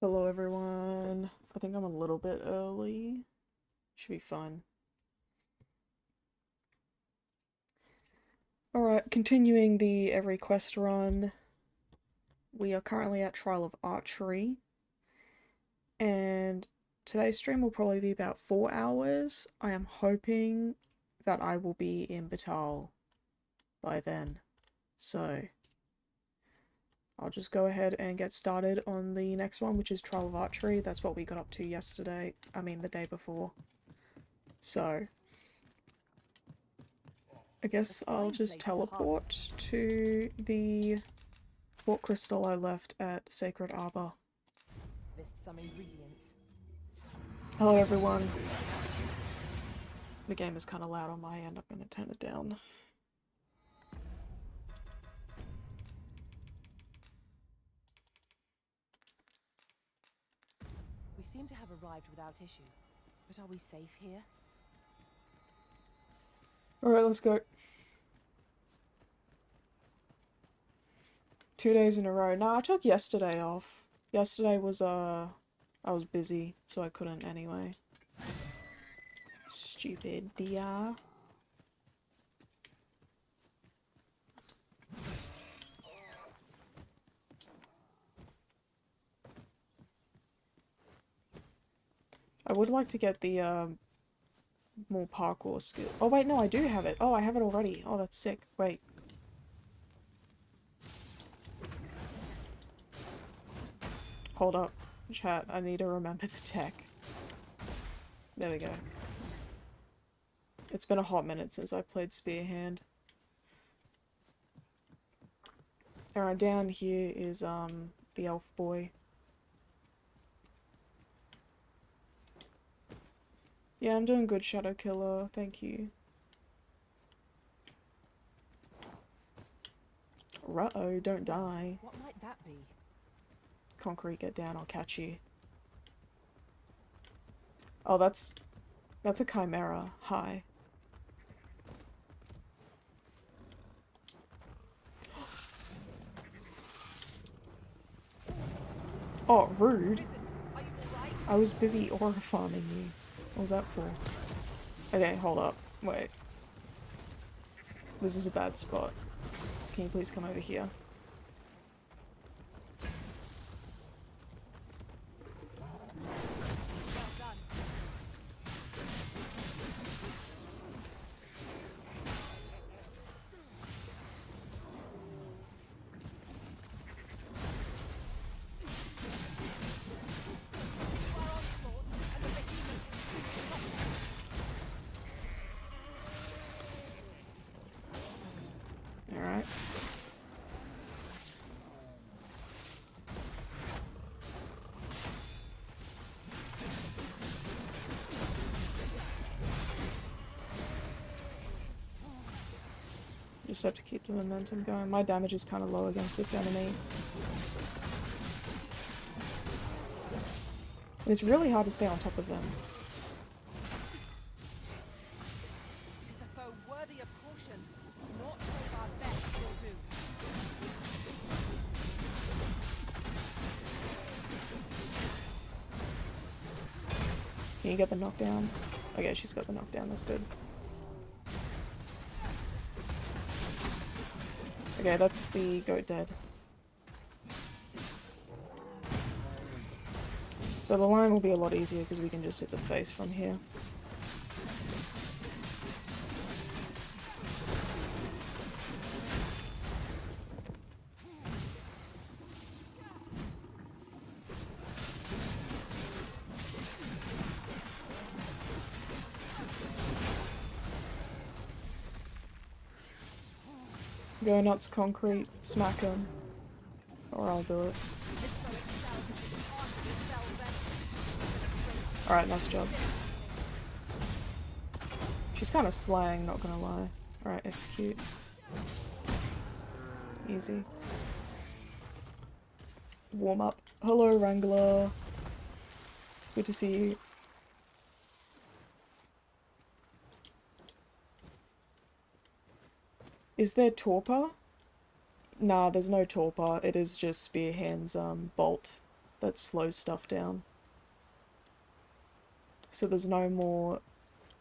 Hello everyone. I think I'm a little bit early. Should be fun. Alright, continuing the every quest run. We are currently at Trial of Archery. And today's stream will probably be about 4 hours. I am hoping that I will be in Batal by then. So I'll just go ahead and get started on the next one, which is Trial of Archery. That's what we got up to yesterday. I mean, the day before. So I guess I'll just teleport to the Fort Crystal I left at Sacred Arbor. Missed some ingredients. Hello everyone. The game is kind of loud on my end. I'm going to turn it down. We seem to have arrived without issue, but are we safe here? Alright, let's go. 2 days in a row. Nah, I took yesterday off. Yesterday was, I was busy, so I couldn't anyway. Stupid DR. I would like to get the, more parkour skill. Oh wait, no, I do have it. Oh, I have it already. Oh, that's sick. Wait. Hold up, chat. I need to remember the tech. There we go. It's been a hot minute since I played Spear Hand. Alright, down here is, the elf boy. Yeah, I'm doing good, Shadow Killer. Thank you. Ruh-oh, don't die. What might that be? Concrete, get down, I'll catch you. Oh, that's a chimera. Hi. Oh, rude. I was busy aura farming you. What was that for? Okay, hold up. Wait. This is a bad spot. Can you please come over here? Alright. Just have to keep the momentum going. My damage is kind of low against this enemy. And it's really hard to stay on top of them. Tis a foe worthy of caution. Not save our best will do. Can you get the knockdown? Okay, she's got the knockdown, that's good. Okay, that's the goat dead. So the line will be a lot easier because we can just hit the face from here. Go nuts, concrete, smack him. Or I'll do it. Alright, nice job. She's kind of slaying, not gonna lie. Alright, execute. Easy. Warm up. Hello, Wrangler. Good to see you. Is there torpor? Nah, there's no torpor. It is just Spearhand's bolt that slows stuff down. So there's no more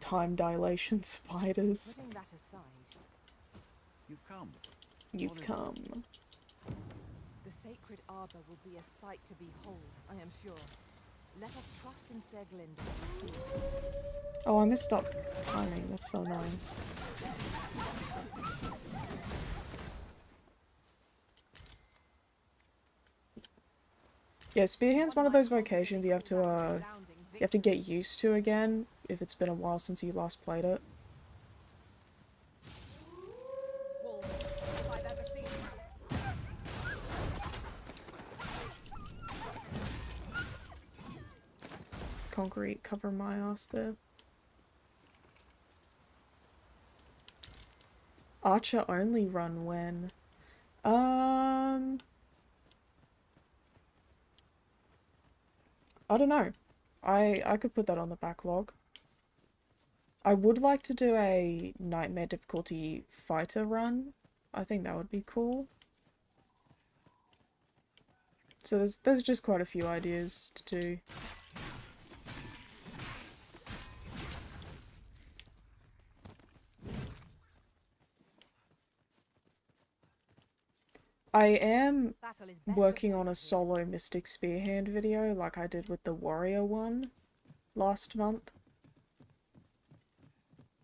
time dilation spiders. Putting that aside, You've come. You've come. the sacred arbor will be a sight to behold, I am sure. Let us trust in Seglind when we see it. Oh, I messed up timing. That's so annoying. Yeah, Spearhand's one of those vocations you have to get used to again if it's been a while since you last played it. Wolves, if I've ever seen them. Concrete cover my ass there. Archer only run when? I don't know. I could put that on the backlog. I would like to do a nightmare difficulty fighter run. I think that would be cool. So there's just quite a few ideas to do. I am Battle is best working on avoided a here. solo Mystic Spearhand video like I did with the Warrior one last month.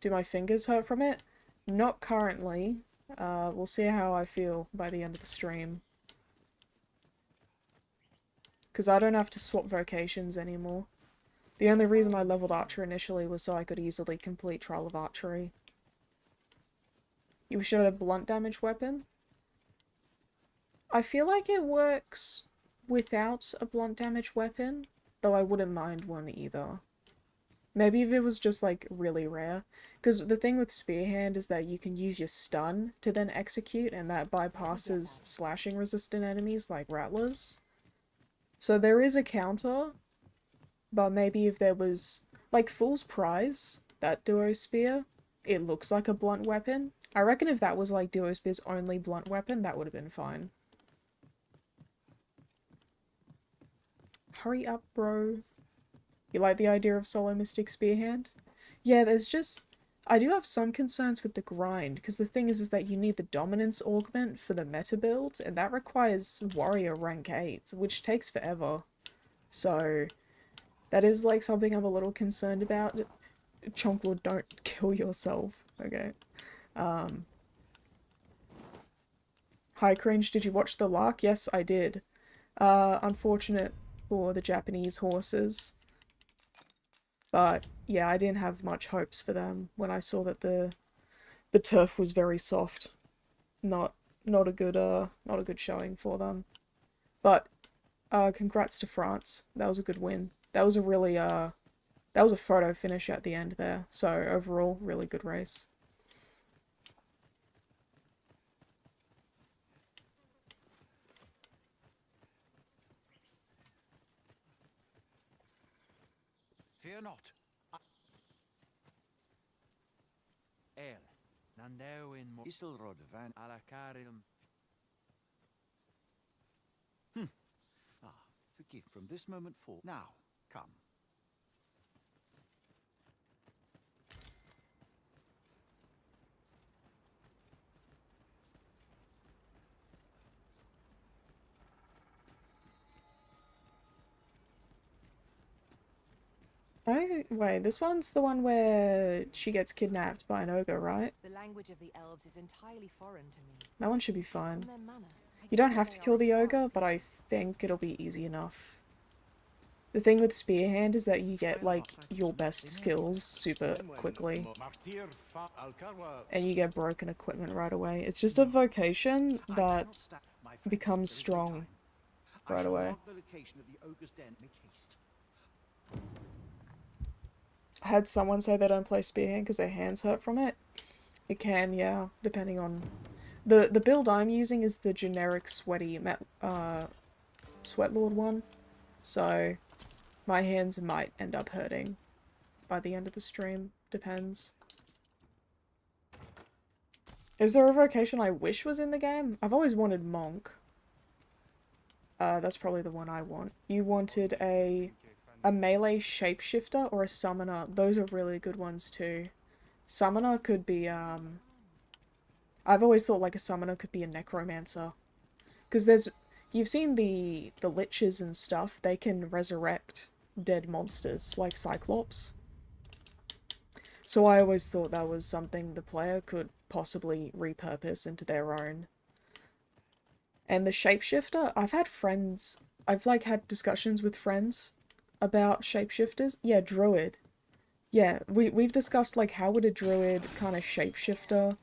Do my fingers hurt from it? Not currently. We'll see how I feel by the end of the stream. Because I don't have to swap vocations anymore. The only reason I leveled Archer initially was so I could easily complete Trial of Archery. You should have a blunt damage weapon? I feel like it works without a blunt damage weapon, though I wouldn't mind one either. Maybe if it was just, like, really rare. Because the thing with Spearhand is that you can use your stun to then execute, and that bypasses slashing resistant enemies like Rattlers. So there is a counter, but maybe if there was, like, Fool's Prize, that Duo Spear, it looks like a blunt weapon. I reckon if that was, like, Duo Spear's only blunt weapon, that would have been fine. Hurry up, bro. You like the idea of solo Mystic Spearhand? Yeah, there's just... I do have some concerns with the grind, because the thing is that you need the dominance augment for the meta build, and that requires warrior rank 8, which takes forever. So, that is like something I'm a little concerned about. Chonklord, don't kill yourself, okay? Hi Cringe, did you watch The Lark? Yes, I did. Unfortunate for the Japanese horses. But yeah, I didn't have much hopes for them when I saw that the turf was very soft. Not a good showing for them. But congrats to France. That was a good win. That was a really that was a photo finish at the end there. So overall, really good race. Fear not. El, nandeo in mo Isilrod van Alakarium. Forgive from this moment forth. Now, come. Oh, wait, this one's the one where she gets kidnapped by an ogre, right? The language of the elves is entirely foreign to me. That one should be From fine. their manner, I You don't gather have they to are kill the exiled. ogre, but I think it'll be easy enough. The thing with Spearhand is that you get, like, your best skills super quickly. And you get broken equipment right away. It's just a vocation that becomes strong right away. I had someone say they don't play Spearhand because their hands hurt from it. It can, yeah, depending on... The build I'm using is the generic sweaty Sweatlord one. So, my hands might end up hurting by the end of the stream. Depends. Is there a vocation I wish was in the game? I've always wanted Monk. That's probably the one I want. You wanted a melee shapeshifter or a summoner. Those are really good ones too. Summoner could be, I've always thought like a summoner could be a necromancer. Because you've seen the liches and stuff, they can resurrect dead monsters, like Cyclops. So I always thought that was something the player could possibly repurpose into their own. And the shapeshifter, I've like had discussions with friends about shapeshifters. Yeah, druid. Yeah, we've discussed like how would a druid kind of shapeshifter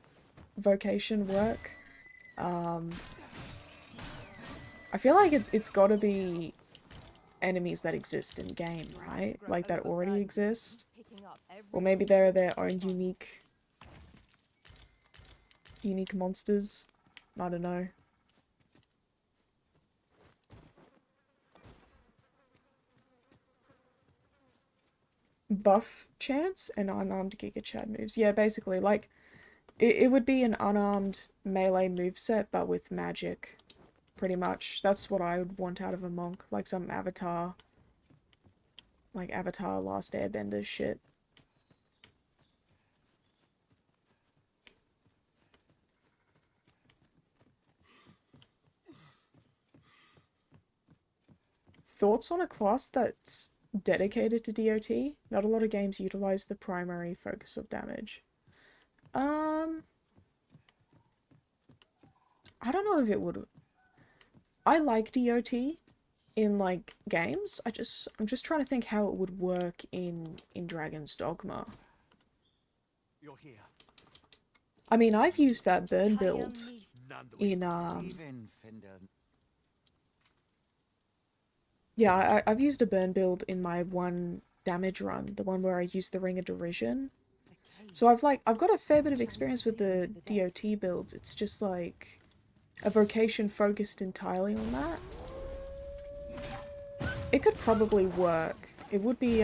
vocation work. I feel like it's gotta be enemies that exist in game, right? Like that already exist. Or maybe they're their own unique monsters. I don't know. Buff chance and unarmed Giga Chad moves. Yeah, basically, like, it would be an unarmed melee moveset, but with magic. Pretty much. That's what I would want out of a monk. Like some Avatar. Like Avatar Last Airbender shit. Thoughts on a class that's dedicated to DOT? Not a lot of games utilize the primary focus of damage. I don't know if it would. I like DOT in like games. I'm just trying to think how it would work in Dragon's Dogma. You're here. I mean, I've used that burn build in yeah, I've used a burn build in my one damage run, the one where I used the Ring of Derision. So I've got a fair bit of experience with the DOT builds. It's just like a vocation focused entirely on that. It could probably work. It would be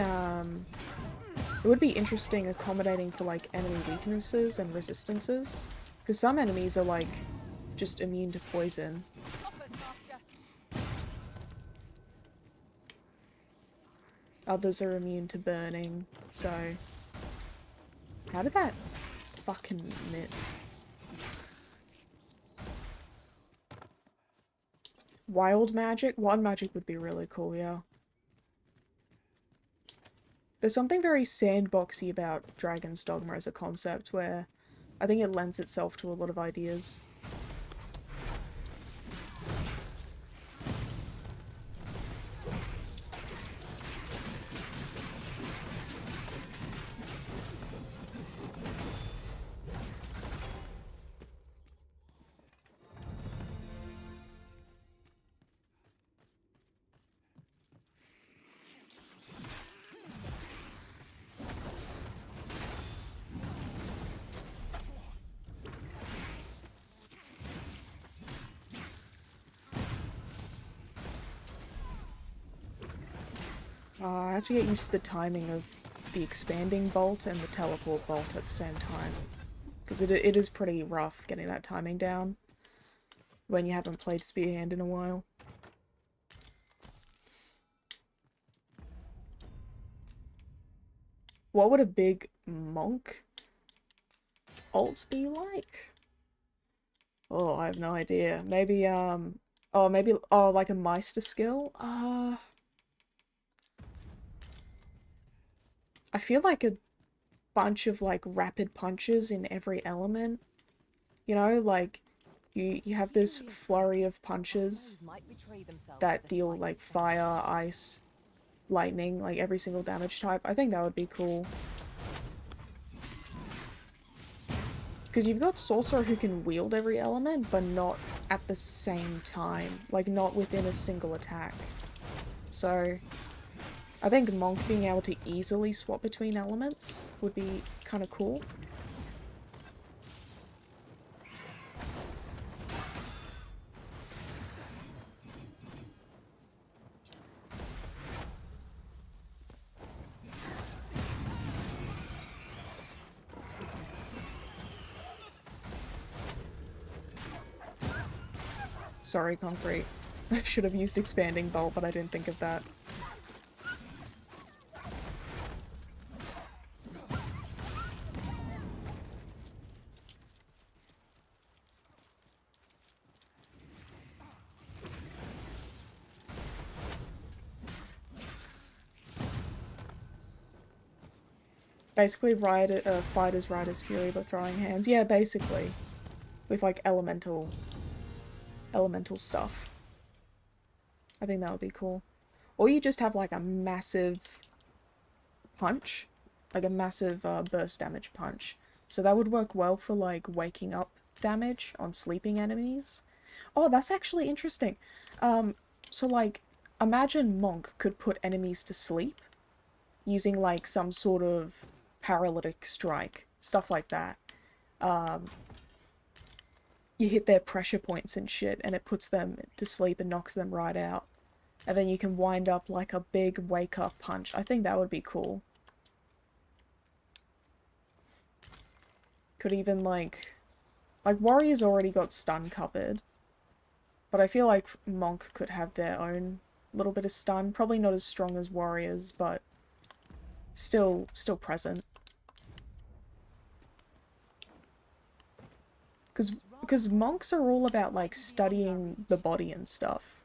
interesting accommodating for like enemy weaknesses and resistances. Because some enemies are like just immune to poison. Others are immune to burning, so... How did that fucking miss? Wild magic? Wild magic would be really cool, yeah. There's something very sandboxy about Dragon's Dogma as a concept where I think it lends itself to a lot of ideas. I have to get used to the timing of the expanding bolt and the teleport bolt at the same time. Because it is pretty rough getting that timing down when you haven't played Spear Hand in a while. What would a big monk ult be like? Oh, I have no idea. Maybe, like a Meister skill? I feel like a bunch of like rapid punches in every element. You know, like you have this flurry of punches that deal like fire, ice, lightning, like every single damage type. I think that would be cool. Because you've got Sorcerer who can wield every element, but not at the same time. Like, not within a single attack. So, I think Monk being able to easily swap between elements would be kind of cool. Sorry, Concrete. I should have used expanding bolt, but I didn't think of that. Basically, fighters, riders, fury, but throwing hands. Yeah, basically. With, like, elemental stuff. I think that would be cool. Or you just have, like, a massive punch. Like, a massive burst damage punch. So that would work well for, like, waking up damage on sleeping enemies. Oh, that's actually interesting. So, like, imagine Monk could put enemies to sleep using, like, some sort of paralytic strike. Stuff like that. You hit their pressure points and shit, and it puts them to sleep and knocks them right out. And then you can wind up like a big wake-up punch. I think that would be cool. Could even, like... Warriors already got stun covered. But I feel like Monk could have their own little bit of stun. Probably not as strong as Warriors, but still present. Because monks are all about, like, studying the body and stuff.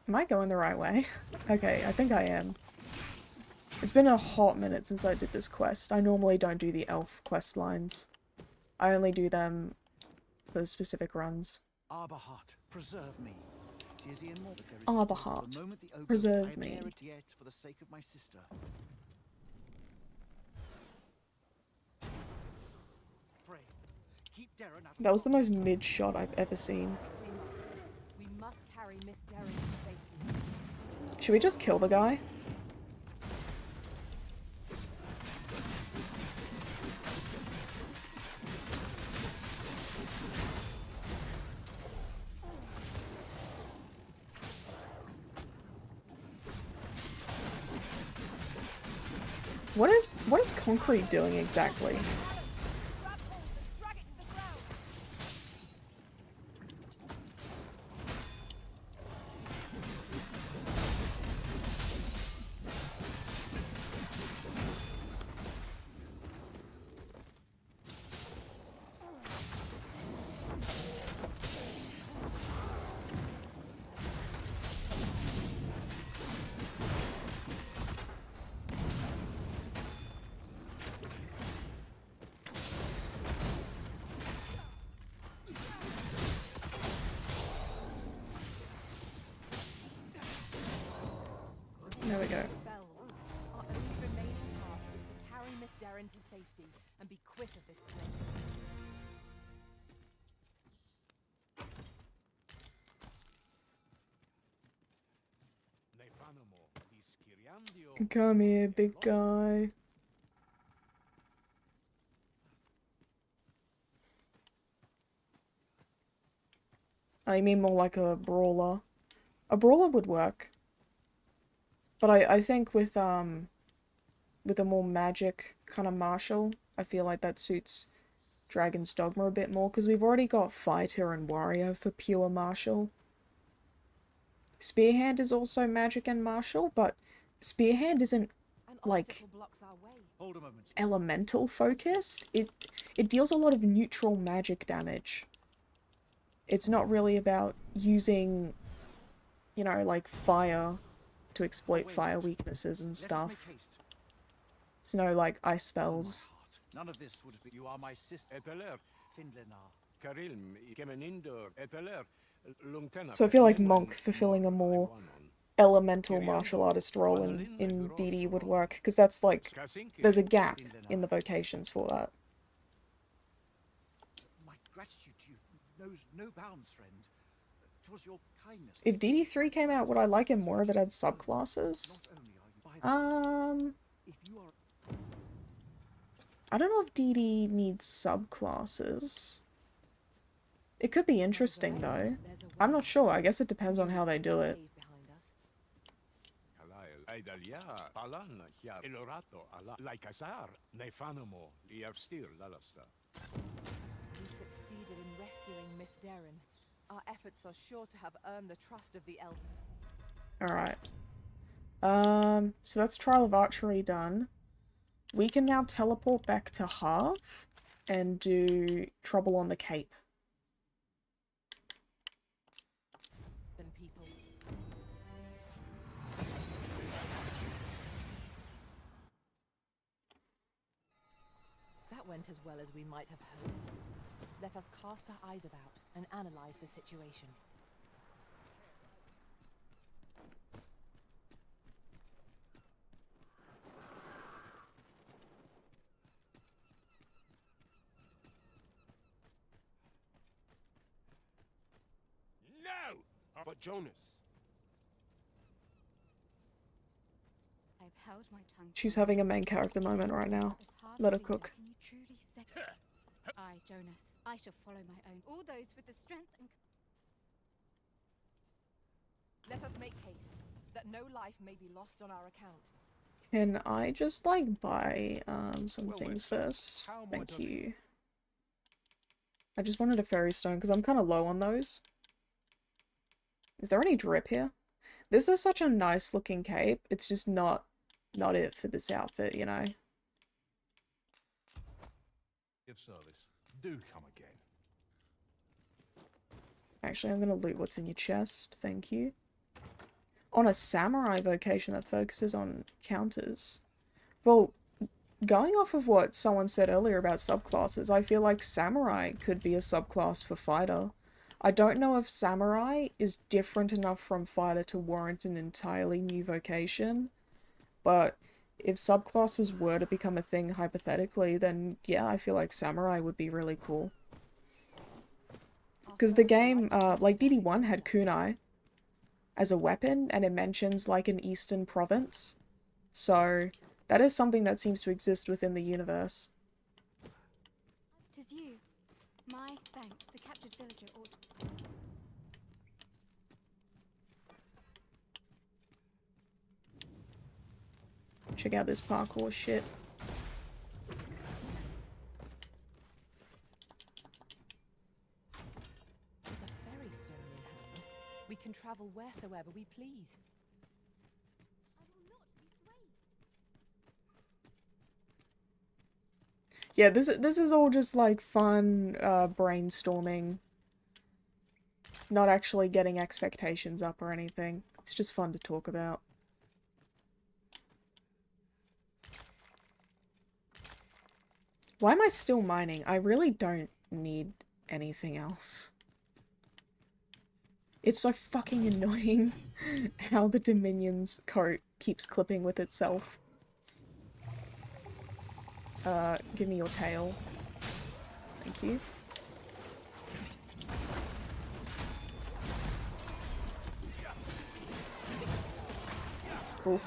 Am I going the right way? Okay, I think I am. It's been a hot minute since I did this quest. I normally don't do the elf quest lines. I only do them for specific runs. Arberheart, preserve me. Arberheart, preserve me. For the sake of my sister. Pray. Keep Darren out of That was the most mid shot I've ever seen. We must carry Miss Darren to safety. Should we just kill the guy? What is concrete doing exactly? There we go. Our only remaining task is to carry Miss Darren to safety and be quit of this place. Come here, big guy. Oh, you mean more like a brawler? A brawler would work. But I think with a more magic kind of martial, I feel like that suits Dragon's Dogma a bit more, because we've already got Fighter and Warrior for pure martial. Spearhand is also magic and martial, but Spearhand isn't, like, elemental focused. It deals a lot of neutral magic damage. It's not really about using, you know, like, fire to exploit fire weaknesses and stuff. It's no, like, ice spells. None of this would be. You are my sister. So I feel like Monk fulfilling a more elemental martial artist role in DD would work, because that's like, there's a gap in the vocations for that. My gratitude to you knows no bounds, friend. 'Twas your kindness. If DD3 came out, would I like it more if it had subclasses? I don't know if DD needs subclasses. It could be interesting, though. I'm not sure. I guess it depends on how they do it. Aidalia, Palan, Hia, Elorato, Ala, Laikasar, Nefanamo, Liavstir, Lalasta. We succeeded in rescuing Miss Darren. Our efforts are sure to have earned the trust of the elf. Alright. So that's Trial of Archery done. We can now teleport back to Half and do Trouble on the Cape. People. That went as well as we might have hoped. Let us cast our eyes about and analyze the situation. No! But Jonas. I've held my tongue. She's having a main character moment right now. Let her cook. Can you truly say? I, Jonas, I shall follow my own. All those with the strength and... Let us make haste, that no life may be lost on our account. Can I just, like, buy, some things first? Thank you. I just wanted a fairy stone, because I'm kind of low on those. Is there any drip here? This is such a nice looking cape. It's just not it for this outfit, you know? Give service. Do come again. Actually, I'm gonna loot what's in your chest. Thank you. On a samurai vocation that focuses on counters. Well, going off of what someone said earlier about subclasses, I feel like samurai could be a subclass for fighter. I don't know if samurai is different enough from fighter to warrant an entirely new vocation, but if subclasses were to become a thing hypothetically, then yeah, I feel like samurai would be really cool. Because the game, like DD1 had kunai as a weapon, and it mentions like an eastern province. So that is something that seems to exist within the universe. 'Tis you. My thank. The captured villager ought... Check out this parkour shit. With a fairy stone in hand, we can travel wheresoever we please. I will not be swayed. Yeah, this is all just like fun brainstorming. Not actually getting expectations up or anything. It's just fun to talk about. Why am I still mining? I really don't need anything else. It's so fucking annoying how the Dominion's coat keeps clipping with itself. Give me your tail. Thank you. Oof.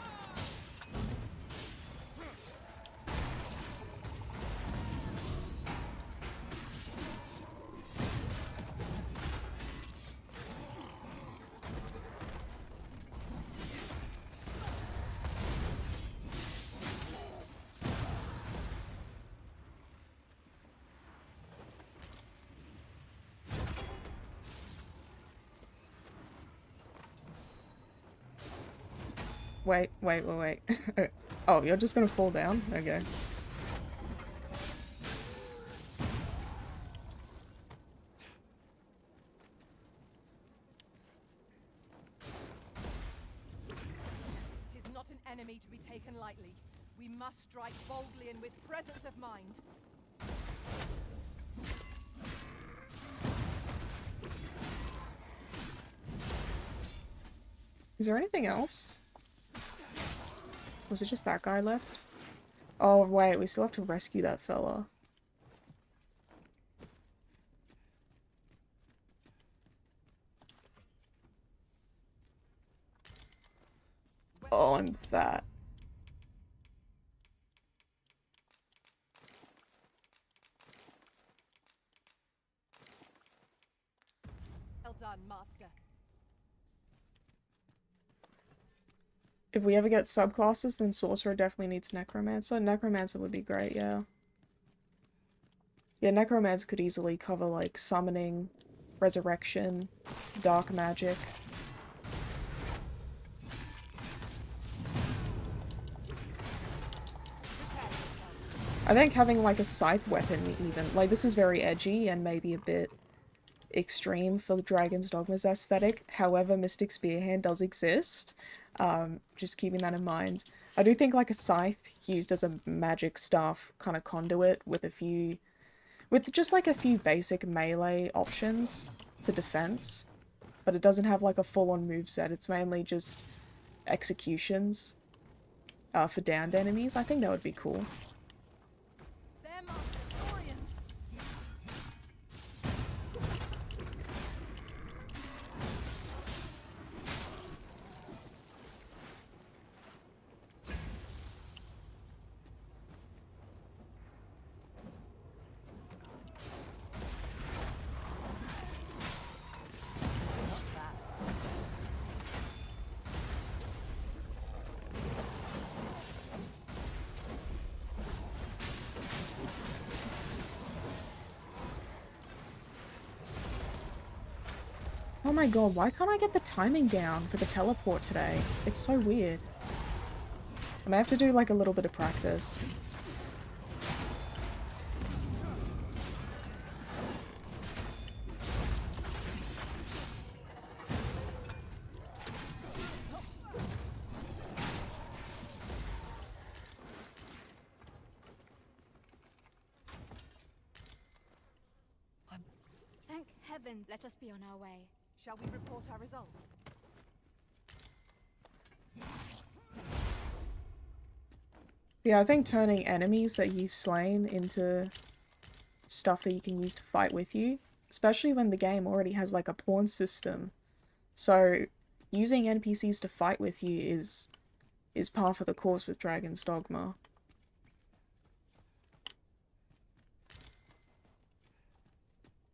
Wait. Oh, you're just gonna fall down? Okay. Tis not an enemy to be taken lightly. We must strike boldly and with presence of mind. Is there anything else? Was it just that guy left? Oh, wait, we still have to rescue that fella. Oh, I'm fat. Well done, Master. If we ever get subclasses, then Sorcerer definitely needs Necromancer. Necromancer would be great, yeah. Yeah, Necromancer could easily cover, like, Summoning, Resurrection, Dark Magic. I think having, like, a scythe weapon even, like, this is very edgy and maybe a bit extreme for Dragon's Dogma's aesthetic. However, Mystic Spearhand does exist. Just keeping that in mind. I do think, like, a scythe used as a magic staff kind of conduit with just, like, a few basic melee options for defense, but it doesn't have, like, a full-on moveset. It's mainly just executions for downed enemies. I think that would be cool. They're master saurians. Oh my god, why can't I get the timing down for the teleport today? It's so weird. I may have to do, like, a little bit of practice. Thank heavens, let us be on our way. Shall we report our results? Yeah, I think turning enemies that you've slain into stuff that you can use to fight with you, especially when the game already has, like, a pawn system. So, using NPCs to fight with you is par for the course with Dragon's Dogma.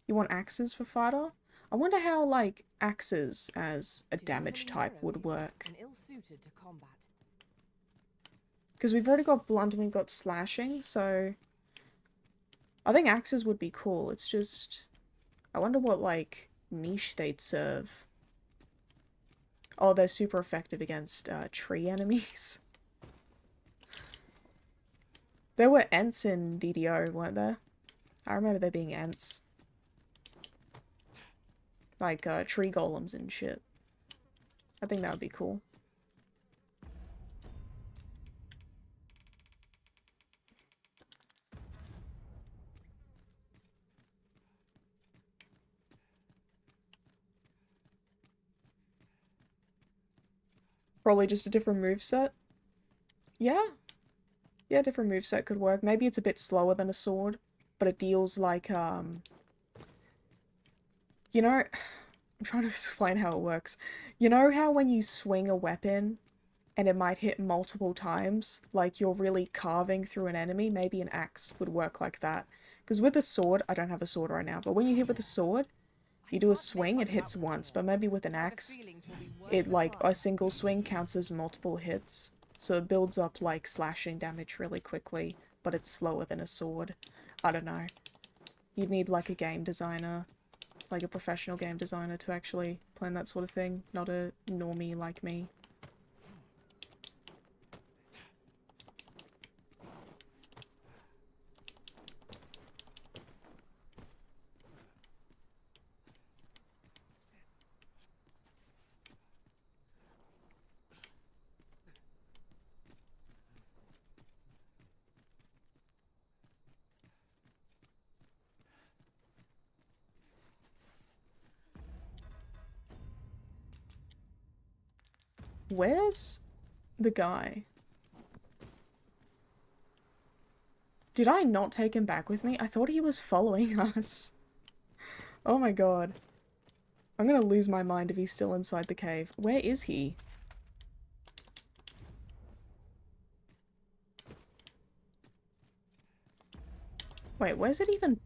You want axes for fighter? I wonder how, like, axes as a damage type would work. And ill-suited to combat. Because we've already got blunt and we've got slashing, so I think axes would be cool. It's just, I wonder what, like, niche they'd serve. Oh, they're super effective against tree enemies. There were Ents in DDO, weren't there? I remember there being Ents. Like, tree golems and shit. I think that would be cool. Probably just a different moveset. Yeah. Yeah, different moveset could work. Maybe it's a bit slower than a sword, but it deals like, you know, I'm trying to explain how it works. You know how when you swing a weapon and it might hit multiple times, like you're really carving through an enemy? Maybe an axe would work like that. Because with a sword, I don't have a sword right now, but when you hit with a sword, you do a swing, it hits once, but maybe with an axe, it, like, a single swing counts as multiple hits. So it builds up, like, slashing damage really quickly, but it's slower than a sword. I don't know. You'd need, like, a game designer, like a professional game designer to actually plan that sort of thing, not a normie like me. Where's the guy? Did I not take him back with me? I thought he was following us. Oh my god. I'm gonna lose my mind if he's still inside the cave. Where is he? Wait, where's it even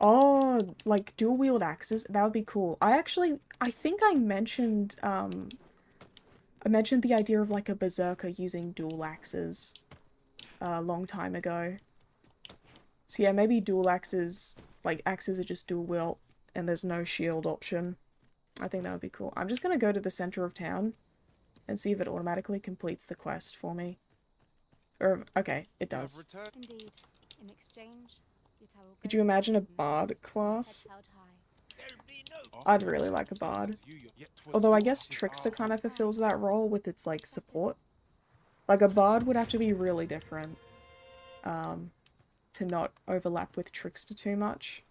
Oh, like dual wield axes? That would be cool. I think I mentioned the idea of like a berserker using dual axes a long time ago. So yeah, maybe dual axes, like axes are just dual wield and there's no shield option. I think that would be cool. I'm just gonna go to the center of town and see if it automatically completes the quest for me. Or, okay, it does. Indeed. In exchange, Yuta will Could go you imagine a forth and bard head class? held high. I'd really like a bard. Although I guess Trickster kind of fulfills that role with its, like, support. Like, a bard would have to be really different, to not overlap with Trickster too much.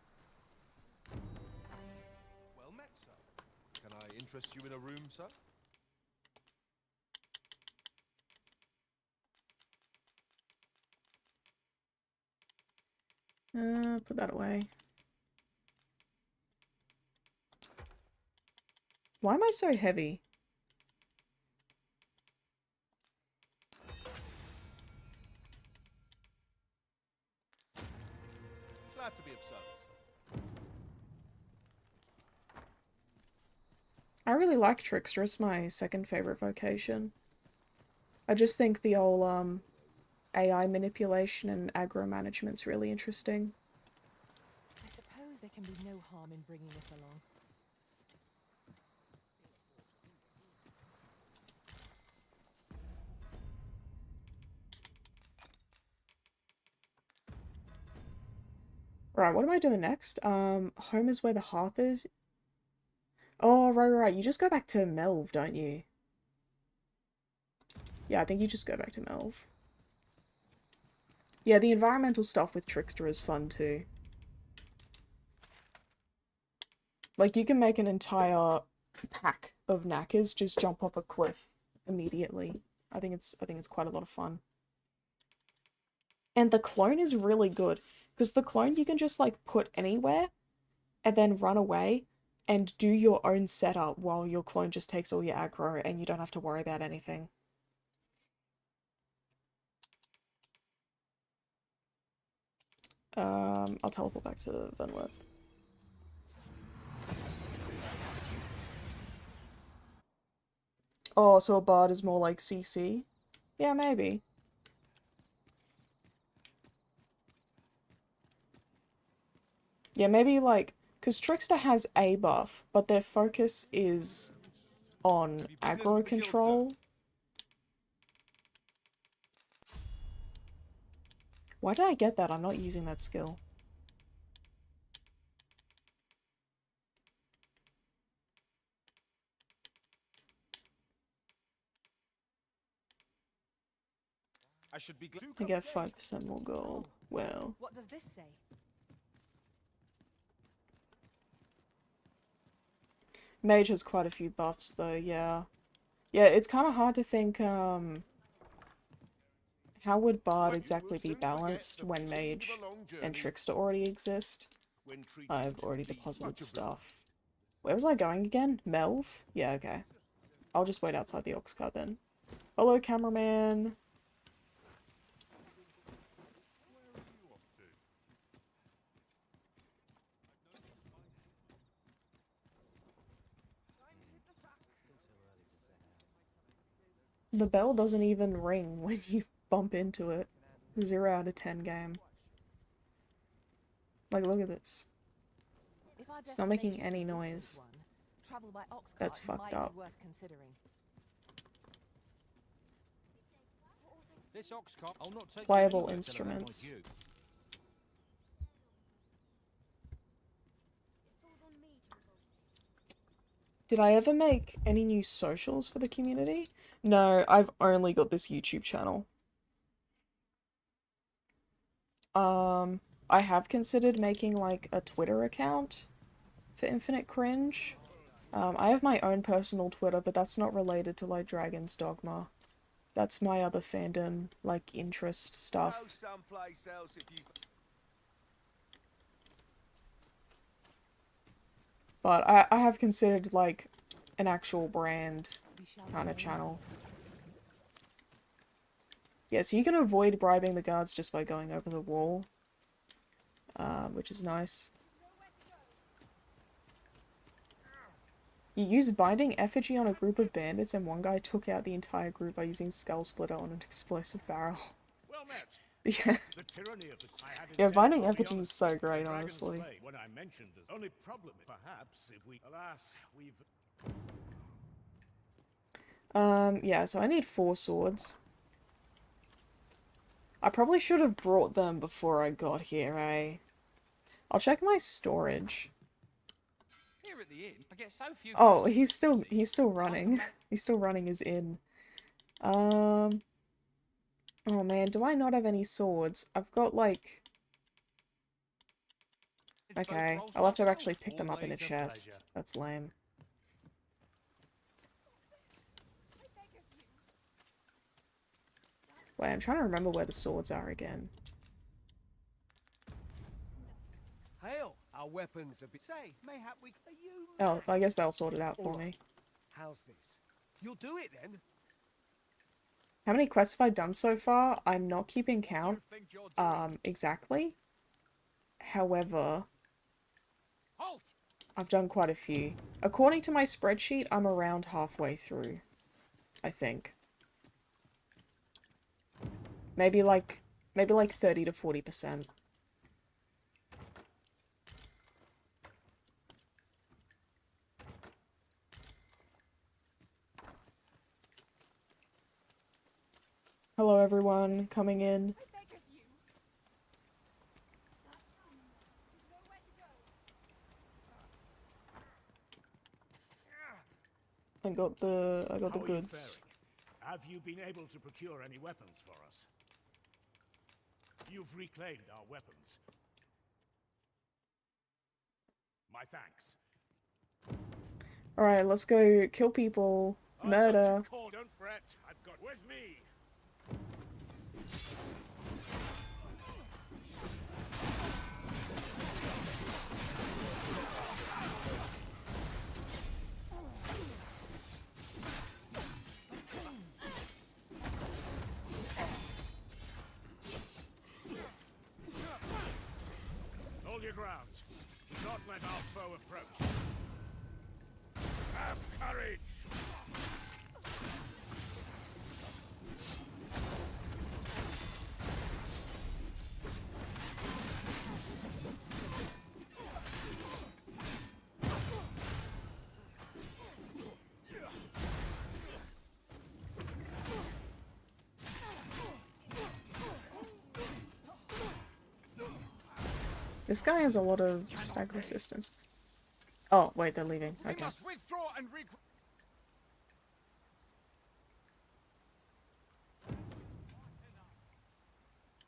Well met, sir. Can I interest you in a room, sir? Put that away. Why am I so heavy? Glad to be of service. I really like Trickster. It's my second favorite vocation. I just think the whole, AI manipulation and aggro management's really interesting. I suppose there can be no harm in bringing this along. Right, what am I doing next? Home is where the hearth is. Oh, right. You just go back to Melve, don't you? Yeah, I think you just go back to Melve. Yeah, the environmental stuff with Trickster is fun too. Like, you can make an entire pack of knackers just jump off a cliff immediately. I think it's quite a lot of fun. And the clone is really good, because the clone you can just, like, put anywhere, and then run away, and do your own setup while your clone just takes all your aggro, and you don't have to worry about anything. I'll teleport back to Venworth. Oh, so a bard is more like CC? Yeah, maybe. Yeah, maybe like, because Trickster has a buff, but their focus is on aggro control. Why did I get that? I'm not using that skill. I should be glad I get 5% more gold. Well. What does this say? Mage has quite a few buffs though, yeah. Yeah, it's kind of hard to think, how would Bard exactly be balanced when Mage and Trickster already exist? I've already deposited stuff. Where was I going again? Melve? Yeah, okay. I'll just wait outside the Oxcart then. Hello, cameraman! The bell doesn't even ring when you bump into it. 0 out of 10 game. Like, look at this. It's not making any noise. That's fucked up. this Oxcart. I'll not take Playable instruments. Did I ever make any new socials for the community? No, I've only got this YouTube channel. I have considered making like a Twitter account for Infinite Cringe. I have my own personal Twitter, but that's not related to like Dragon's Dogma. That's my other fandom, like interest stuff. But I have considered like an actual brand kind of channel. Yeah, so you can avoid bribing the guards just by going over the wall, which is nice. You used binding effigy on a group of bandits and one guy took out the entire group by using skull splitter on an explosive barrel. Well met. Yeah. The tyranny of the I had Yeah, intended binding to be effigy is honest. so great, The dragon's honestly. flame, when I mentioned the only problem is perhaps if we alas we've Yeah, so I need 4 swords. I probably should have brought them before I got here, eh? I'll check my storage. Here at the inn, I get so few Oh, customers. he's still running. He's still running his inn. Oh man, do I not have any swords? I've got like... Okay, I'll have to actually pick them up in a chest. That's lame. Wait, I'm trying to remember where the swords are again. Hail! Our weapons have been... Say, mayhap we... Are you... Oh, I guess they'll sort it out for me. How's this? You'll do it then? How many quests have I done so far? I'm not keeping count, exactly. However, Halt! I've done quite a few. According to my spreadsheet, I'm around halfway through, I think. Maybe like 30 to 40%. Hello everyone, coming in. I got the How are you goods. faring? Have you been able to procure any weapons for us? You've reclaimed our weapons. My thanks. Alright, let's go kill people. Murder. Don't fret. I've got with me. Hold your ground. Do not let our foe approach. Have courage. This guy has a lot of stag resistance. Oh, wait, they're leaving. We Okay. must withdraw and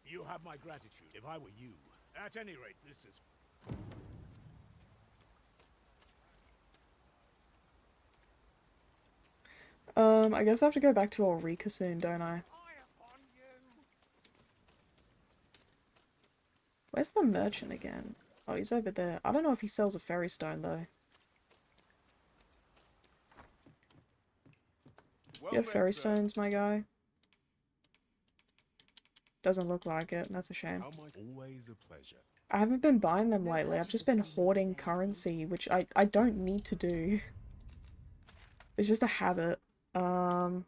You have my gratitude if I were you. At any rate, this is... I guess I have to go back to Ulrika soon, don't I? Where's the merchant again? Oh, he's over there. I don't know if he sells a fairy stone, though. Do you have fairy stones, my guy? Doesn't look like it. That's a shame. Always a pleasure. I haven't been buying them lately. I've just been hoarding currency, which I don't need to do. It's just a habit. Okay,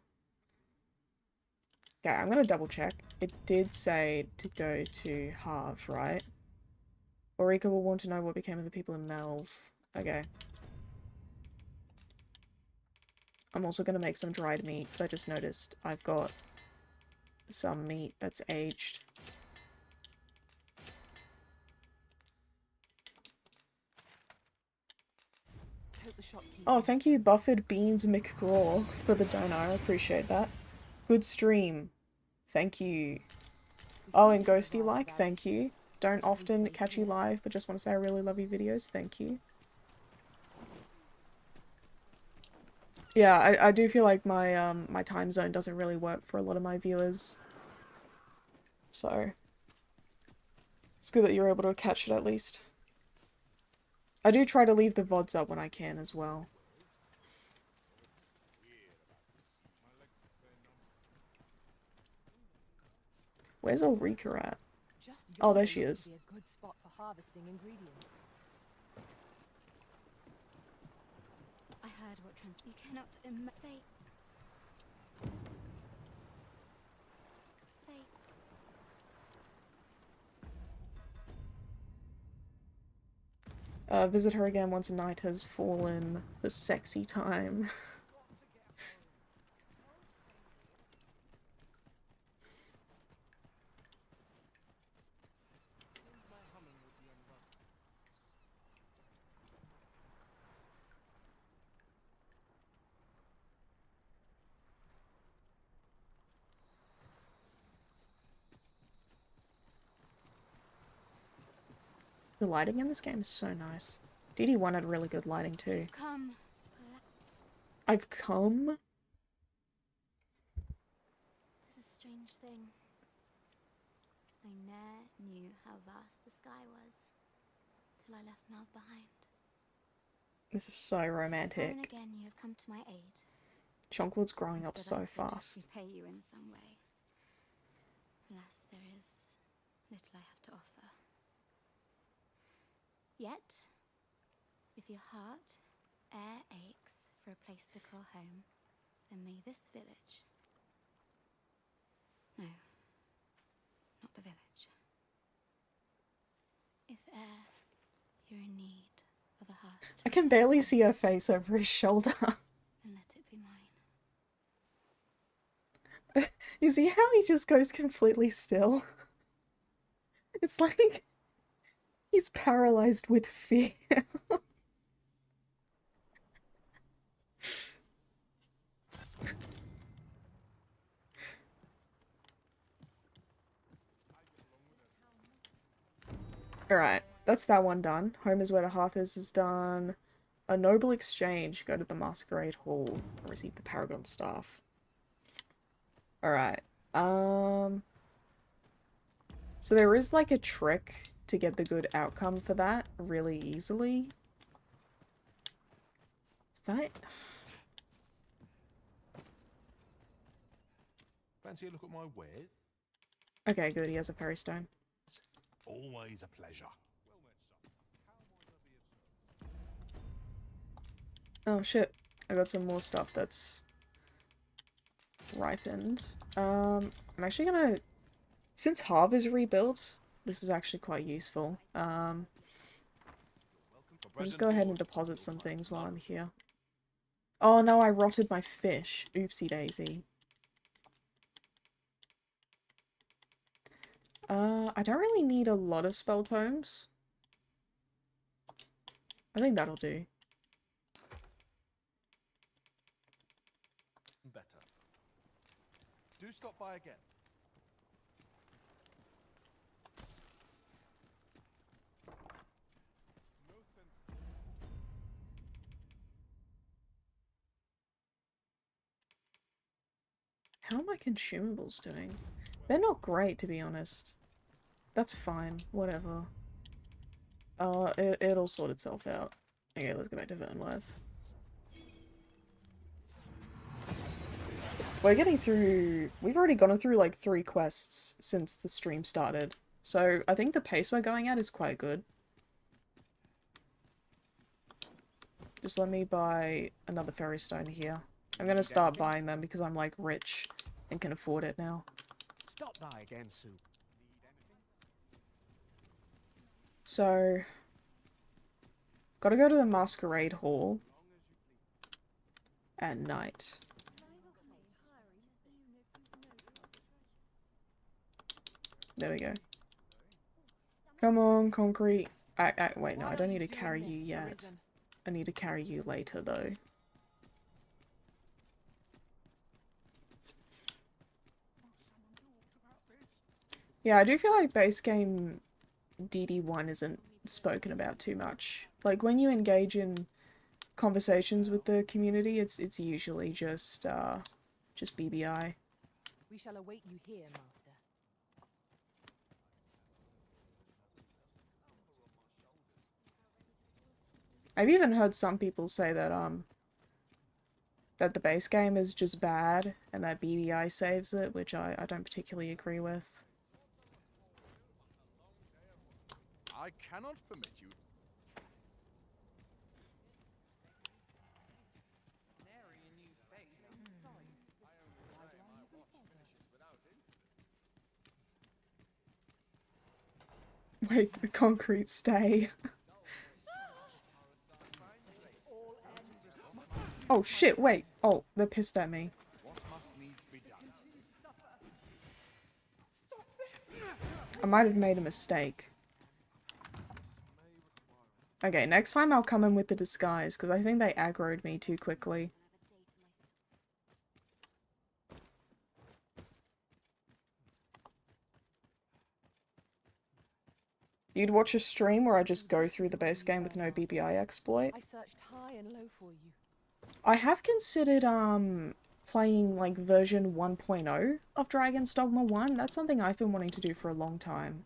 I'm gonna double check. It did say to go to Harv, right? Ulrika will want to know what became of the people in Melve. Okay. I'm also gonna make some dried meat, because I just noticed I've got some meat that's aged. Oh, thank you, Buffett Beans McGraw, for the donor. I appreciate that. Good stream. Thank you. Oh, and Ghosty Like, thank you. Don't often catch you live, but just want to say I really love your videos. Thank you. Yeah, I do feel like my my time zone doesn't really work for a lot of my viewers. So it's good that you're able to catch it at least. I do try to leave the VODs up when I can as well. Where's Ulrika at? Oh, there she is. A good spot for harvesting ingredients. I heard You cannot say. Visit her again once a night has fallen for sexy time. The lighting in this game is so nice. DD1 had really good lighting too. Come. I've come? This is a strange thing. I ne'er knew how vast the sky was till I left Melve behind. This is so Time and romantic. again you have come to my aid. Chonkwood's growing up That so I could fast. repay you in some way. Alas, there is little I have to offer. Yet, if your heart e'er aches for a place to call home, then may this village... No, not the village. If e'er you're in need of a heart... I can barely see her face over his shoulder. Then let it be mine. You see how he just goes completely still? It's like he's paralyzed with fear. Alright, that's that one done. Home is where the hearth is done. A noble exchange. Go to the masquerade hall and receive the paragon staff. Alright. So there is like a trick to get the good outcome for that really easily. Is that... Fancy a look at my wares? Okay, good. He has a fairy stone. Always a pleasure. Oh shit. I got some more stuff that's ripened. I'm actually gonna... Since Harv is rebuilt, this is actually quite useful. I'll just go ahead and deposit some things while I'm here. Oh no, I rotted my fish. Oopsie daisy. I don't really need a lot of spell tomes. I think that'll do. Better. Do stop by again. No sense. How are my consumables doing? They're not great, to be honest. That's fine. Whatever. It'll sort itself out. Okay, let's go back to Vernworth. We're getting through... We've already gone through like 3 quests since the stream started. So I think the pace we're going at is quite good. Just let me buy another fairy stone here. I'm gonna start buying them because I'm like rich and can afford it now. Stop by again soon. So, gotta go to the masquerade hall at night. There we go. Come on, concrete. Wait, no, I don't need to carry you yet. I need to carry you later, though. Yeah, I do feel like base game DD1 isn't spoken about too much. Like, when you engage in conversations with the community, it's usually just BBI. We shall await you here, Master. I've even heard some people say that, that the base game is just bad, and that BBI saves it, which I don't particularly agree with. I cannot permit you. Wait, the concrete stay. Oh shit, wait. Oh, they're pissed at me. What must needs be done? I might have made a mistake. Okay, next time I'll come in with the disguise, because I think they aggroed me too quickly. You'd watch a stream where I just go through the base game with no BBI exploit? I searched high and low for you. I have considered, playing, like, version 1.0 of Dragon's Dogma 1. That's something I've been wanting to do for a long time.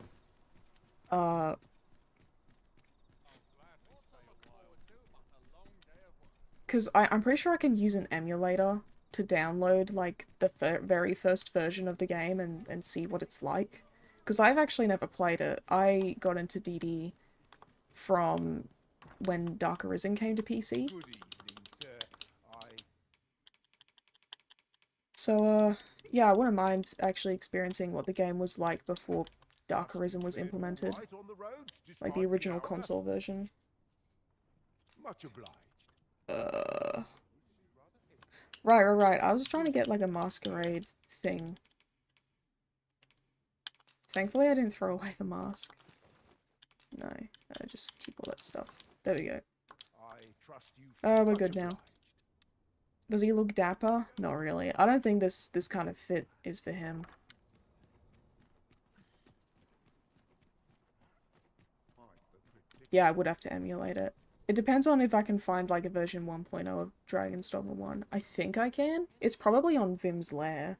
Because I'm pretty sure I can use an emulator to download, like, the very first version of the game and see what it's like. Because I've actually never played it. I got into DD from when Dark Arisen came to PC. Good evening, sir. So, yeah, I wouldn't mind actually experiencing what the game was like before Dark Arisen was implemented. Right on the roads, Like the original console version. Much obliged. Right. I was trying to get like a masquerade thing. Thankfully I didn't throw away the mask. No, I just keep all that stuff. There we go. I trust you. We're much good now. obliged. Does he look dapper? Not really. I don't think this kind of fit is for him. Yeah, I would have to emulate it. It depends on if I can find like a version 1.0 of Dragon's Dogma 1. I think I can. It's probably on Vim's Lair.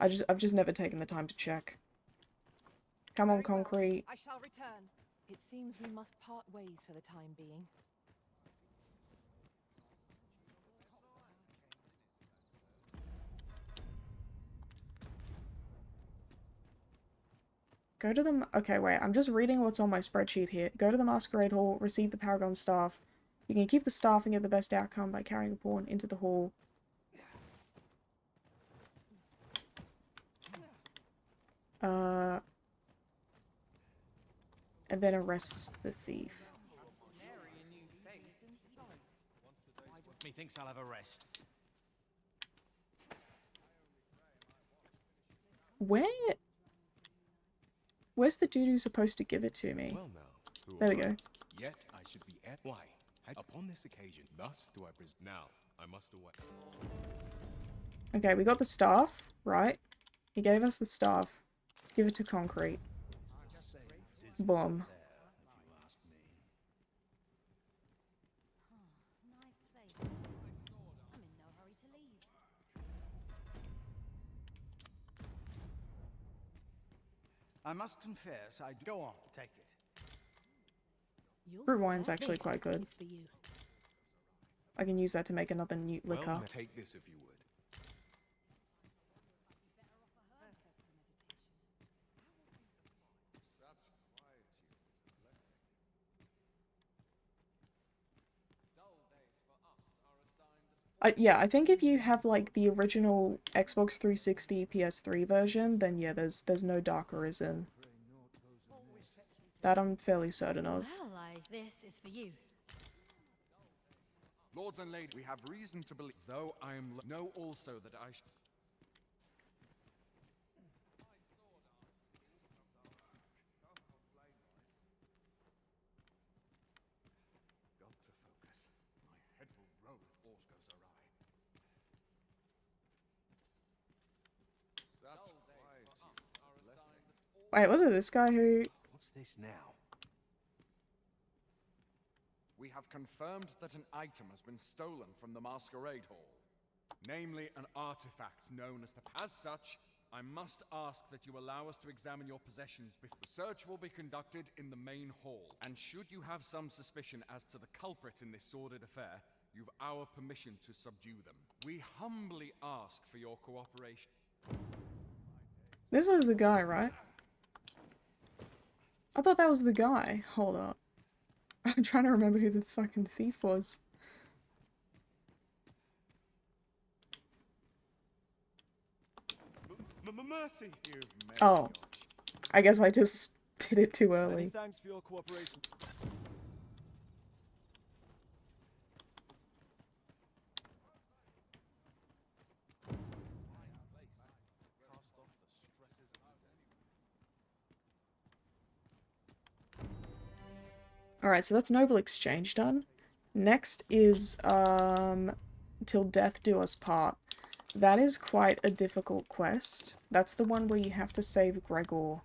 I've just never taken the time to check. Come on, Very well. concrete. I shall return. It seems we must part ways for the time being. Go to the... Okay, wait. I'm just reading what's on my spreadsheet here. Go to the Masquerade Hall, receive the Paragon Staff. You can keep the staff and get the best outcome by carrying a pawn into the hall. And then arrest the thief. Methinks I'll have a rest. Where's the dude who's supposed to give it to me? Well now, who There we am I? go. Yet I should be at why? Upon this occasion, thus do I present. Now I must away. Okay, we got the staff, right? He gave us the staff. Give it to concrete. Boom. Nice place. I'm in no hurry to leave. I must confess, I go on. Take it. Fruit wine's actually quite good. I can use that to make another new liquor. Well, take this if you would. Yeah, I think if you have like the original Xbox 360 PS3 version, then yeah, there's no Dark Arisen. That I'm fairly certain of. Well, this is for you. Lords and ladies, we have reason to believe, though I know also that I should... Got to focus. My head will roll if aught goes awry. Wait, was it this guy who... What's this now? We have confirmed that an item has been stolen from the Masquerade Hall. Namely, an artifact known as the... As such, I must ask that you allow us to examine your possessions before... The search will be conducted in the main hall. And should you have some suspicion as to the culprit in this sordid affair, you've our permission to subdue them. We humbly ask for your cooperation. This is the guy, right? I thought that was the guy. Hold up. I'm trying to remember who the fucking thief was. Mercy. Oh. I guess I just did it too Many early. thanks for your cooperation. Alright, so that's Noble Exchange done. Next is, Till Death Do Us Part. That is quite a difficult quest. That's the one where you have to save Gregor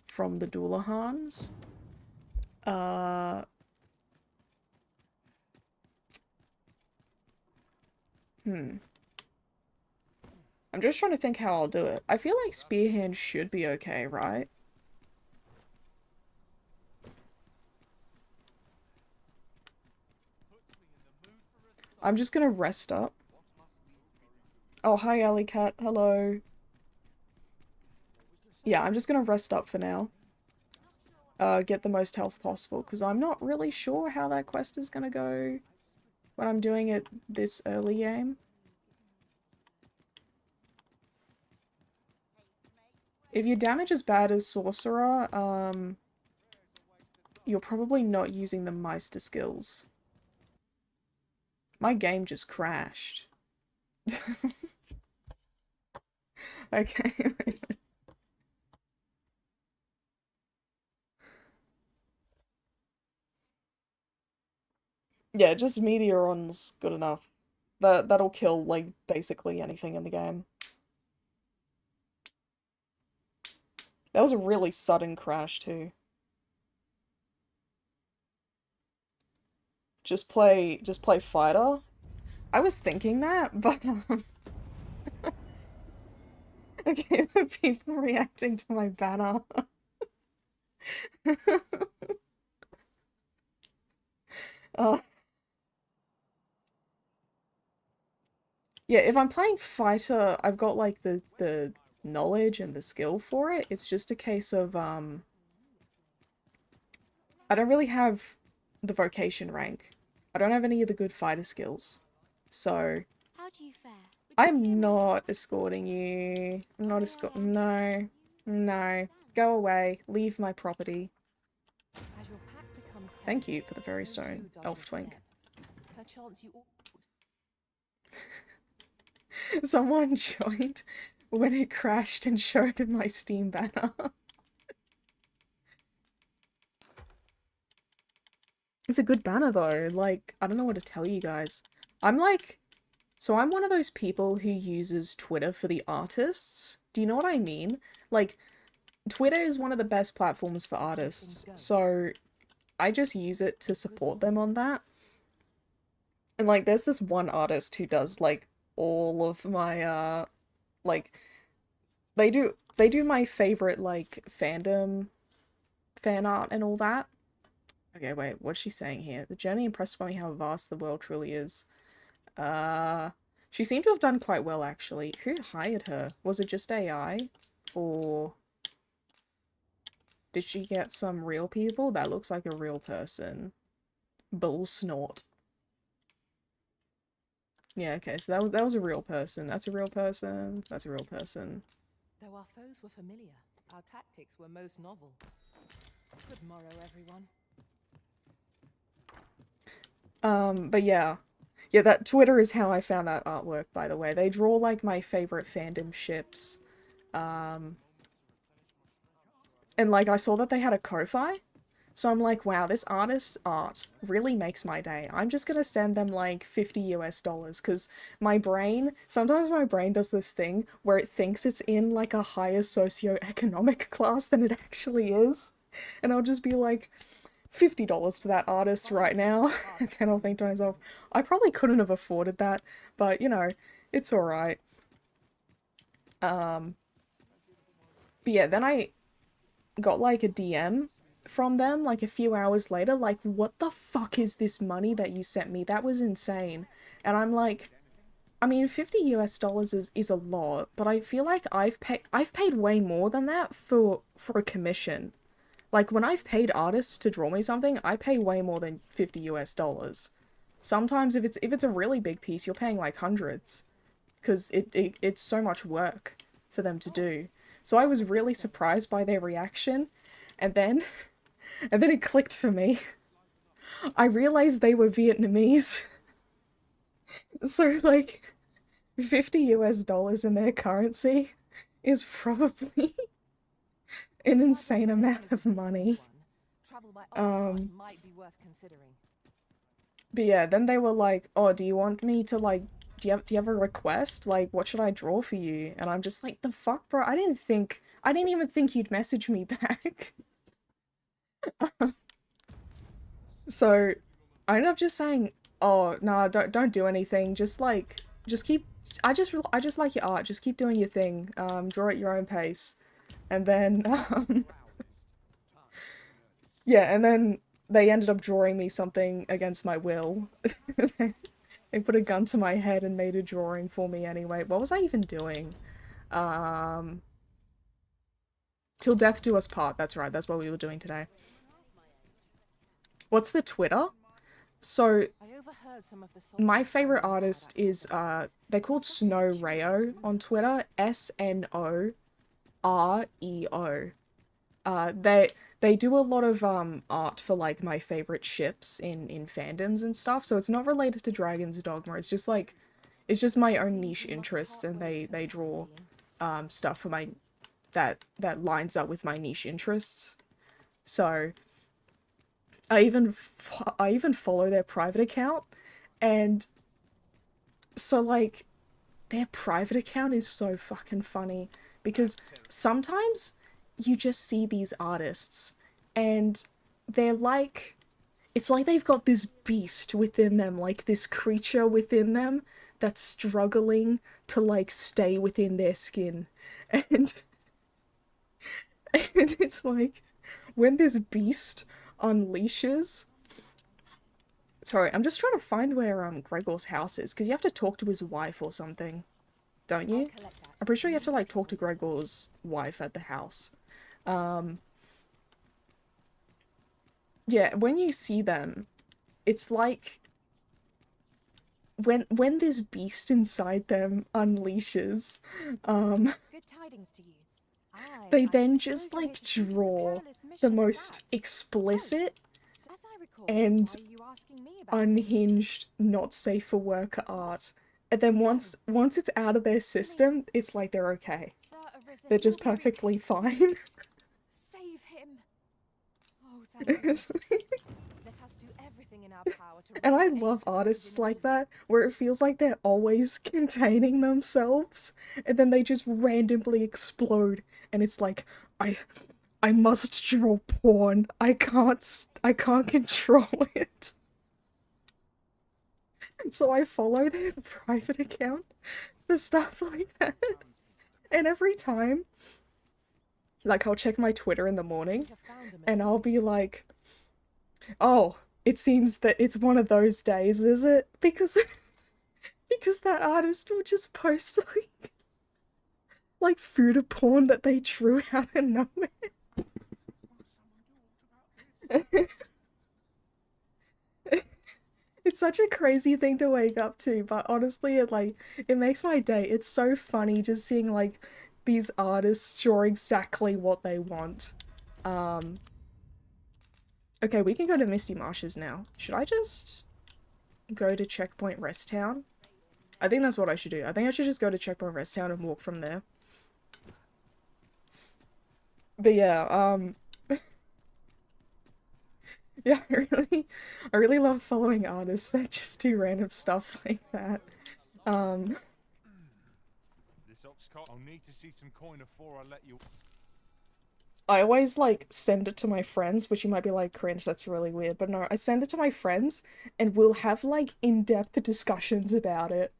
from the Dullahans. I'm just trying to think how I'll do it. I feel like Spearhand should be okay, right? I'm just gonna rest up. Oh, hi, Alley Cat. Hello. Yeah, I'm just gonna rest up for now. Get the most health possible, because I'm not really sure how that quest is gonna go when I'm doing it this early game. If your damage is bad as Sorcerer, you're probably not using the Meister skills. My game just crashed. Okay. Yeah, just Meteoron's good enough. That'll kill, like, basically anything in the game. That was a really sudden crash, too. Just play fighter? I was thinking that, but, okay, the people reacting to my banner. Yeah, if I'm playing fighter, I've got, like, the knowledge and the skill for it. It's just a case of, I don't really have the vocation rank. I don't have any of the good fighter skills. So, How do you fare? I'm not escorting you. I'm not no. No. Go away. Leave my property. As your pack becomes Thank you heavier, for the fairy so stone, too does elf your twink. step. Perchance you Someone joined when it crashed and showed my Steam banner. It's a good banner though, like, I don't know what to tell you guys. I'm like, so I'm one of those people who uses Twitter for the artists. Do you know what I mean? Like, Twitter is one of the best platforms for artists, so I just use it to support them on that. And like, there's this one artist who does like all of my like they do my favorite like fandom fan art and all that. Okay, wait, what's she saying here? The journey impressed by me how vast the world truly is. She seemed to have done quite well actually. Who hired her? Was it just AI? Or did she get some real people? That looks like a real person. Bull snort. Yeah, okay, so that was a real person. That's a real person. That's a real person. Though our foes were familiar, our tactics were most novel. Good morrow, everyone. But yeah. Yeah, that Twitter is how I found that artwork, by the way. They draw, like, my favorite fandom ships. And, like, I saw that they had a Ko-Fi. So I'm like, wow, this artist's art really makes my day. I'm just gonna send them, like, $50 US, because my brain, sometimes my brain does this thing where it thinks it's in, like, a higher socioeconomic class than it actually is. And I'll just be like, $50 to that artist right now. And I'll think to myself, I probably couldn't have afforded that, but, you know, it's alright. But yeah, then I got, like, a DM from them, like, a few hours later, like, what the fuck is this money that you sent me? That was insane. And I'm like, I mean, $50 US is a lot, but I feel like I've paid way more than that for a commission. Like, when I've paid artists to draw me something, I pay way more than $50 US. Sometimes if it's a really big piece, you're paying like hundreds, because it's so much work for them to do. So I was really surprised by their reaction, And then it clicked for me. I realized they were Vietnamese. So like 50 US dollars in their currency is probably an insane amount of money. Travel by Oxcart might be worth considering. But yeah, then they were like, oh, do you want me to like, do you have a request? Like, what should I draw for you? And I'm just like, the fuck, bro? I didn't even think you'd message me back. So I ended up just saying, oh, no, don't do anything. Just keep, I just like your art. Just keep doing your thing. Draw at your own pace. And then, yeah, and then they ended up drawing me something against my will. They put a gun to my head and made a drawing for me anyway. What was I even doing? Till death do us part. That's right. That's what we were doing today. What's the Twitter? So, my favorite artist is, they're called Snow Reo on Twitter. SNOREO. They do a lot of art for like my favorite ships in fandoms and stuff. So it's not related to Dragon's Dogma. It's just like, it's just my own niche interests, and they draw stuff for my that lines up with my niche interests. So I even follow their private account, and so like their private account is so fucking funny because sometimes you just see these artists and they're like, it's like they've got this beast within them, like this creature within them that's struggling to like stay within their skin. And it's like when this beast unleashes. Sorry, I'm just trying to find where Gregor's house is, because you have to talk to his wife or something, don't you? I'm pretty sure you have to like talk to Gregor's wife at the house. Yeah, when you see them, it's like when this beast inside them unleashes, Good tidings to you. they then just like draw the most explicit and unhinged, not safe for work art. And then once it's out of their system, it's like they're okay. They're just perfectly fine. Save him. Oh, thank goodness. Let us do everything in our power to. And I love artists like that, where it feels like they're always containing themselves, and then they just randomly explode, and it's like, I must draw porn. I can't control it. So I follow their private account for stuff like that. And every time, like, I'll check my Twitter in the morning, and I'll be like, oh, it seems that it's one of those days, is it? Because that artist will just post, like food porn that they drew out of nowhere. It's such a crazy thing to wake up to, but honestly, it makes my day. It's so funny just seeing, like, these artists draw exactly what they want. Okay, we can go to Misty Marshes now. Should I just go to Checkpoint Rest Town? I think that's what I should do. I think I should just go to Checkpoint Rest Town and walk from there. But yeah, yeah, I really love following artists that just do random stuff like that. This Oxcart, I'll need to see some coin before I let you. I always like send it to my friends, which you might be like, cringe, that's really weird, but no, I send it to my friends and we'll have like in-depth discussions about it.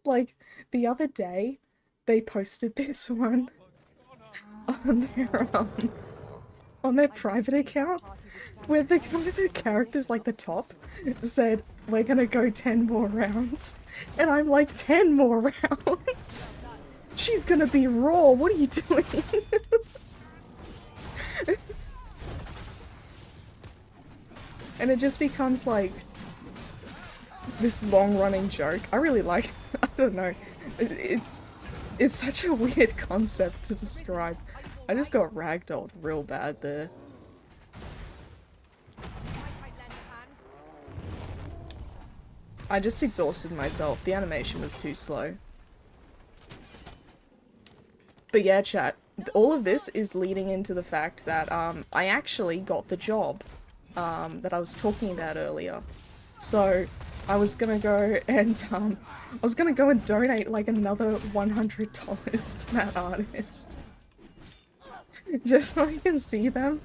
Like the other day they posted this one on their private account, where one of the characters, like the top, said, we're gonna go 10 more rounds. And I'm like, 10 more rounds? She's gonna be raw, what are you doing? And it just becomes like this long-running joke. I really like it. I don't know. It's such a weird concept to describe. I just got ragdolled real bad there. I just exhausted myself. The animation was too slow. But yeah, chat, all of this is leading into the fact that I actually got the job that I was talking about earlier. So I was gonna go and donate like another $100 to that artist. Just so I can see them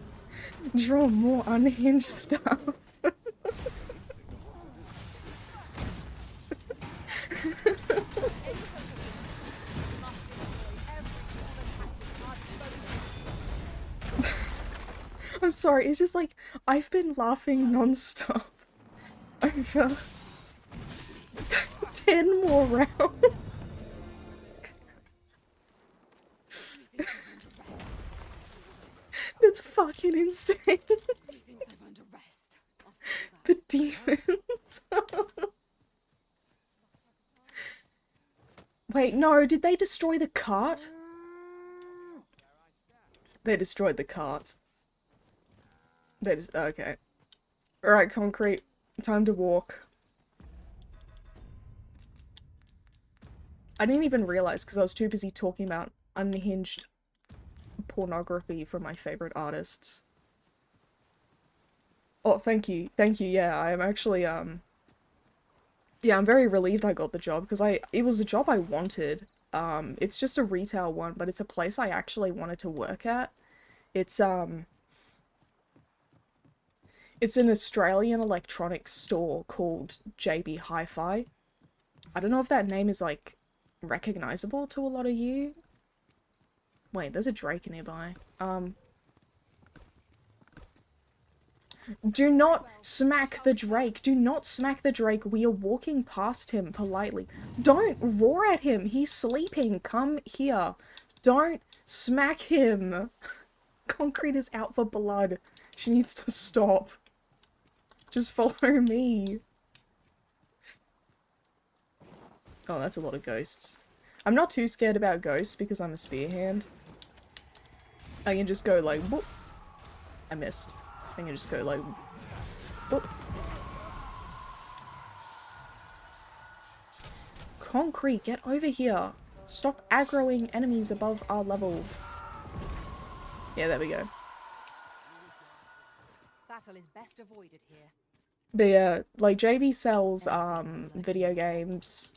draw more unhinged stuff. I'm sorry, it's just like, I've been laughing non-stop over 10 more rounds. That's fucking insane. The demons. Wait, no, did they destroy the cart? They destroyed the cart. They just, okay. Alright, Concrete. Time to walk. I didn't even realize because I was too busy talking about unhinged pornography from my favorite artists. Oh, thank you. Thank you, yeah, I'm actually, yeah, I'm very relieved I got the job, because it was a job I wanted. It's just a retail one, but it's a place I actually wanted to work at. It's an Australian electronics store called JB Hi-Fi. I don't know if that name is, like, recognizable to a lot of you. Wait, there's a Drake nearby. Do not smack the Drake. Do not smack the Drake. We are walking past him politely. Don't roar at him. He's sleeping. Come here. Don't smack him. Concrete is out for blood. She needs to stop. Just follow me. Oh, that's a lot of ghosts. I'm not too scared about ghosts because I'm a spear hand. I can just go like, whoop. I missed. I can just go like, whoop. Concrete, get over here. Stop aggroing enemies above our level. Yeah, there we go. Battle is best avoided here. But yeah, like JB sells video games,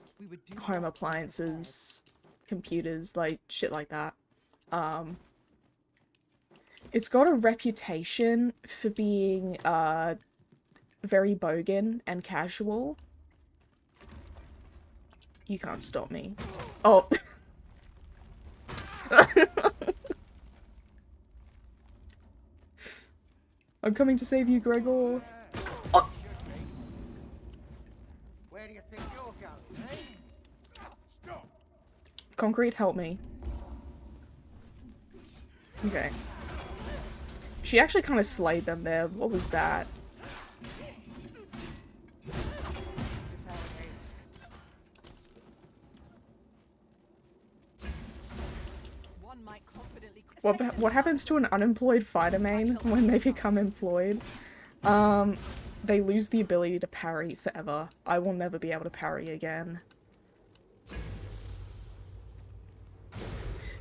home appliances, computers, like shit like that. It's got a reputation for being very bogan and casual. You can't stop me. Oh. I'm coming to save you, Gregor. Oh. Where do you think you're going, eh? Stop! Concrete, help me. Okay. She actually kind of slayed them there. What was that? What happens to an unemployed fighter main when they become employed? They lose the ability to parry forever. I will never be able to parry again.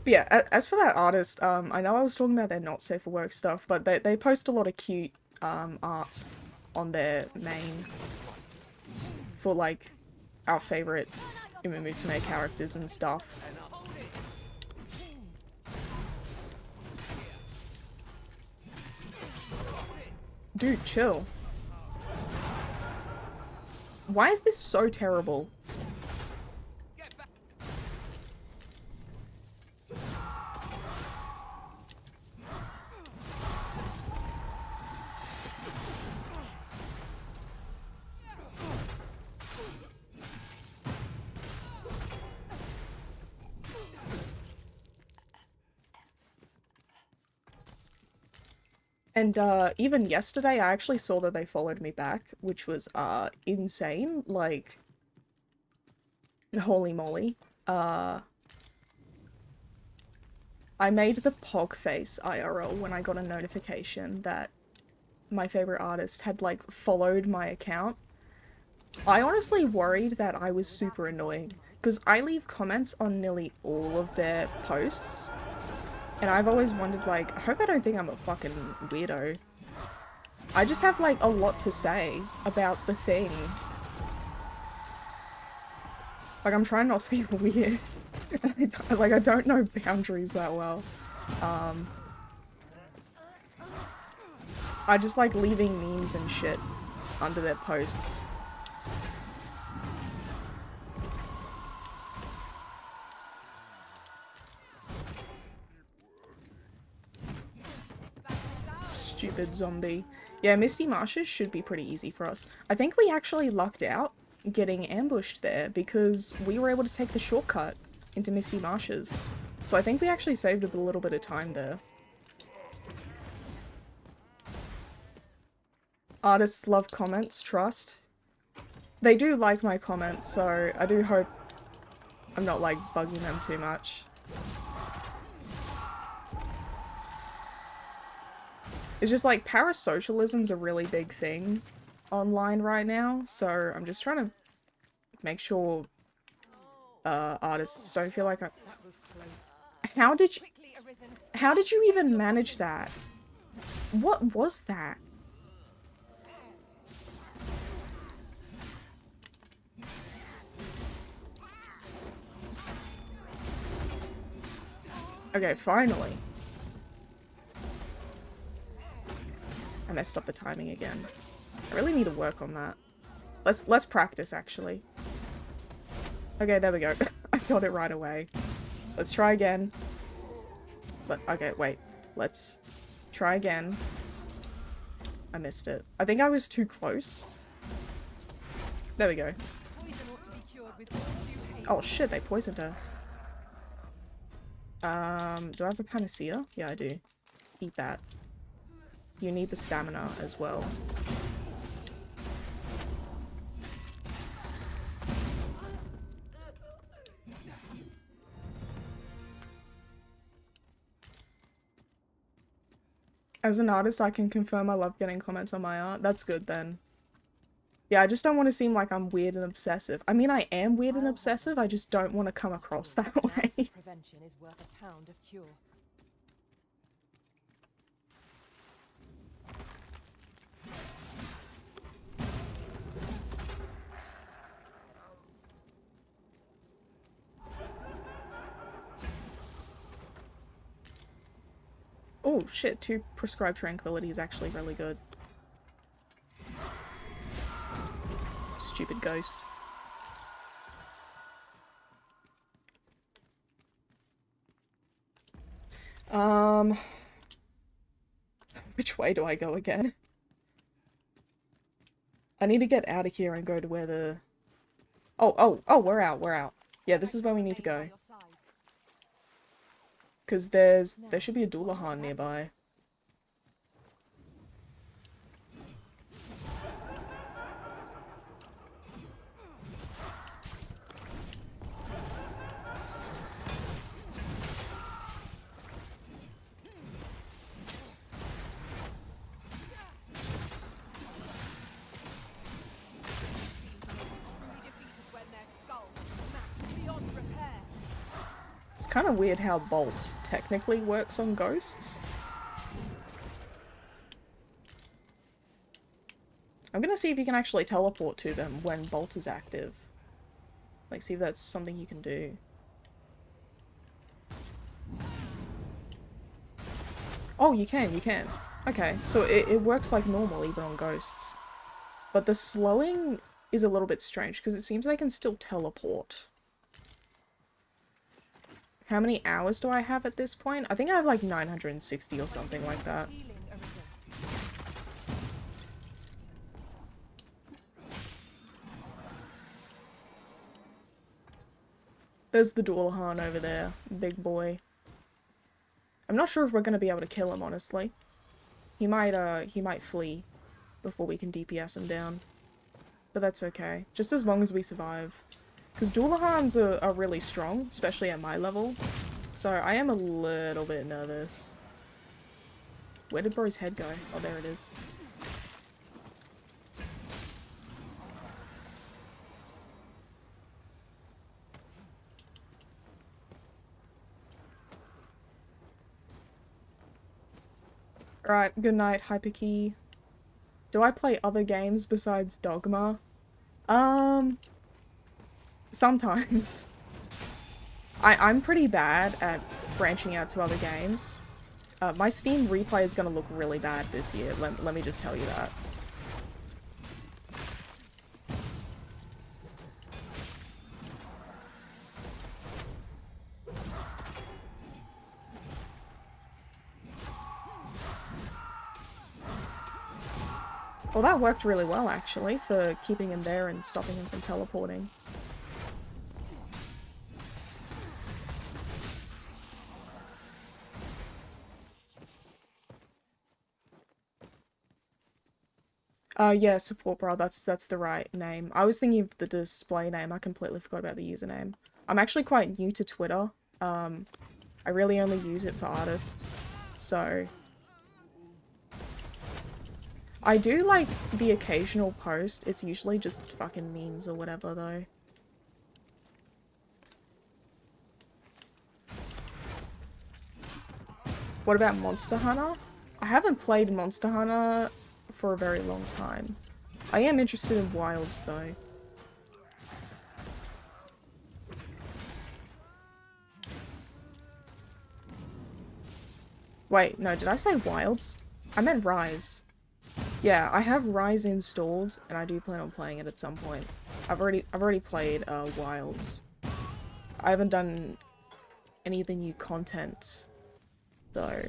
But yeah, as for that artist, I know I was talking about their not safe for work stuff, but they post a lot of cute art on their main for like our favorite Uma Musume characters and stuff. Dude, chill. Why is this so terrible? And even yesterday, I actually saw that they followed me back, which was insane. Like, holy moly. I made the pog face IRL when I got a notification that my favorite artist had, like, followed my account. I honestly worried that I was super annoying, because I leave comments on nearly all of their posts, and I've always wondered, like, I hope they don't think I'm a fucking weirdo. I just have, like, a lot to say about the thing. Like, I'm trying not to be weird. I don't know boundaries that well. I just like leaving memes and shit under their posts. Stupid zombie. Yeah, Misty Marshes should be pretty easy for us. I think we actually lucked out getting ambushed there because we were able to take the shortcut into Misty Marshes. So I think we actually saved a little bit of time there. Artists love comments, trust. They do like my comments, so I do hope I'm not, like, bugging them too much. It's just, like, parasocialism's a really big thing online right now, so I'm just trying to make sure artists don't feel like How did you even manage that? What was that? Okay, finally. I messed up the timing again. I really need to work on that. Let's practice, actually. Okay, there we go. I got it right away. Let's try again. Okay, wait. Let's try again. I missed it. I think I was too close. There we go. Oh shit, they poisoned her. Do I have a panacea? Yeah, I do. Eat that. You need the stamina as well. As an artist, I can confirm I love getting comments on my art. That's good then. Yeah, I just don't want to seem like I'm weird and obsessive. I mean, I am weird and obsessive, I just don't want to come across that way. Prevention is worth a pound of cure. Oh shit, 2 prescribed tranquility is actually really good. Stupid ghost. Which way do I go again? I need to get out of here and go to where the... Oh, we're out. Yeah, this is where we need to go. Because there should be a Dullahan nearby. It's kind of weird how Bolt technically works on ghosts. I'm gonna see if you can actually teleport to them when Bolt is active. Like, see if that's something you can do. Oh, you can. Okay, so it works like normal even on ghosts. But the slowing is a little bit strange, because it seems they can still teleport. How many hours do I have at this point? I think I have like 960 or something like that. There's the Dullahan over there, big boy. I'm not sure if we're gonna be able to kill him, honestly. He might flee before we can DPS him down. But that's okay, just as long as we survive. Because Dullahans are really strong, especially at my level. So I am a little bit nervous. Where did bro's head go? Oh, there it is. Alright, good night, Hyperkey. Do I play other games besides Dogma? Sometimes. I'm pretty bad at branching out to other games. My Steam replay is gonna look really bad this year, let me just tell you that. Well, that worked really well, actually, for keeping him there and stopping him from teleporting. Yeah, support bro, that's the right name. I was thinking of the display name, I completely forgot about the username. I'm actually quite new to Twitter. I really only use it for artists, so... I do like the occasional post, it's usually just fucking memes or whatever though. What about Monster Hunter? I haven't played Monster Hunter for a very long time. I am interested in Wilds though. Wait, no, did I say Wilds? I meant Rise. Yeah, I have Rise installed, and I do plan on playing it at some point. I've already played Wilds. I haven't done any of the new content though.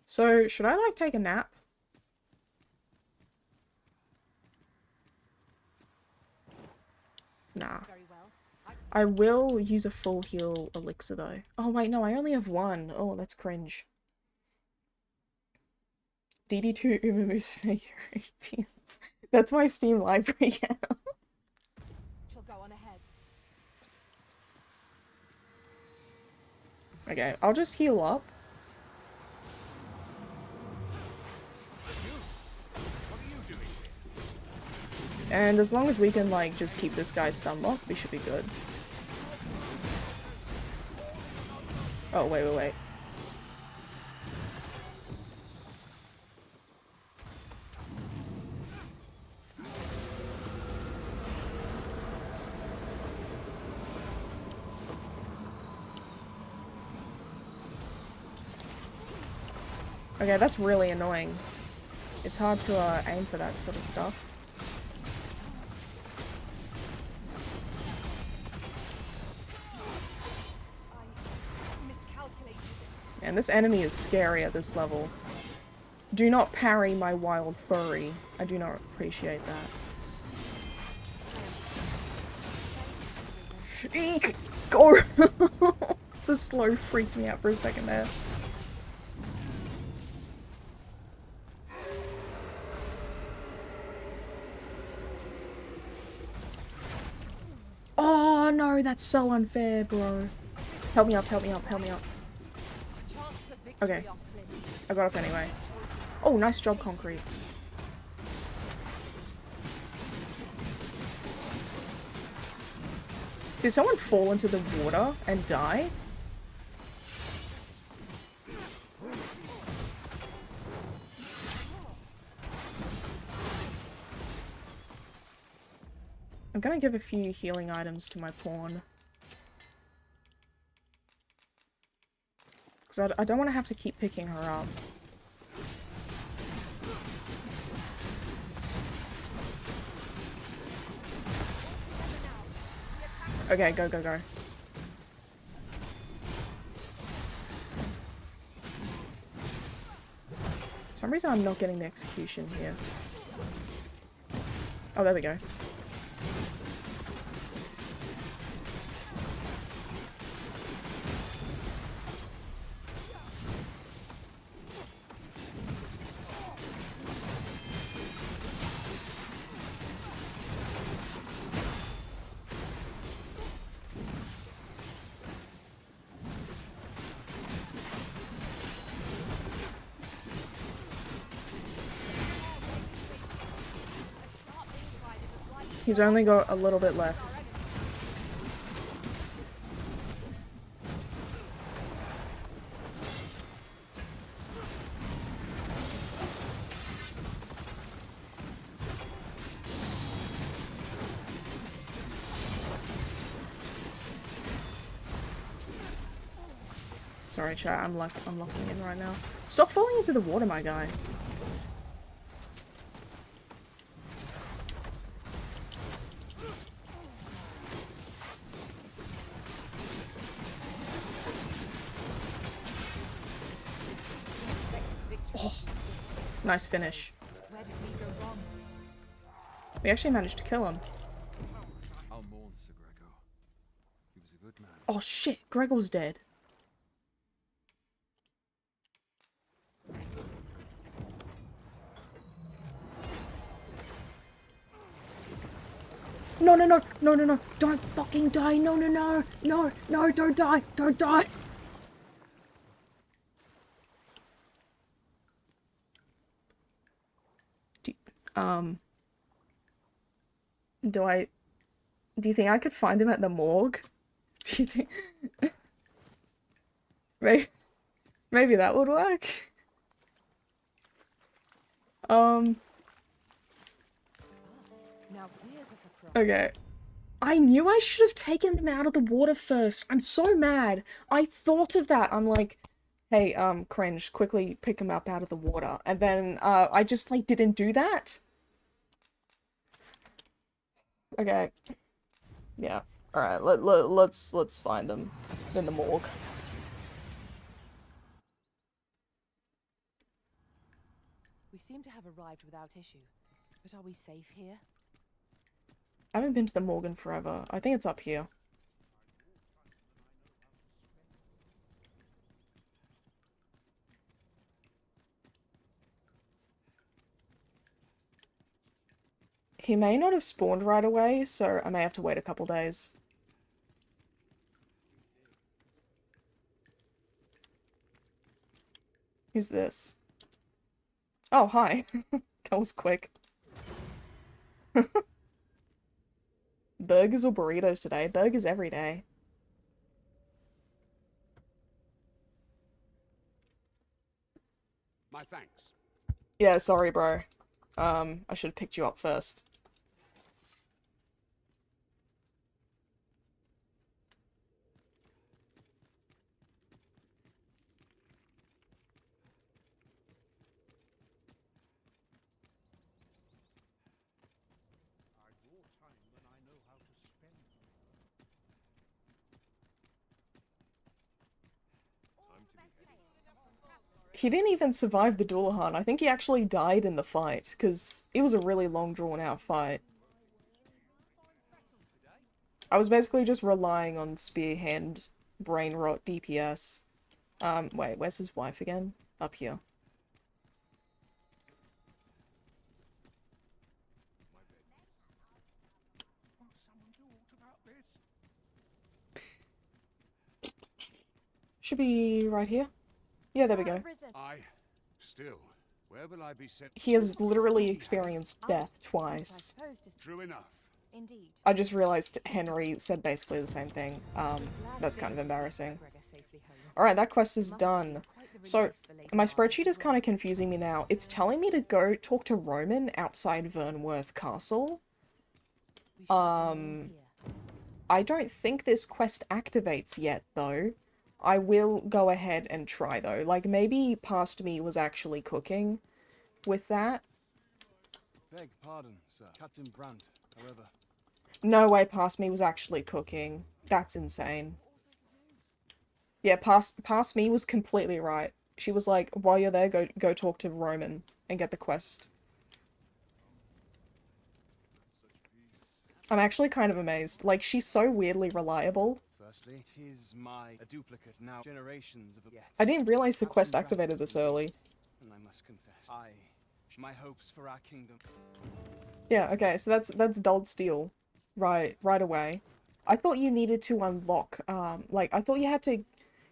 So, should I like take a nap? Nah. I will use a full heal elixir though. Oh wait, no, I only have one. Oh, that's cringe. DD2 Umamu's Europeans. That's my Steam library account. She'll go on ahead. Okay, I'll just heal up. And as long as we can, like, just keep this guy stun locked, we should be good. Oh, wait. Okay, that's really annoying. It's hard to aim for that sort of stuff. And this enemy is scary at this level. Do not parry my wild furry. I do not appreciate that. Eek! Go! The slow freaked me out for a second there. Oh no, that's so unfair, bro. Help me up. Okay. I got up anyway. Oh, nice job, Concrete. Did someone fall into the water and die? I'm gonna give a few healing items to my pawn. Because I don't want to have to keep picking her up. Okay, go. For some reason I'm not getting the execution here. Oh, there we go. He's only got a little bit left. Sorry, chat. I'm locking in right now. Stop falling into the water, my guy. Oh, nice finish. Where did we go wrong? We actually managed to kill him. I'll mourn Sir Gregor. He was a good man. Oh shit, Gregor's dead. No, no, no, no, no, no, don't fucking die, no, no, no, no, no, don't die, don't die. Do you think I could find him at the morgue? Do you think, maybe that would work? Now here's a surprise. Okay. I knew I should have taken him out of the water first. I'm so mad. I thought of that. I'm like, hey, cringe, quickly pick him up out of the water. And then, I just, like, didn't do that. Okay. Yeah. Alright, let's find him in the morgue. We seem to have arrived without issue. But are we safe here? I haven't been to the morgue in forever. I think it's up here. He may not have spawned right away, so I may have to wait a couple days. Who's this? Oh, hi. That was quick. Burgers or burritos today? Burgers every day. My thanks. Yeah, sorry, bro. I should have picked you up first. He didn't even survive the Dullahan. I think he actually died in the fight, because it was a really long, drawn-out fight. I was basically just relying on spear hand, brain rot, DPS. Wait, where's his wife again? Up here. Should be right here. Yeah, there we go. Where will I be sent? He has literally experienced death twice. True enough. Indeed. I just realized Henry said basically the same thing. That's kind of embarrassing. Alright, that quest is done. So, my spreadsheet is kind of confusing me now. It's telling me to go talk to Roman outside Vernworth Castle. I don't think this quest activates yet, though. I will go ahead and try, though. Like, maybe Past Me was actually cooking with that. Beg pardon, sir. Captain Brandt, however. No way Past Me was actually cooking. That's insane. Yeah, Past Me was completely right. She was like, while you're there, go talk to Roman and get the quest. I'm actually kind of amazed. Like, she's so weirdly reliable. Firstly, it is a duplicate now. Generations of I didn't realize the quest activated this early. And I must confess, my hopes for our kingdom. Yeah, okay, so that's dulled steel. Right away. I thought you needed to unlock, like, I thought you had to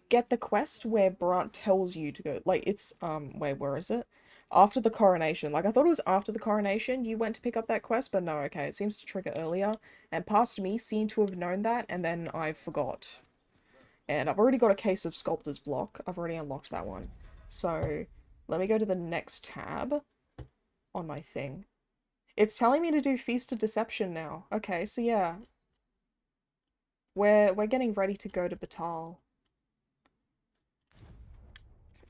get the quest where Brandt tells you to go. Like, it's, wait, where is it? after the coronation. Like, I thought it was after the coronation you went to pick up that quest, but no, okay, it seems to trigger earlier. And past me seem to have known that, and then I forgot. And I've already got a case of Sculptor's Block. I've already unlocked that one. So, let me go to the next tab on my thing. It's telling me to do Feast of Deception now. Okay, so yeah. We're getting ready to go to Batal.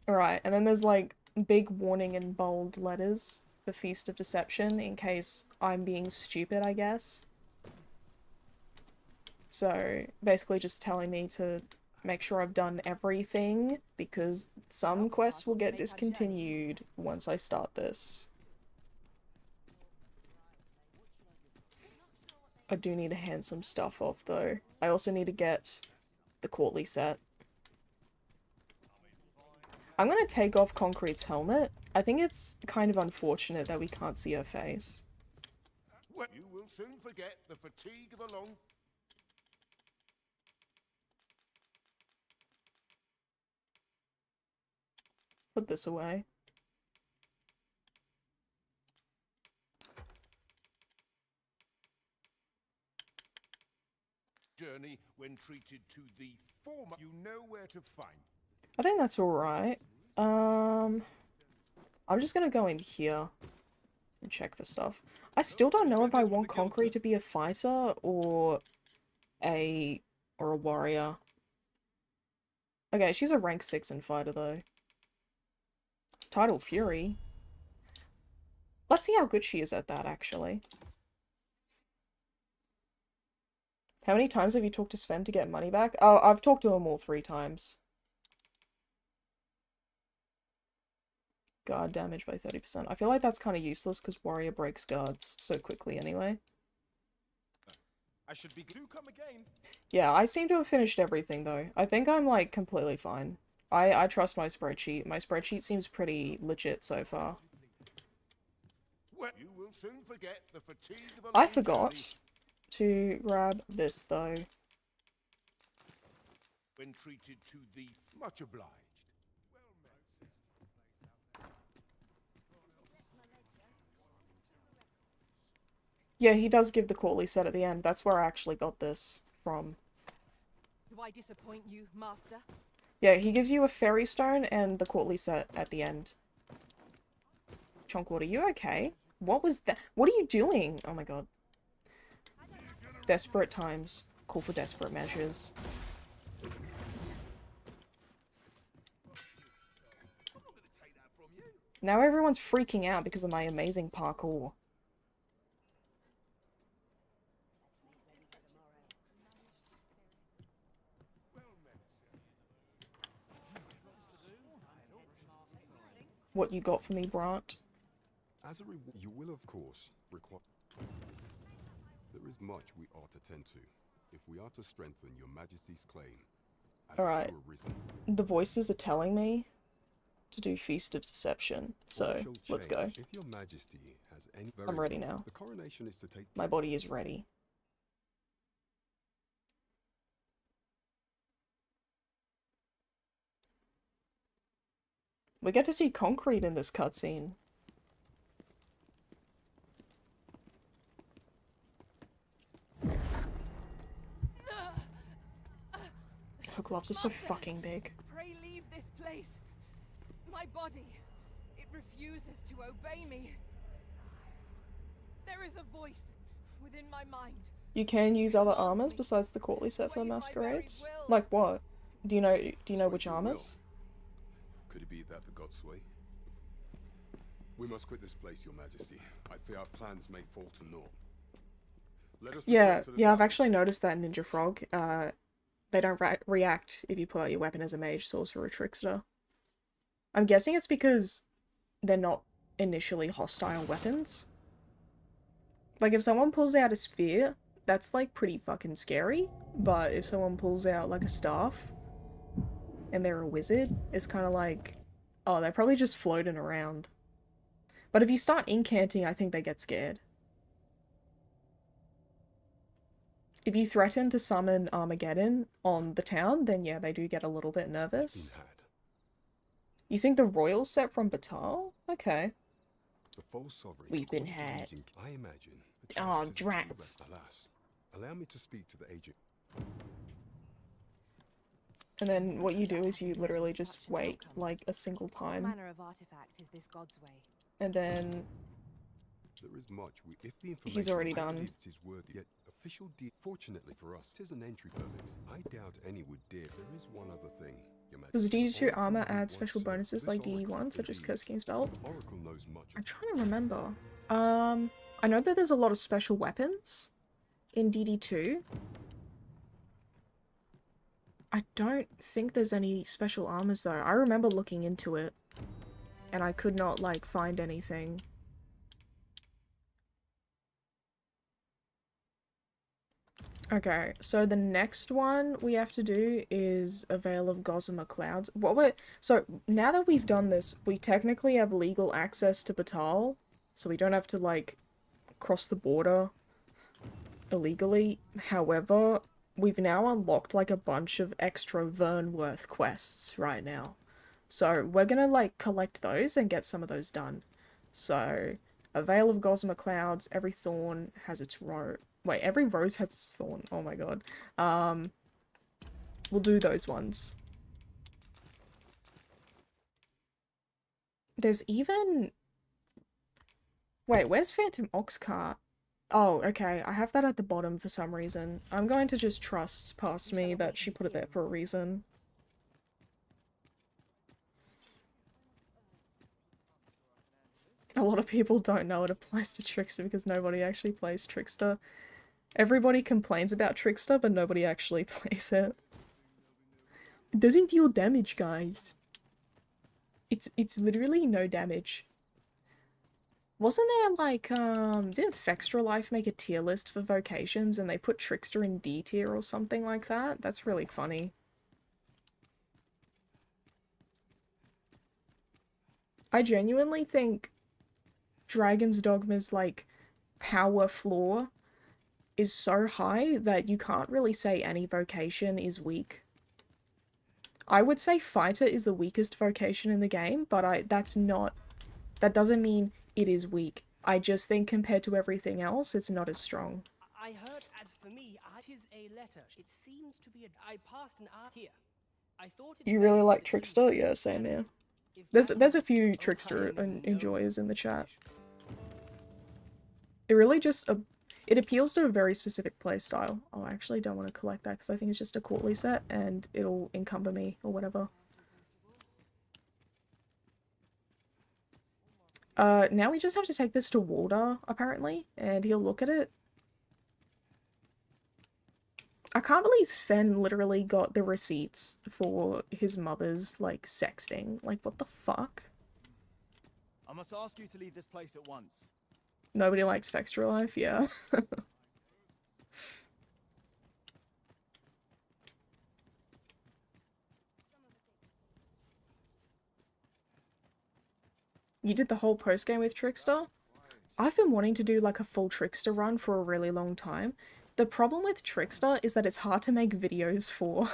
Alright, and then there's like big warning in bold letters for Feast of Deception in case I'm being stupid, I guess. So basically just telling me to make sure I've done everything because some quests will get discontinued once I start this. I do need to hand some stuff off though. I also need to get the courtly set. I'm gonna take off Concrete's helmet. I think it's kind of unfortunate that we can't see her face. You will soon forget the fatigue of the long... Put this away. journey when treated to the former. You know where to find. I think that's alright. I'm just gonna go in here and check for stuff. I still don't know if I want Concrete to be a fighter or a warrior. Okay, she's a rank 6 in fighter though. Title Fury. Let's see how good she is at that actually. How many times have you talked to Sven to get money back? Oh, I've talked to him all 3 times. Guard damage by 30%. I feel like that's kind of useless because Warrior breaks guards so quickly anyway. I should be do come again. Yeah, I seem to have finished everything though. I think I'm like completely fine. I trust my spreadsheet. My spreadsheet seems pretty legit so far. You will soon forget the fatigue of a I long forgot journey to grab this though. when treated to the much obliged. Yeah, he does give the courtly set at the end. That's where I actually got this from. Do I disappoint you, Master? Yeah, he gives you a fairy stone and the courtly set at the end. Chonklord, are you okay? What was that? What are you doing? Oh my god. Desperate times call for desperate measures. Now everyone's freaking out because of my amazing parkour. What you got for me, Brant? As a reward, you will of course require... There is much we ought to tend to, if we are to strengthen your Majesty's claim. Alright. The voices are telling me to do Feast of Deception, so let's go. If your Majesty has any... I'm ready now. The coronation is to take... My body is ready. We get to see Concrete in this cutscene. Her gloves are so fucking big. Pray leave this place. My body, it refuses to obey me. There is a voice within my mind. You can use other armors besides the courtly set for the masquerades? Like what? Do you know which armors? Could it be that the gods sway? We must quit this place, your Majesty. I fear our plans may fall to naught. Let us Yeah, return to the I've tower. actually noticed that in Ninja Frog. They don't react if you pull out your weapon as a mage, sorcerer, or trickster. I'm guessing it's because they're not initially hostile weapons. Like, if someone pulls out a spear, that's, like, pretty fucking scary. But if someone pulls out, like, a staff, and they're a wizard, it's kind of like, oh, they're probably just floating around. But if you start incanting, I think they get scared. If you threaten to summon Armageddon on the town, then yeah, they do get a little bit nervous. You think the royal set from Batal? Okay. The false sovereign. We've been according to had. Legion, I imagine. Oh, Alas, allow me to speak to the agent. And then what you do is you literally just wait like a single What time, manner of artifact is this God's way? and then There is much. If the information he's already I done. believe it is worthy, yet official fortunately for us, it is an entry permit. I doubt any would dare. There is one other thing, Your Majesty. Does DD2 Oracle armor would add want special so. bonuses This like DD1, Oracle, such as indeed. Curse King's Belt? Oracle knows much. I'm trying to remember. I know that there's a lot of special weapons in DD2. I don't think there's any special armors though. I remember looking into it, and I could not, like, find anything. Okay, so the next one we have to do is a Veil of Gossamer Clouds. So now that we've done this, we technically have legal access to Batal, so we don't have to, like, cross the border illegally. However, we've now unlocked, like, a bunch of extra Vernworth quests right now. So we're gonna, like, collect those and get some of those done. So, a Veil of Gossamer Clouds, every thorn has its rose. Wait, every rose has its thorn. Oh my god. We'll do those ones. There's even... Wait, where's Phantom Oxcart? Oh, okay. I have that at the bottom for some reason. I'm going to just trust past me that she put it there for a reason. A lot of people don't know it applies to Trickster because nobody actually plays Trickster. Everybody complains about Trickster, but nobody actually plays it. It doesn't deal damage, guys. It's literally no damage. Wasn't there, like, didn't Fextra Life make a tier list for vocations and they put Trickster in D tier or something like that? That's really funny. I genuinely think Dragon's Dogma's, like, power floor is so high that you can't really say any vocation is weak. I would say Fighter is the weakest vocation in the game, but that doesn't mean it is weak. I just think compared to everything else, it's not as strong. I heard, as for me, it is a letter. It seems to be I passed an hour here. I thought it You really best like to Trickster? Yeah, same here. There's a few Trickster enjoyers in the chat. It really just it appeals to a very specific playstyle. Oh, I actually don't want to collect that because I think it's just a courtly set and it'll encumber me or whatever. Now we just have to take this to Walder, apparently, and he'll look at it. I can't believe Sven literally got the receipts for his mother's, like, sexting. Like, what the fuck? I must ask you to leave this place at once. Nobody likes Fextra Life, yeah. You did the whole post-game with Trickster? I've been wanting to do, like, a full Trickster run for a really long time. The problem with Trickster is that it's hard to make videos for.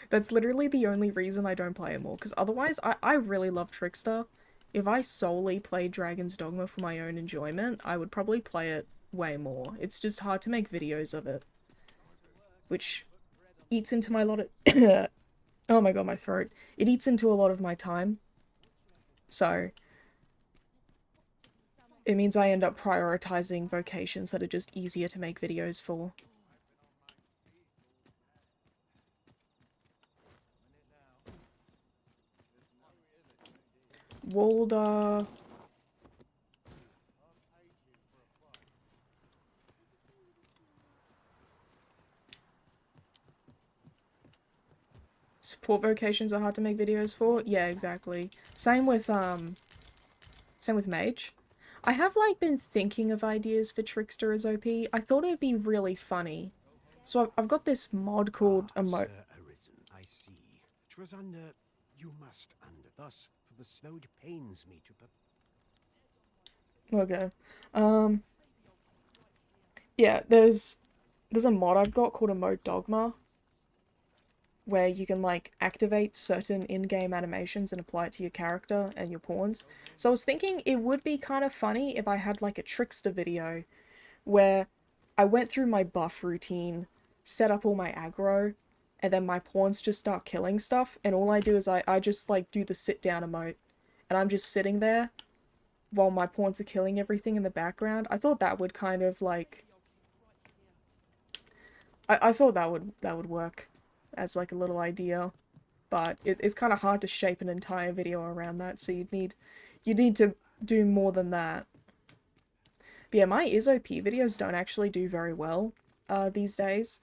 That's literally the only reason I don't play it more, because otherwise, I really love Trickster. If I solely played Dragon's Dogma for my own enjoyment, I would probably play it way more. It's just hard to make videos of it. Which eats into my lot of... Oh my god, my throat. It eats into a lot of my time. So, it means I end up prioritizing vocations that are just easier to make videos for. Walder... Support vocations are hard to make videos for? Yeah, exactly. Same with Mage. I have, like, been thinking of ideas for Trickster as OP. I thought it'd be really funny. So I've got this mod called I see. 'Twas under... You must under... Thus, for the snow it pains me to... Okay. Yeah, there's a mod I've got called Emote Dogma. where you can like activate certain in-game animations and apply it to your character and your pawns. So I was thinking it would be kind of funny if I had like a trickster video where I went through my buff routine, set up all my aggro, and then my pawns just start killing stuff, and all I do is I just like do the sit down emote, and I'm just sitting there while my pawns are killing everything in the background. I thought that would kind of like I thought that would work as like a little idea, but it's kind of hard to shape an entire video around that, so you'd need to do more than that. But yeah, my ISOP videos don't actually do very well these days.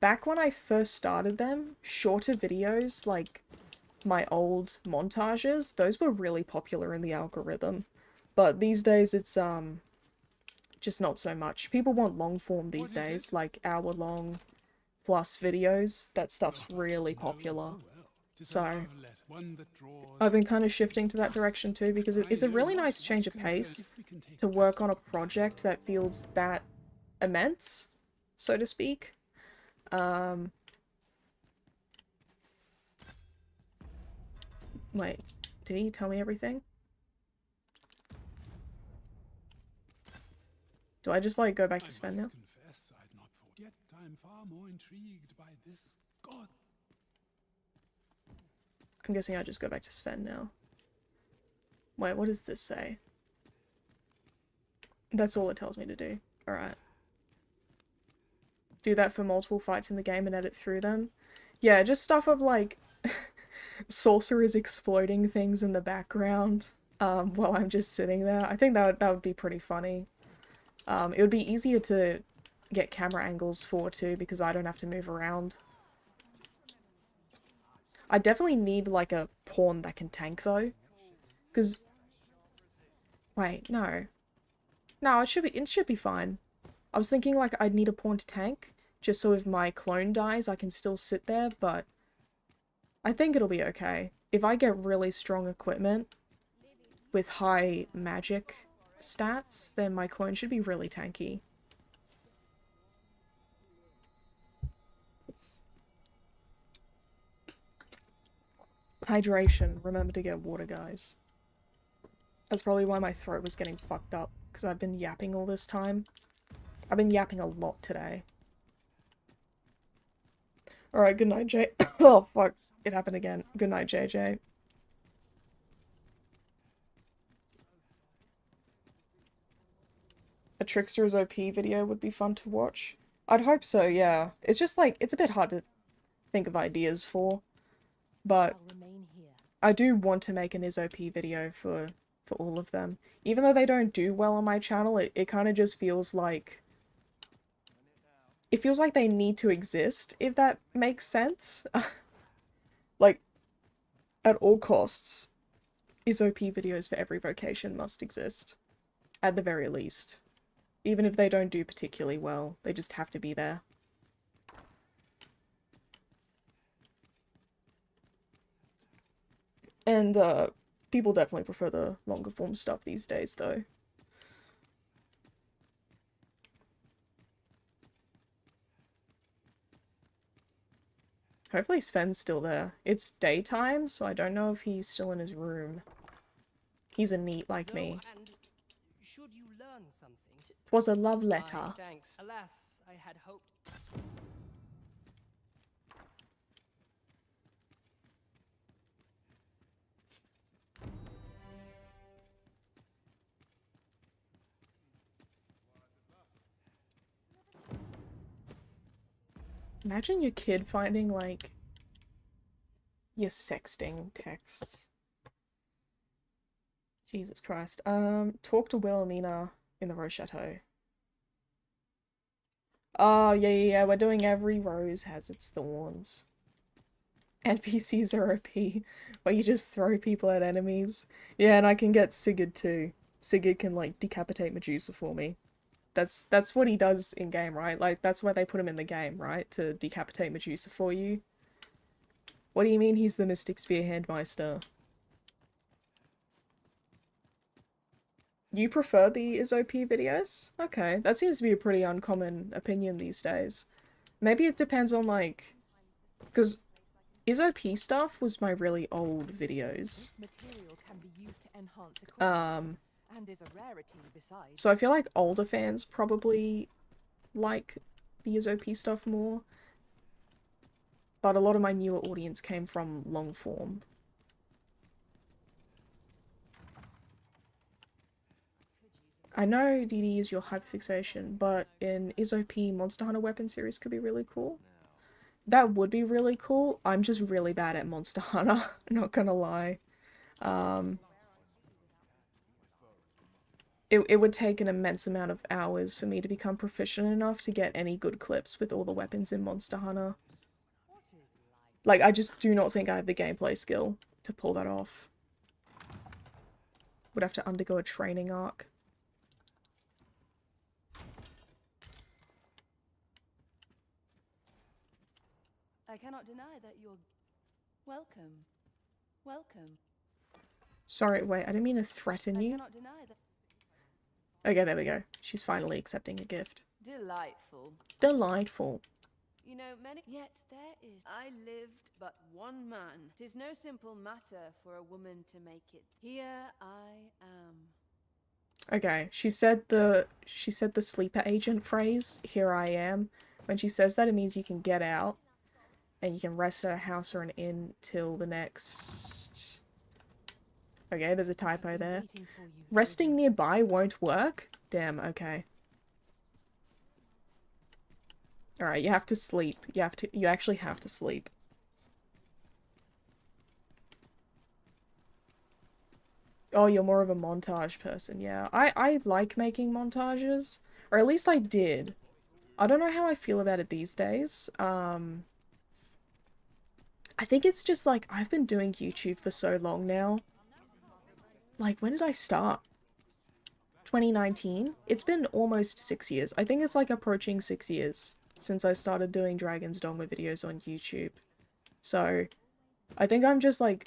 Back when I first started them, shorter videos like my old montages, those were really popular in the algorithm. But these days it's just not so much. People want long form these days, like hour-long plus videos. That stuff's really popular. So I've been kind of shifting to that direction too, because it's a really nice change of pace to work on a project that feels that immense, so to speak. Wait, did he tell me everything? Do I just like go back to Sven now? I'm far more intrigued by this god. I'm guessing I just go back to Sven now. Wait, what does this say? That's all it tells me to do. Alright. Do that for multiple fights in the game and edit through them. Yeah, just stuff of like sorcerers exploding things in the background while I'm just sitting there. I think that would be pretty funny. It would be easier to get camera angles for too, because I don't have to move around. I definitely need like a pawn that can tank though, because wait, no, it should be fine. I was thinking like I'd need a pawn to tank, just so if my clone dies I can still sit there, but I think it'll be okay. If I get really strong equipment with high magic stats, then my clone should be really tanky. Hydration. Remember to get water, guys. That's probably why my throat was getting fucked up, because I've been yapping all this time. I've been yapping a lot today. Alright, good night, Jay. Oh, fuck. It happened again. Good night, JJ. A Trickster's OP video would be fun to watch. I'd hope so, yeah. It's just like, it's a bit hard to think of ideas for. But I do want to make an ISOP video for all of them. Even though they don't do well on my channel, it kind of just feels like... It feels like they need to exist, if that makes sense. Like, at all costs, ISOP videos for every vocation must exist. At the very least. Even if they don't do particularly well, they just have to be there. And, people definitely prefer the longer form stuff these days, though. Hopefully Sven's still there. It's daytime, so I don't know if he's still in his room. He's a neat like me. Should you learn something? Twas a love letter. Thanks. Alas, I had hoped. Imagine your kid finding, like, your sexting texts. Jesus Christ. Talk to Wilhelmina in the Rose Chateau. Oh, yeah, we're doing every rose has its thorns. NPCs are OP, where you just throw people at enemies. Yeah, and I can get Sigurd too. Sigurd can, like, decapitate Medusa for me. That's what he does in game, right? Like, that's why they put him in the game, right? To decapitate Medusa for you. What do you mean he's the Mystic Spear Handmeister? You prefer the ISOP videos? Okay, that seems to be a pretty uncommon opinion these days. Maybe it depends on, like... Because OP stuff was my really old videos. This material can be used to enhance equipment, and is a rarity besides. So I feel like older fans probably like the OP stuff more. But a lot of my newer audience came from long form. I know DD is your hyperfixation, but in ISOP, Monster Hunter weapon series could be really cool. That would be really cool. I'm just really bad at Monster Hunter, not gonna lie. It would take an immense amount of hours for me to become proficient enough to get any good clips with all the weapons in Monster Hunter. Like, I just do not think I have the gameplay skill to pull that off. Would have to undergo a training arc. I cannot deny that you're welcome. Welcome. Sorry, wait, I didn't mean to threaten I you. cannot deny that. Okay, there we go. She's finally accepting a gift. Delightful. Delightful. You know, many. Yet there is. I lived but one man. 'Tis no simple matter for a woman to make it. Here I am. Okay, she said the sleeper agent phrase, "Here I am." When she says that, it means you can get out and you can rest at a house or an inn till the next... Okay, there's a typo there. Resting nearby won't work? Damn, okay. Alright, you have to sleep. You actually have to sleep. Oh, you're more of a montage person, yeah. I like making montages. Or at least I did. I don't know how I feel about it these days. I think it's just like, I've been doing YouTube for so long now. Like, when did I start? 2019? It's been almost 6 years. I think it's like approaching 6 years since I started doing Dragon's Dogma videos on YouTube. So, I think I'm just like...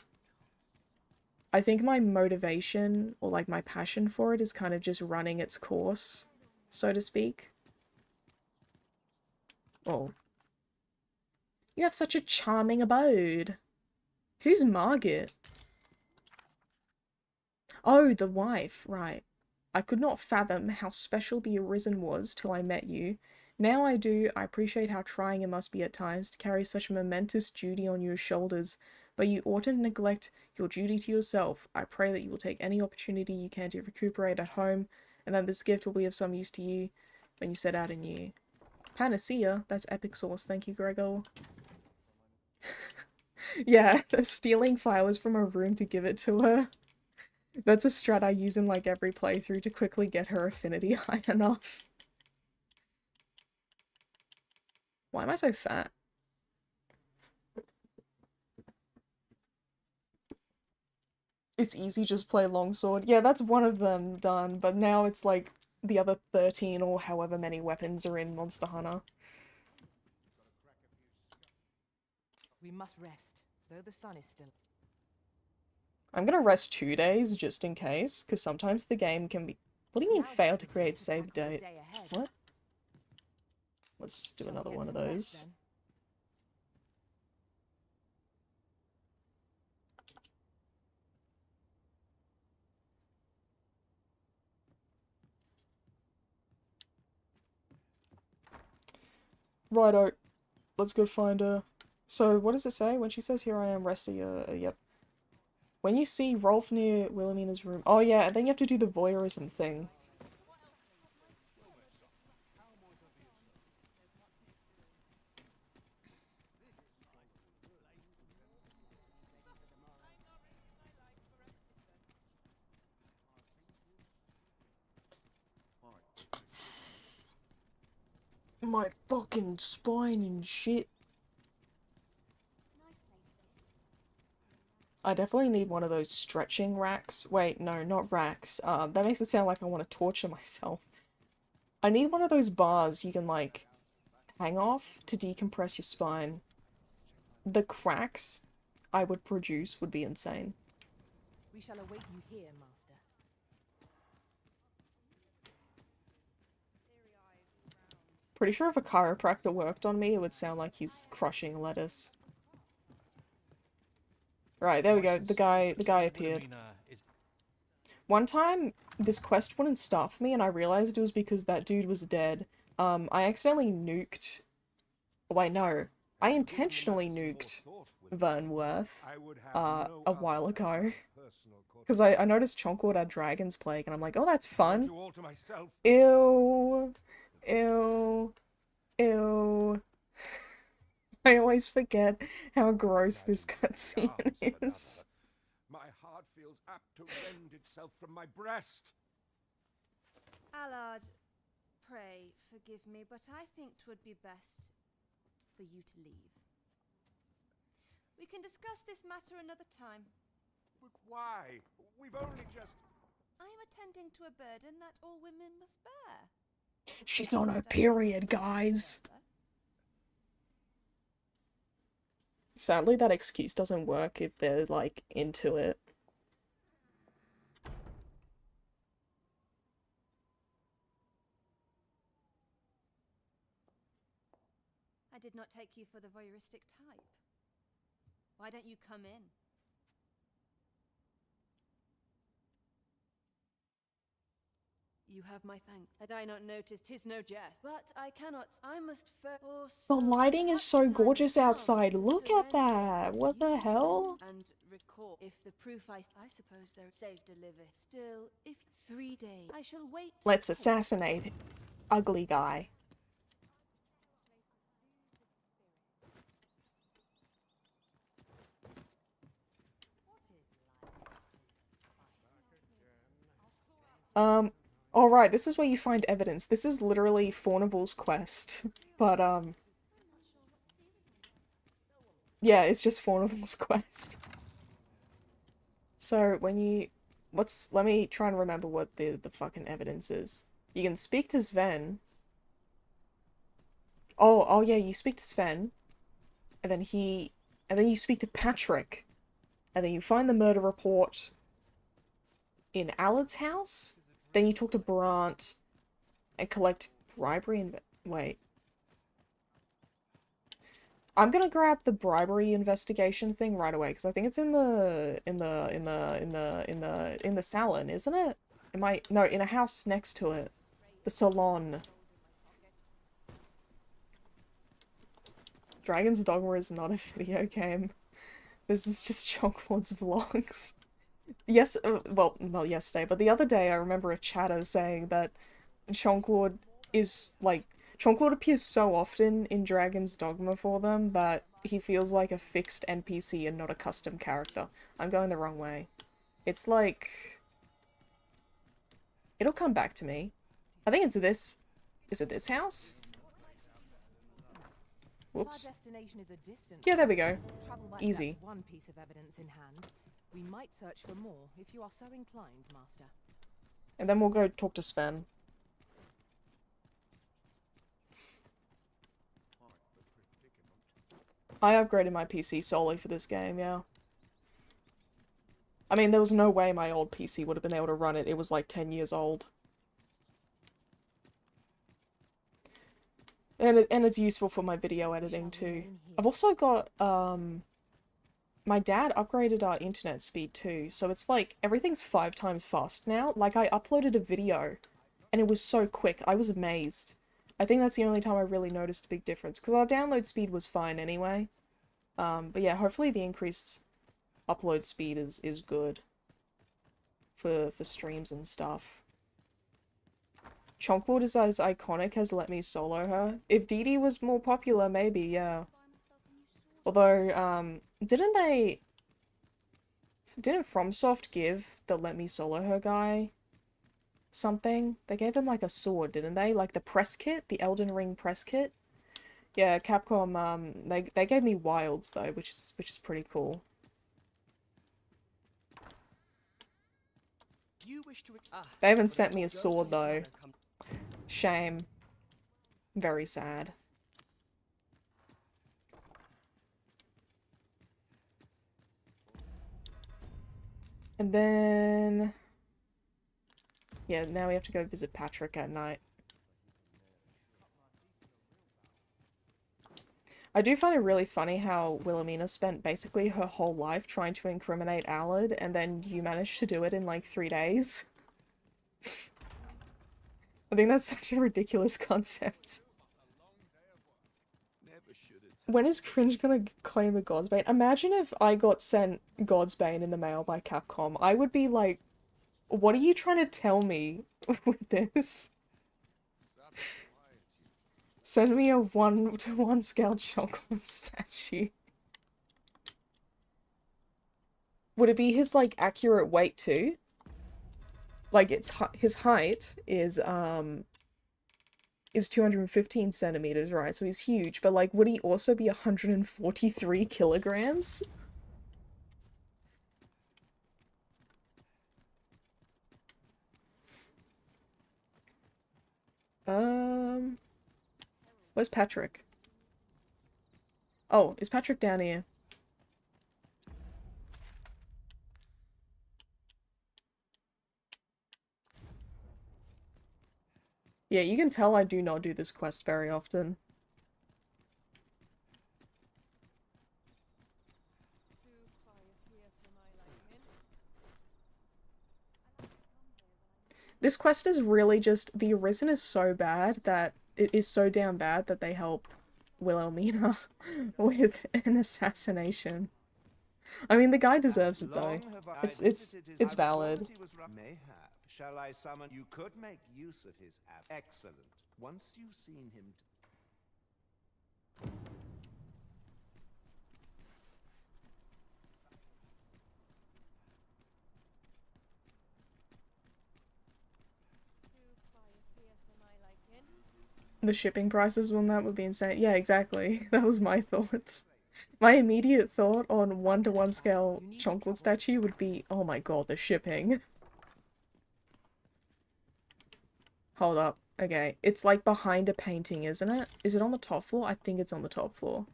I think my motivation, or like my passion for it, is kind of just running its course, so to speak. Oh. You have such a charming abode. Who's Margit? Oh, the wife, right. I could not fathom how special the Arisen was till I met you. Now I do. I appreciate how trying it must be at times to carry such a momentous duty on your shoulders, but you oughtn't neglect your duty to yourself. I pray that you will take any opportunity you can to recuperate at home, and that this gift will be of some use to you when you set out anew. Panacea? That's epic sauce, thank you, Gregor. Yeah, stealing flowers from a room to give it to her. That's a strat I use in like every playthrough to quickly get her affinity high enough. Why am I so fat? It's easy, just play longsword. Yeah, that's one of them done, but now it's like the other 13 or however many weapons are in Monster Hunter. We must rest, though the sun is still. I'm gonna rest 2 days just in case, because sometimes the game can be... What do you mean fail to create save date? What? Let's do another one of those. Righto. Let's go find her. So, what does it say? When she says, "Here I am, rest of your..." Yep. When you see Rolf near Wilhelmina's room... Oh yeah, and then you have to do the voyeurism thing. My fucking spine and shit. I definitely need one of those stretching racks. Wait, no, not racks. That makes it sound like I want to torture myself. I need one of those bars you can, like, hang off to decompress your spine. The cracks I would produce would be insane. We shall await you here, Master. Pretty sure if a chiropractor worked on me, it would sound like he's crushing lettuce. Right, there we go. License The guy for appeared. Wilhelmina is One time, this quest wouldn't start for me, and I realized it was because that dude was dead. I accidentally nuked... Wait, no. I intentionally nuked Vernworth, a while ago. Because I noticed Chonklord had Dragon's Plague, and I'm like, oh, that's fun. Ew. Ew. Ew. I always forget how gross this cutscene is. My heart feels apt to rend itself from my breast. Allard, pray forgive me, but I think 'twould be best for you to leave. We can discuss this matter another time. But why? We've only just... I am attending to a burden that all women must bear. She's on her period, guys. Sadly, that excuse doesn't work if they're, like, into it. I did not take you for the voyeuristic type. Why don't you come in? You have my thanks. Had I not noticed, 'tis no jest. But I cannot. I must first. The lighting is so gorgeous outside. Look at that. What the hell? And recall, if the proof I suppose they're safe deliver. Still, if 3 days, I shall wait. Let's assassinate ugly guy. Alright, this is where you find evidence. This is literally Fornival's quest. But, yeah, it's just Fornival's quest. So, when you... let me try and remember what the fucking evidence is. You can speak to Sven. Oh yeah, you speak to Sven. And then you speak to Patrick. And then you find the murder report in Allard's house. Then you talk to Brant and collect bribery and wait. I'm gonna grab the bribery investigation thing right away because I think it's in the salon, isn't it? No, in a house next to it, the salon. Dragon's Dogma is not a video game. This is just Chonklord's vlogs. Yes, well, not yesterday, but the other day I remember a chatter saying that Chonklord is, like, Chonklord appears so often in Dragon's Dogma for them that he feels like a fixed NPC and not a custom character. I'm going the wrong way. It's like... It'll come back to me. I think it's this... Is it this house? Whoops. Yeah, there we go. Easy. One piece of evidence in hand. We might search for more if you are so inclined, Master. And then we'll go talk to Sven. I upgraded my PC solely for this game, yeah. I mean, there was no way my old PC would have been able to run it. It was like 10 years old. And it's useful for my video editing too. I've also got, my dad upgraded our internet speed too, so it's like, everything's 5 times fast now. Like, I uploaded a video, and it was so quick. I was amazed. I think that's the only time I really noticed a big difference, because our download speed was fine anyway. But yeah, hopefully the increased upload speed is good for streams and stuff. Chonklord is as iconic as Let Me Solo Her. If Dee Dee was more popular, maybe, yeah. Although, didn't FromSoft give the Let Me Solo Her guy something? They gave him like a sword, didn't they? Like the press kit, the Elden Ring press kit. Yeah, Capcom, they gave me wilds though, which is pretty cool. They haven't sent me a sword though. Shame. Very sad. And then... yeah, now we have to go visit Patrick at night. I do find it really funny how Wilhelmina spent basically her whole life trying to incriminate Allard, and then you managed to do it in like 3 days. I think that's such a ridiculous concept. When is Cringe gonna claim the Godsbane? Imagine if I got sent Godsbane in the mail by Capcom. I would be like, what are you trying to tell me with this? Send me a 1-to-1 scale chocolate statue. Would it be his, like, accurate weight too? Like, his height is 215 centimeters, right? So he's huge, but, like, would he also be 143 kilograms? Where's Patrick? Oh, is Patrick down here? Yeah, you can tell I do not do this quest very often. This quest is really just, the Arisen is so bad that, it is so damn bad that they help Wilhelmina with an assassination. I mean, the guy deserves it though. It's valid. Mayhap. Shall I summon? You could make use of his app. Excellent. Once you've seen him. The shipping prices on that would be insane. Yeah, exactly. That was my thoughts. My immediate thought on 1-to-1 scale chocolate statue would be, oh my god, the shipping. Hold up. Okay, it's like behind a painting, isn't it? Is it on the top floor? I think it's on the top floor.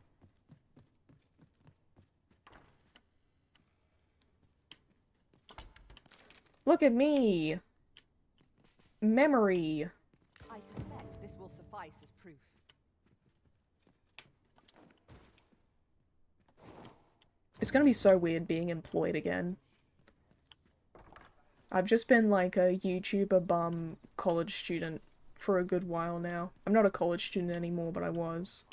Look at me! Memory! I suspect this will suffice as proof. It's gonna be so weird being employed again. I've just been like a YouTuber bum college student for a good while now. I'm not a college student anymore, but I was.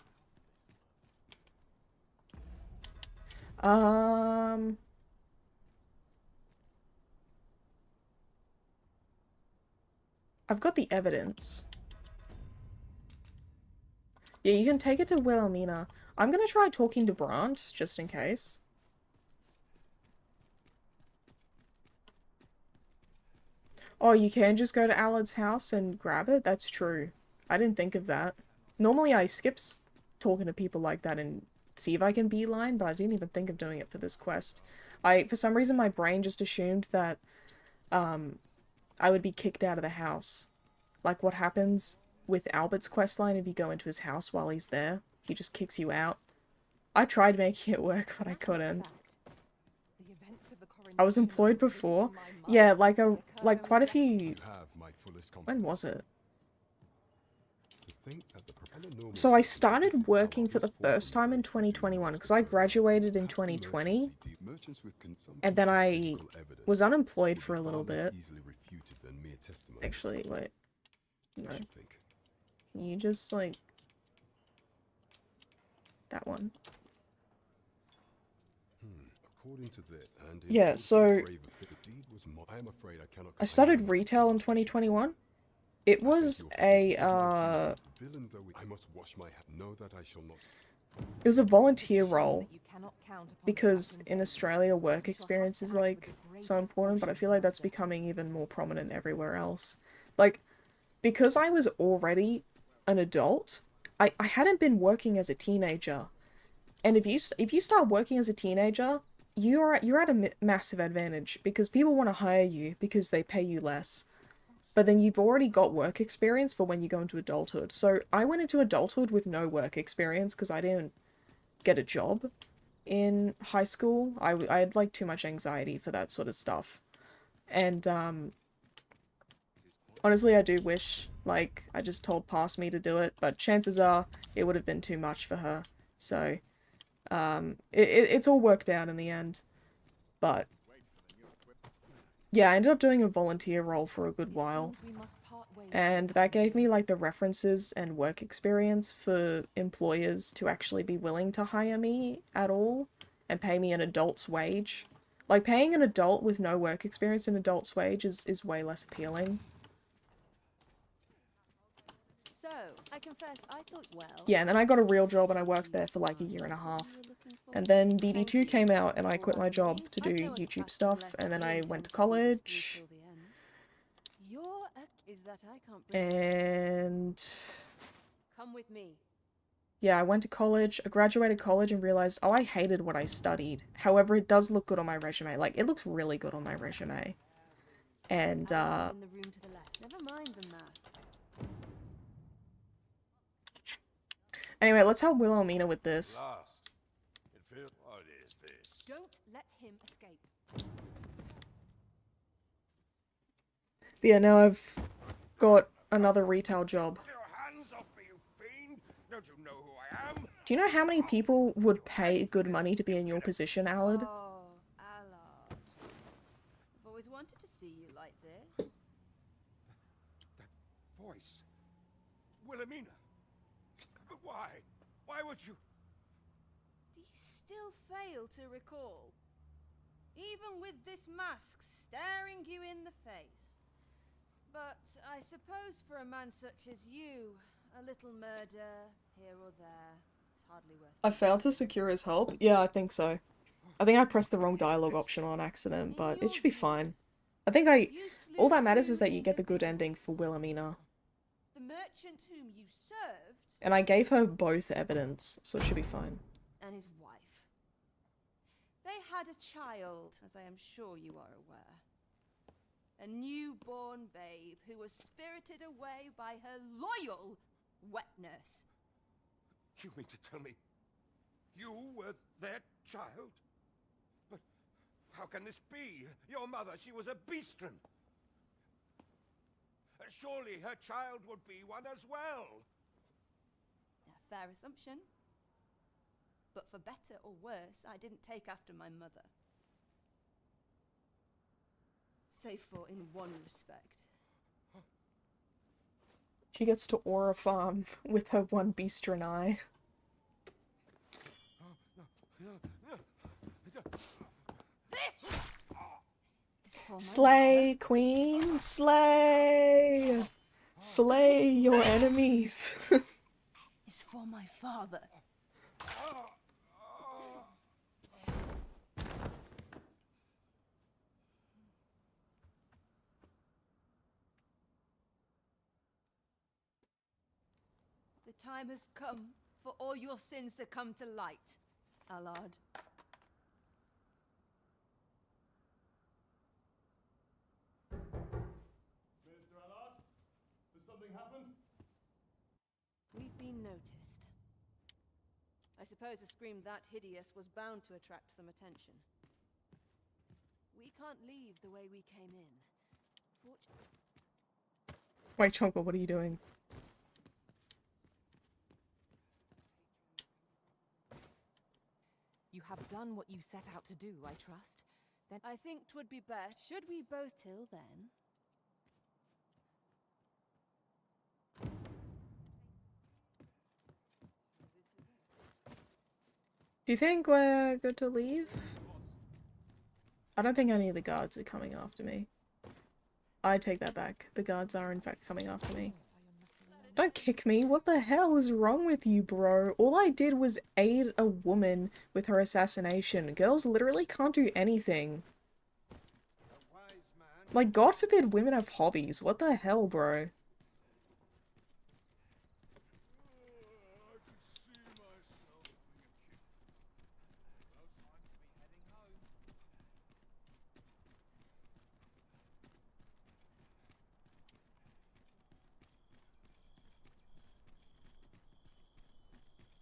I've got the evidence. Yeah, you can take it to Wilhelmina. I'm gonna try talking to Brandt, just in case. Oh, you can just go to Allard's house and grab it? That's true. I didn't think of that. Normally I skip talking to people like that and see if I can beeline, but I didn't even think of doing it for this quest. For some reason, my brain just assumed that, I would be kicked out of the house. Like what happens with Albert's questline if you go into his house while he's there. He just kicks you out. I tried making it work, but I couldn't. I was employed before. Yeah, like quite a few... When was it? So I started working for the first time in 2021, because I graduated in 2020, and then I was unemployed for a little bit. Actually, wait. No. Can you just, like... That one. Yeah, so... I started retail in 2021. It was a, it was a volunteer role, because in Australia work experience is, like, so important, but I feel like that's becoming even more prominent everywhere else. Like, because I was already an adult, I hadn't been working as a teenager, and if you start working as a teenager, you're at a massive advantage, because people want to hire you because they pay you less. But then you've already got work experience for when you go into adulthood. So I went into adulthood with no work experience because I didn't get a job in high school. I had like too much anxiety for that sort of stuff. And honestly, I do wish, like, I just told past me to do it, but chances are it would have been too much for her. So, it's all worked out in the end. But, yeah, I ended up doing a volunteer role for a good while. And that gave me, like, the references and work experience for employers to actually be willing to hire me at all and pay me an adult's wage. Like, paying an adult with no work experience an adult's wage is way less appealing. So, I confess, I thought, well... Yeah, and then I got a real job and I worked there for like a year and a half. And then DD2 came out and I quit my job to do YouTube stuff, and then I went to college. And... Come with me. Yeah, I went to college, I graduated college and realized, oh, I hated what I studied. However, it does look good on my resume. Like, it looks really good on my resume. And, In the room to the left. Never mind the mask. Anyway, let's help Wilhelmina with this. What is this? Don't let him escape. But yeah, now I've got another retail job. Hands off me, you fiend! Don't you know who I am? Do you know how many people would pay good money to be in your position, Allard? Oh, Allard. I've always wanted to see you like this. That voice. Wilhelmina. But why? Why would you? Do you still fail to recall? Even with this mask staring you in the face. But I suppose for a man such as you, a little murder here or there is hardly worth it. I failed to secure his help? Yeah, I think so. I think I pressed the wrong dialogue option on accident, but it should be fine. I think all that matters is that you get the good ending for Wilhelmina. The merchant whom you served... And I gave her both evidence, so it should be fine. And his wife. They had a child, as I am sure you are aware. A newborn babe who was spirited away by her loyal wet nurse. You mean to tell me you were their child? But how can this be? Your mother, she was a beastren. Surely her child would be one as well. A fair assumption. But for better or worse, I didn't take after my mother. Save for in one respect. She gets to aura farm with her one beastren eye. Slay, queen, slay! Slay your enemies. It's for my father. The time has come for all your sins to come to light, Allard. Mr. Allard, has something happened? We've been noticed. I suppose a scream that hideous was bound to attract some attention. We can't leave the way we came in. Wait, Chonko, what are you doing? You have done what you set out to do, I trust. Then I think 'twould be best. Should we both till then? Do you think we're good to leave? I don't think any of the guards are coming after me. I take that back. The guards are in fact coming after me. Don't kick me. What the hell is wrong with you, bro? All I did was aid a woman with her assassination. Girls literally can't do anything. Like, God forbid women have hobbies. What the hell, bro?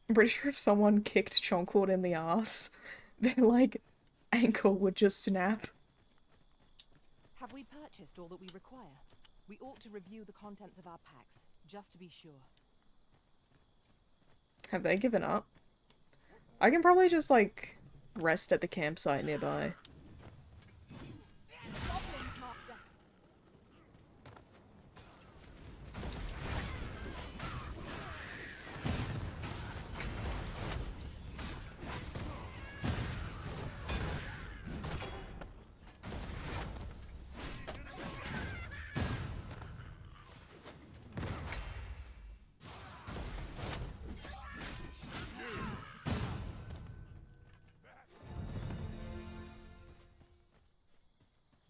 I'm pretty sure if someone kicked Chonklord in the ass, their, like, ankle would just snap. have we purchased all that we require? We ought to review the contents of our packs, just to be sure. Have they given up? I can probably just, like, rest at the campsite nearby. Goblins, master.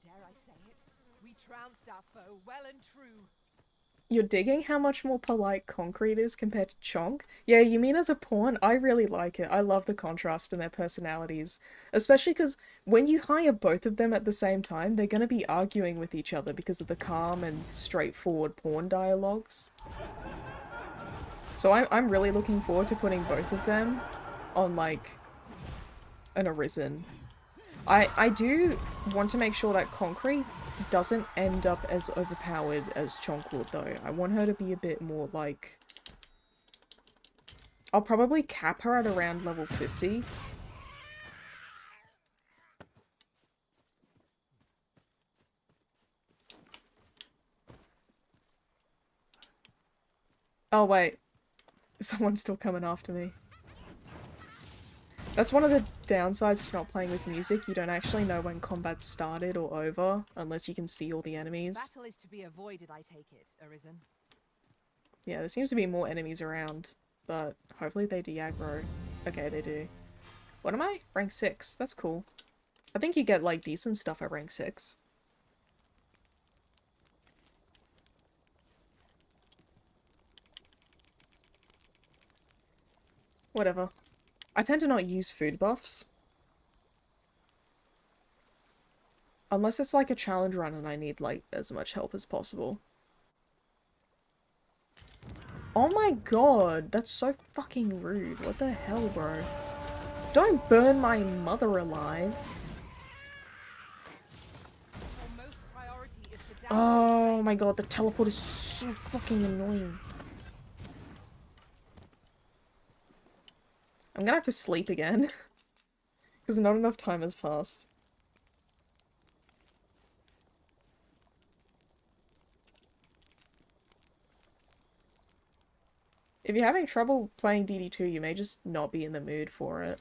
Dare I say it? We trounced our foe well and true. You're digging how much more polite Concrete is compared to Chonk? Yeah, you mean as a pawn? I really like it. I love the contrast in their personalities. Especially because when you hire both of them at the same time, they're gonna be arguing with each other because of the calm and straightforward pawn dialogues. So I'm really looking forward to putting both of them on, like, an Arisen. I do want to make sure that Concrete doesn't end up as overpowered as Chonk would, though. I want her to be a bit more, like... I'll probably cap her at around level 50. Oh, wait. Someone's still coming after me. That's one of the downsides to not playing with music. You don't actually know when combat started or over, unless you can see all the enemies. Battle is to be avoided, I take it, Arisen. Yeah, there seems to be more enemies around, but hopefully they de-aggro. Okay, they do. What am I? Rank 6. That's cool. I think you get, like, decent stuff at rank 6. Whatever. I tend to not use food buffs. Unless it's like a challenge run and I need, like, as much help as possible. Oh my god, that's so fucking rude. What the hell, bro? Don't burn my mother alive. Oh my god, the teleport is so fucking annoying. I'm gonna have to sleep again. Because not enough time has passed. If you're having trouble playing DD2, you may just not be in the mood for it.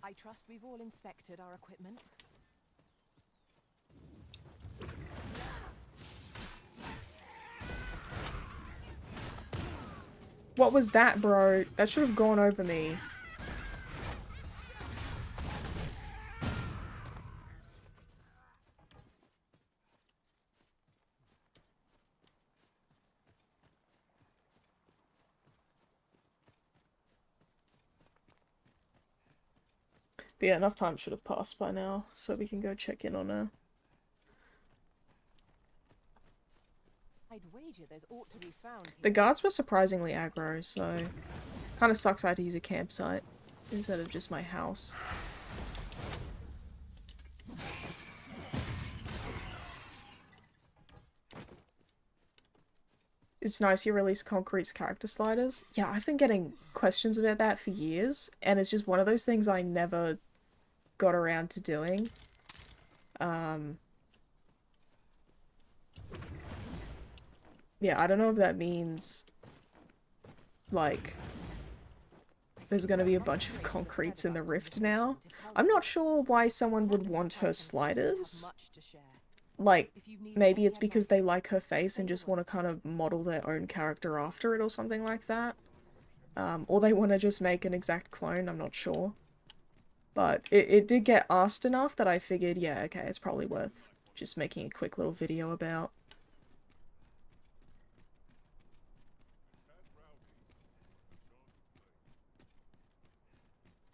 I trust we've all inspected our equipment. What was that, bro? That should have gone over me. But yeah, enough time should have passed by now, so we can go check in on her. I'd wager there's aught to be found here. The guards were surprisingly aggro, so kind of sucks I had to use a campsite instead of just my house. It's nice you release Concrete's character sliders. Yeah, I've been getting questions about that for years, and it's just one of those things I never got around to doing. Yeah, I don't know if that means, like, there's gonna be a bunch of Concretes in the Rift now. I'm not sure why someone would want her sliders. Like, maybe it's because they like her face and just want to kind of model their own character after it or something like that. Or they want to just make an exact clone, I'm not sure. But it did get asked enough that I figured, yeah, okay, it's probably worth just making a quick little video about.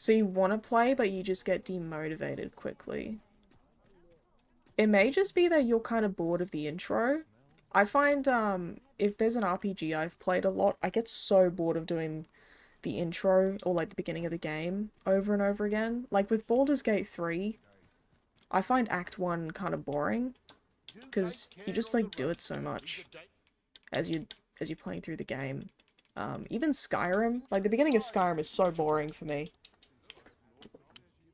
So you want to play, but you just get demotivated quickly. It may just be that you're kind of bored of the intro. I find, if there's an RPG I've played a lot, I get so bored of doing the intro, or like the beginning of the game, over and over again. Like with Baldur's Gate 3, I find Act 1 kind of boring, because you just like do it so much as you're playing through the game. even Skyrim, like the beginning of Skyrim is so boring for me.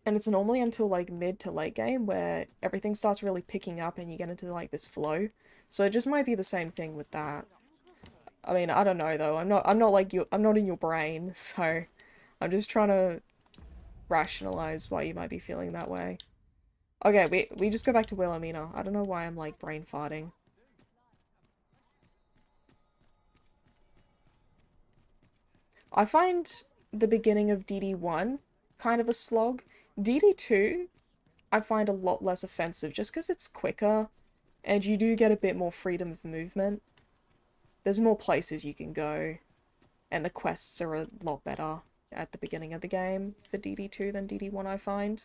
And it's normally until like mid to late game where everything starts really picking up and you get into like this flow. So it just might be the same thing with that. I mean, I don't know though. I'm not like you. I'm not in your brain, so I'm just trying to rationalize why you might be feeling that way. Okay, we just go back to Wilhelmina. I don't know why I'm like brain farting. I find the beginning of DD1 kind of a slog. DD2 I find a lot less offensive just because it's quicker and you do get a bit more freedom of movement. There's more places you can go and the quests are a lot better at the beginning of the game for DD2 than DD1 I find.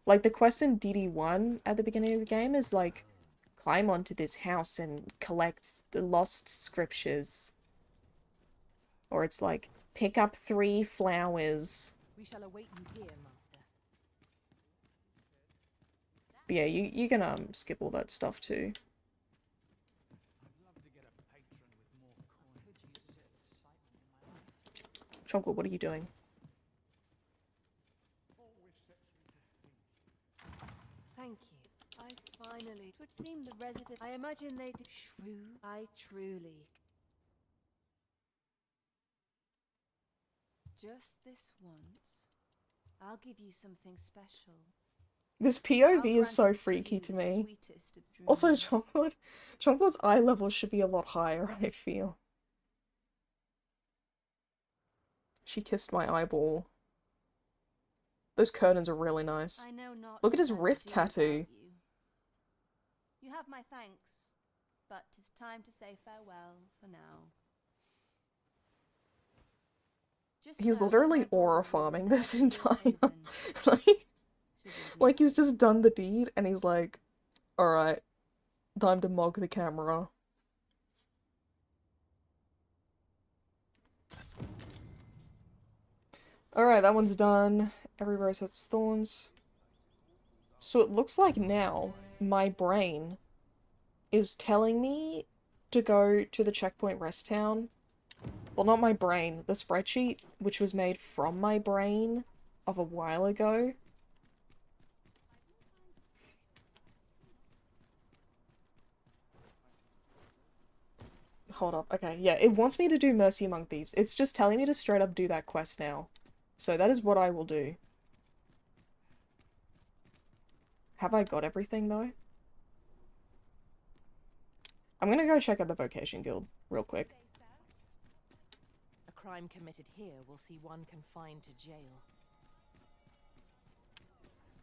Like the quest in DD1 at the beginning of the game is like climb onto this house and collect the lost scriptures. Or it's like pick up 3 flowers. We shall await you here, master. But yeah, you can skip all that stuff too. Chocolate, what are you doing? Thank you. I finally... It would seem the resident... I imagine they did... Shrew. I truly... Just this once, I'll give you something special. This POV is so freaky to me. Also, Chocolate's eye level should be a lot higher, I feel. She kissed my eyeball. Those curtains are really nice. I know not Look at his what I'd rift do tattoo. without you. You have my thanks, but 'tis time to say farewell for now. Just He's about literally my ball aura will farming never this be entire... forgiven. like he's just done the deed and he's like, alright, time to mog the camera. Alright, that one's done. Every rose has thorns. So it looks like now my brain is telling me to go to the checkpoint rest town. Well, not my brain, the spreadsheet, which was made from my brain of a while ago. Hold up, okay, yeah, it wants me to do Mercy Among Thieves. It's just telling me to straight up do that quest now. So that is what I will do. Have I got everything, though? I'm gonna go check out the Vocation Guild, real quick. A crime committed here will see one confined to jail.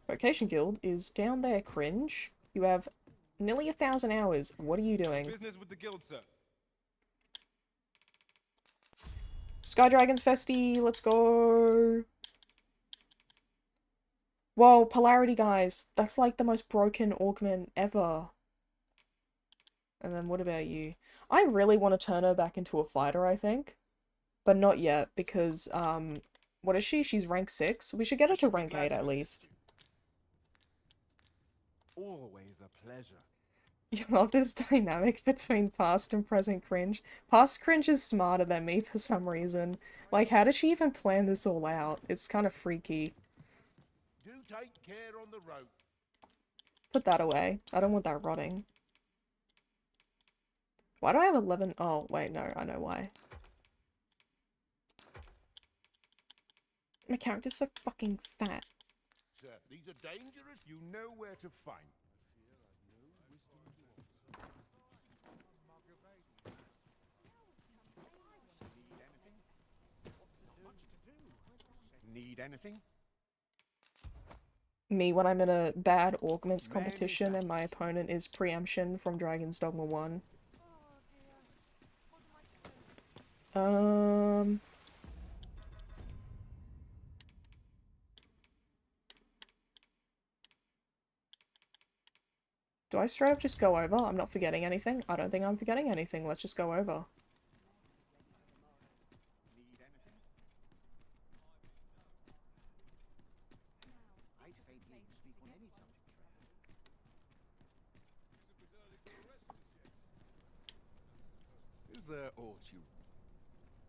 Vocation Guild is down there, cringe. You have nearly 1,000 hours. What are you doing? Business with the guild, sir. Sky Dragons Festy, let's go! Whoa, Polarity, guys. That's like the most broken augment ever. And then what about you? I really want to turn her back into a fighter, I think. But not yet, because, what is she? She's rank 6? We should get her to rank 8 at least. Always a pleasure. You love this dynamic between past and present cringe. Past cringe is smarter than me for some reason. Like, how did she even plan this all out? It's kind of freaky. Do take care on the road. Put that away. I don't want that rotting. Why do I have 11? Oh, wait, no, I know why. My character's so fucking fat. Sir, these are dangerous. You know where to find. Need anything? Me when I'm in a bad augments competition and my opponent is Preemption from Dragon's Dogma 1. Do I straight up just go over? I'm not forgetting anything. I don't think I'm forgetting anything. Let's just go over. Is there aught you...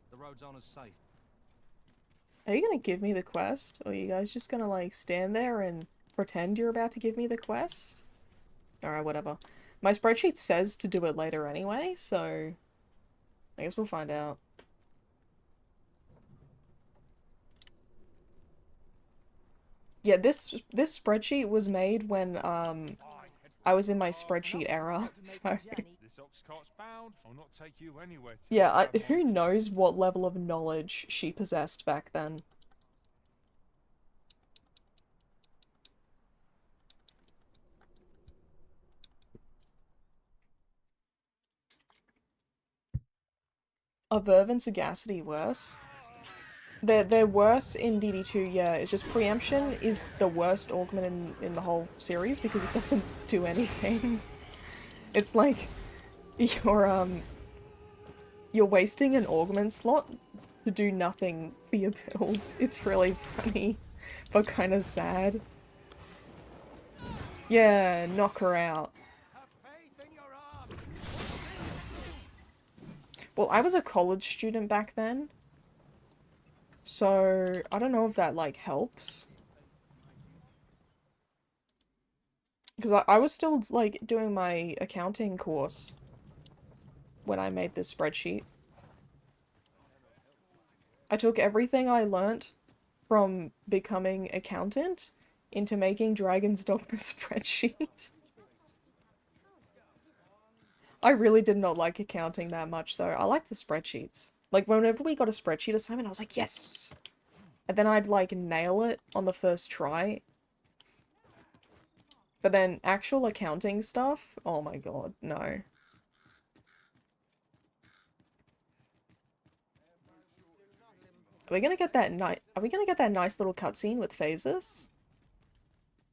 The The road's on as safe. Are you gonna give me the quest? Or are you guys just gonna, like, stand there and pretend you're about to give me the quest? Alright, whatever. My spreadsheet says to do it later anyway, so... I guess we'll find out. Yeah, this spreadsheet was made when, I was in my spreadsheet era, so... This Oxcart's bound. I'll not take you anywhere. Yeah, who knows what level of knowledge she possessed back then. Are Verve and Sagacity worse? They're worse in DD2, yeah. It's just Preemption is the worst augment in the whole series because it doesn't do anything. It's like you're wasting an augment slot to do nothing for your builds. It's really funny, but kind of sad. Yeah, knock her out. Well, I was a college student back then, so I don't know if that, like, helps. Because I was still, like, doing my accounting course when I made this spreadsheet. I took everything I learnt from becoming accountant into making Dragon's Dogma spreadsheet. I really did not like accounting that much, though. I liked the spreadsheets. Like, whenever we got a spreadsheet assignment, I was like, yes! And then I'd, like, nail it on the first try. But then actual accounting stuff? Oh my god, no. Are we gonna get that nice little cutscene with phases?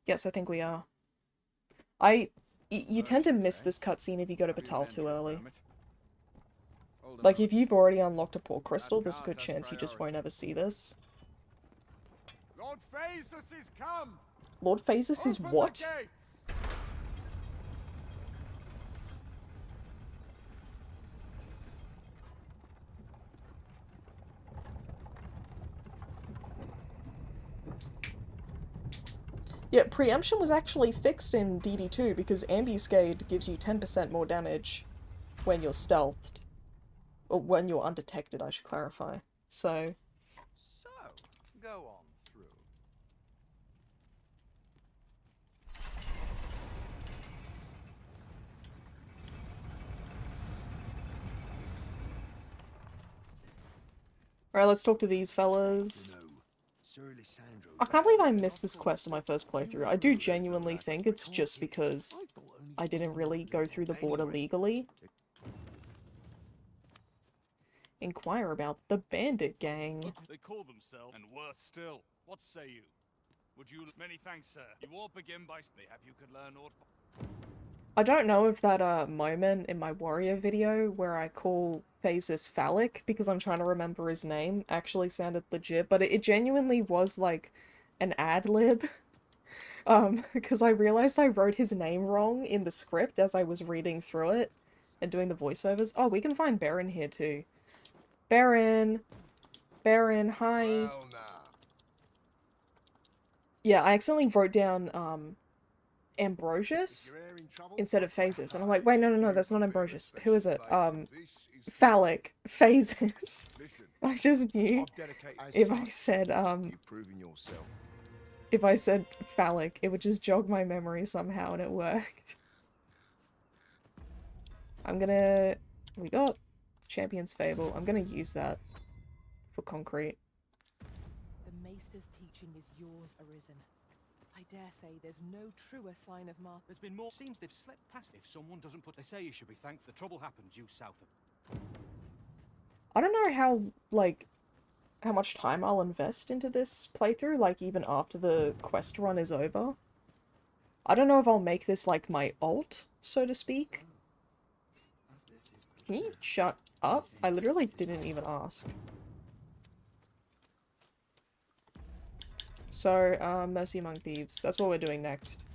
Yes, I think we are. You tend to miss this cutscene if you go to Batal too early. Like, if you've already unlocked a Port Crystal, there's a good chance you just won't ever see this. Lord Phaesus is come! Lord Phaesus is what? Yeah, Preemption was actually fixed in DD2 because Ambuscade gives you 10% more damage when you're stealthed. Or when you're undetected, I should clarify. So, Go on through. alright, let's talk to these fellas. I can't believe I missed this quest on my first playthrough. I do genuinely think it's just because I didn't really go through the border legally. Inquire about the bandit gang. They call themselves, and worse still. What say you? Would you... Many thanks, sir. You all begin by... Mayhap you could learn aught... I don't know if that moment in my warrior video where I call Phaesus phallic because I'm trying to remember his name actually sounded legit, but it genuinely was like an ad-lib. Because I realized I wrote his name wrong in the script as I was reading through it and doing the voiceovers. Oh, we can find Baron here too. Baron! Baron, hi! Well, now. Yeah, I accidentally wrote down, Ambrosius instead of Phaesus, and I'm like, wait, no, that's not Ambrosius. Who is it? Phallic. Phaesus. I just knew if I said, if I said phallic, it would just jog my memory somehow, and it worked. We got Champion's Fable. I'm gonna use that for concrete. The Maester's teaching is yours, Arisen. I dare say there's no truer sign of Martha. There's been more. Seems they've slipped past. If someone doesn't put, they say you should be thankful. The trouble happened due south of. I don't know how, like, how much time I'll invest into this playthrough, like, even after the quest run is over. I don't know if I'll make this, like, my alt, so to speak. Can you shut up? I literally didn't even ask. So, Mercy Among Thieves. That's what we're doing next.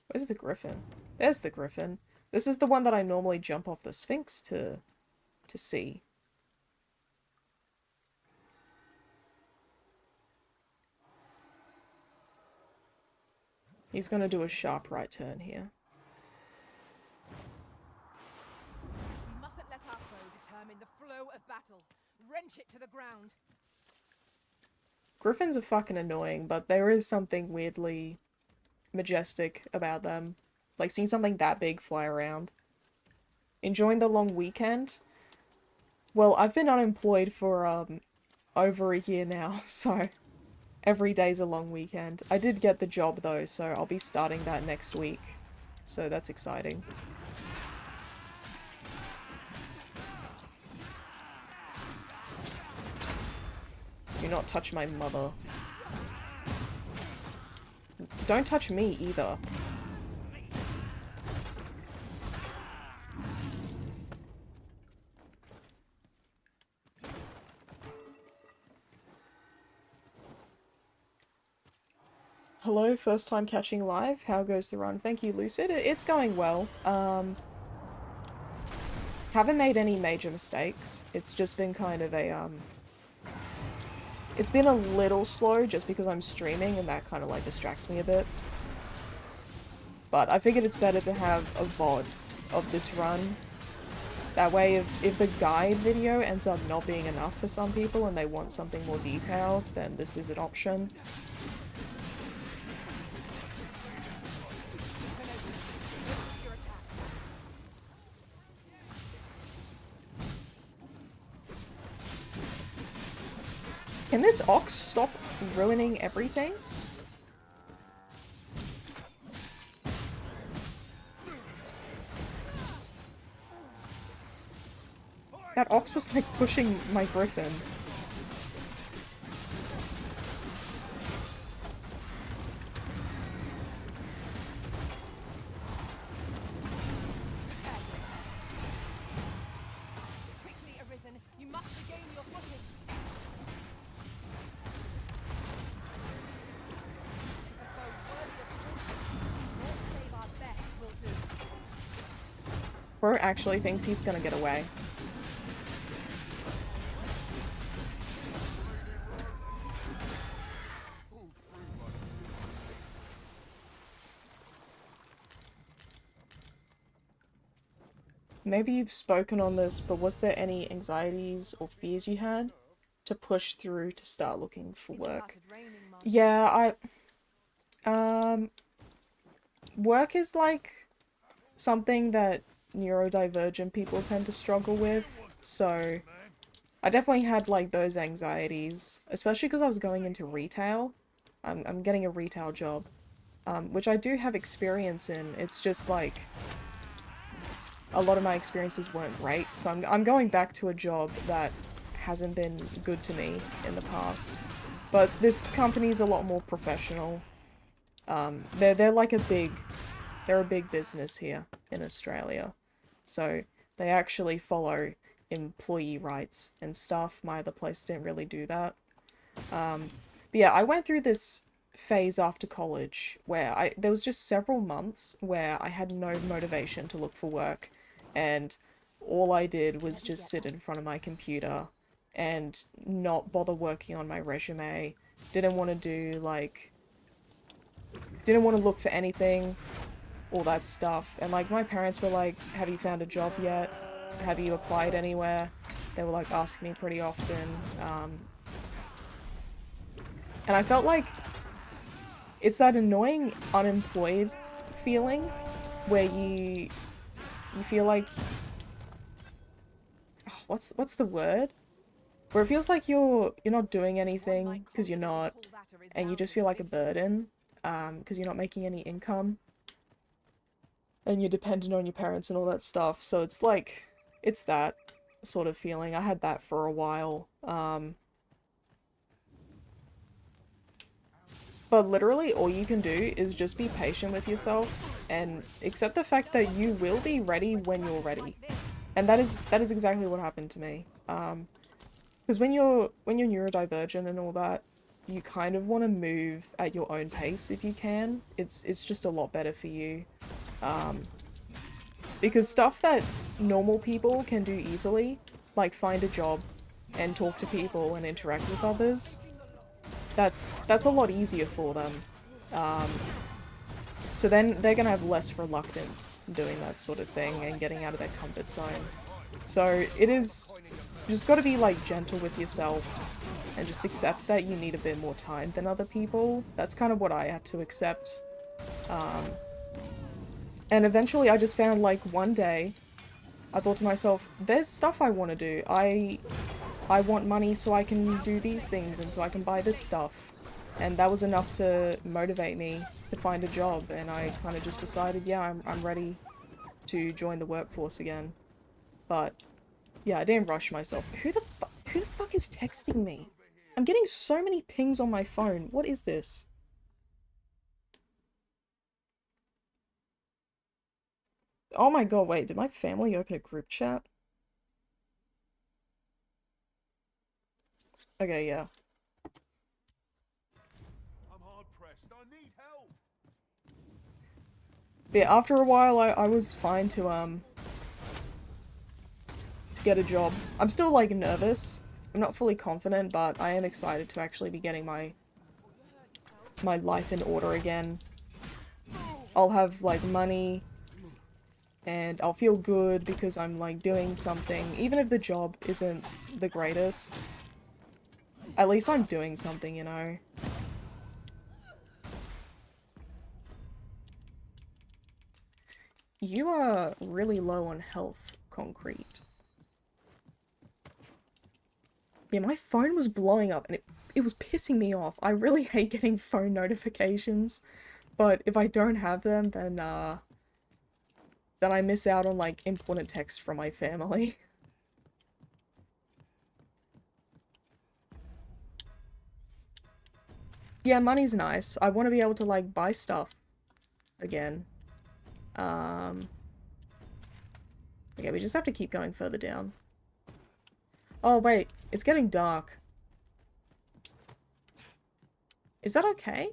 Where's the Griffin? There's the Griffin. This is the one that I normally jump off the Sphinx to to see. He's gonna do a sharp right turn here. We mustn't let our foe determine the flow of battle. Wrench it to the ground. Griffins are fucking annoying, but there is something weirdly majestic about them. Like seeing something that big fly around. Enjoying the long weekend? Well, I've been unemployed for over a year now, so every day's a long weekend. I did get the job though, so I'll be starting that next week. So that's exciting. Do not touch my mother. Don't touch me either. Hello, first time catching live. How goes the run? Thank you, Lucid. It's going well. Haven't made any major mistakes. It's just been kind of a, it's been a little slow just because I'm streaming and that kind of like distracts me a bit. But I figured it's better to have a VOD of this run. That way if the guide video ends up not being enough for some people and they want something more detailed, then this is an option. Can this ox stop ruining everything? That ox was like pushing my griffin. Quickly arisen, you must regain your footing. Bro actually thinks he's gonna get away. Maybe you've spoken on this, but was there any anxieties or fears you had to push through to start looking for work? Yeah, work is like something that neurodivergent people tend to struggle with, so I definitely had like those anxieties, especially because I was going into retail. I'm getting a retail job, which I do have experience in. It's just like a lot of my experiences weren't great, so I'm going back to a job that hasn't been good to me in the past. But this company's a lot more professional. They're like a big business here in Australia. So they actually follow employee rights and stuff. My other place didn't really do that. But yeah, I went through this phase after college where there was just several months where I had no motivation to look for work, and all I did was just sit in front of my computer and not bother working on my resume. Didn't want to look for anything, all that stuff. And like my parents were like, have you found a job yet? Have you applied anywhere? They were like asking me pretty often. And I felt like it's that annoying unemployed feeling where you feel like, oh, what's the word? Where it feels like you're not doing anything because you're not, and you just feel like a burden because you're not making any income. And you're dependent on your parents and all that stuff. So it's like, it's that sort of feeling. I had that for a while. But literally all you can do is just be patient with yourself and accept the fact that you will be ready when you're ready. And that is exactly what happened to me. Because when you're neurodivergent and all that, you kind of want to move at your own pace if you can. It's just a lot better for you. Because stuff that normal people can do easily, like, find a job and talk to people and interact with others, that's a lot easier for them. So then they're gonna have less reluctance doing that sort of thing and getting out of their comfort zone. So it is, you just gotta be, like, gentle with yourself and just accept that you need a bit more time than other people. That's kind of what I had to accept. And eventually I just found, like, one day, I thought to myself, there's stuff I want to do. I want money so I can do these things and so I can buy this stuff. And that was enough to motivate me to find a job, and I kind of just decided, yeah, I'm ready to join the workforce again. But, yeah, I didn't rush myself. Who the fuck is texting me? I'm getting so many pings on my phone. What is this? Oh my god, wait, did my family open a group chat? Okay, yeah. I'm hard pressed. I need help. Yeah, after a while I was fine to get a job. I'm still, like, nervous. I'm not fully confident, but I am excited to actually be getting my life in order again. I'll have, like, money, and I'll feel good because I'm, like, doing something. Even if the job isn't the greatest, at least I'm doing something, you know? You are really low on health, Concrete. Yeah, my phone was blowing up and it was pissing me off. I really hate getting phone notifications, but if I don't have them, then I miss out on, like, important texts from my family. Yeah, money's nice. I want to be able to, like, buy stuff again. Okay, we just have to keep going further down. Oh, wait. It's getting dark. Is that okay?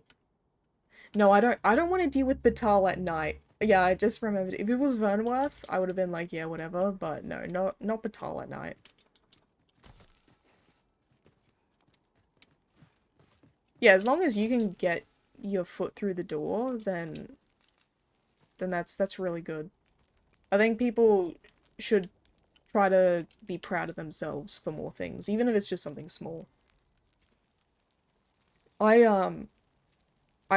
No, I don't want to deal with Batal at night. Yeah, I just remembered. If it was Vernworth, I would have been like, yeah, whatever. But no, not Batal at night. Yeah, as long as you can get your foot through the door, then that's really good. I think people should try to be proud of themselves for more things, even if it's just something small. I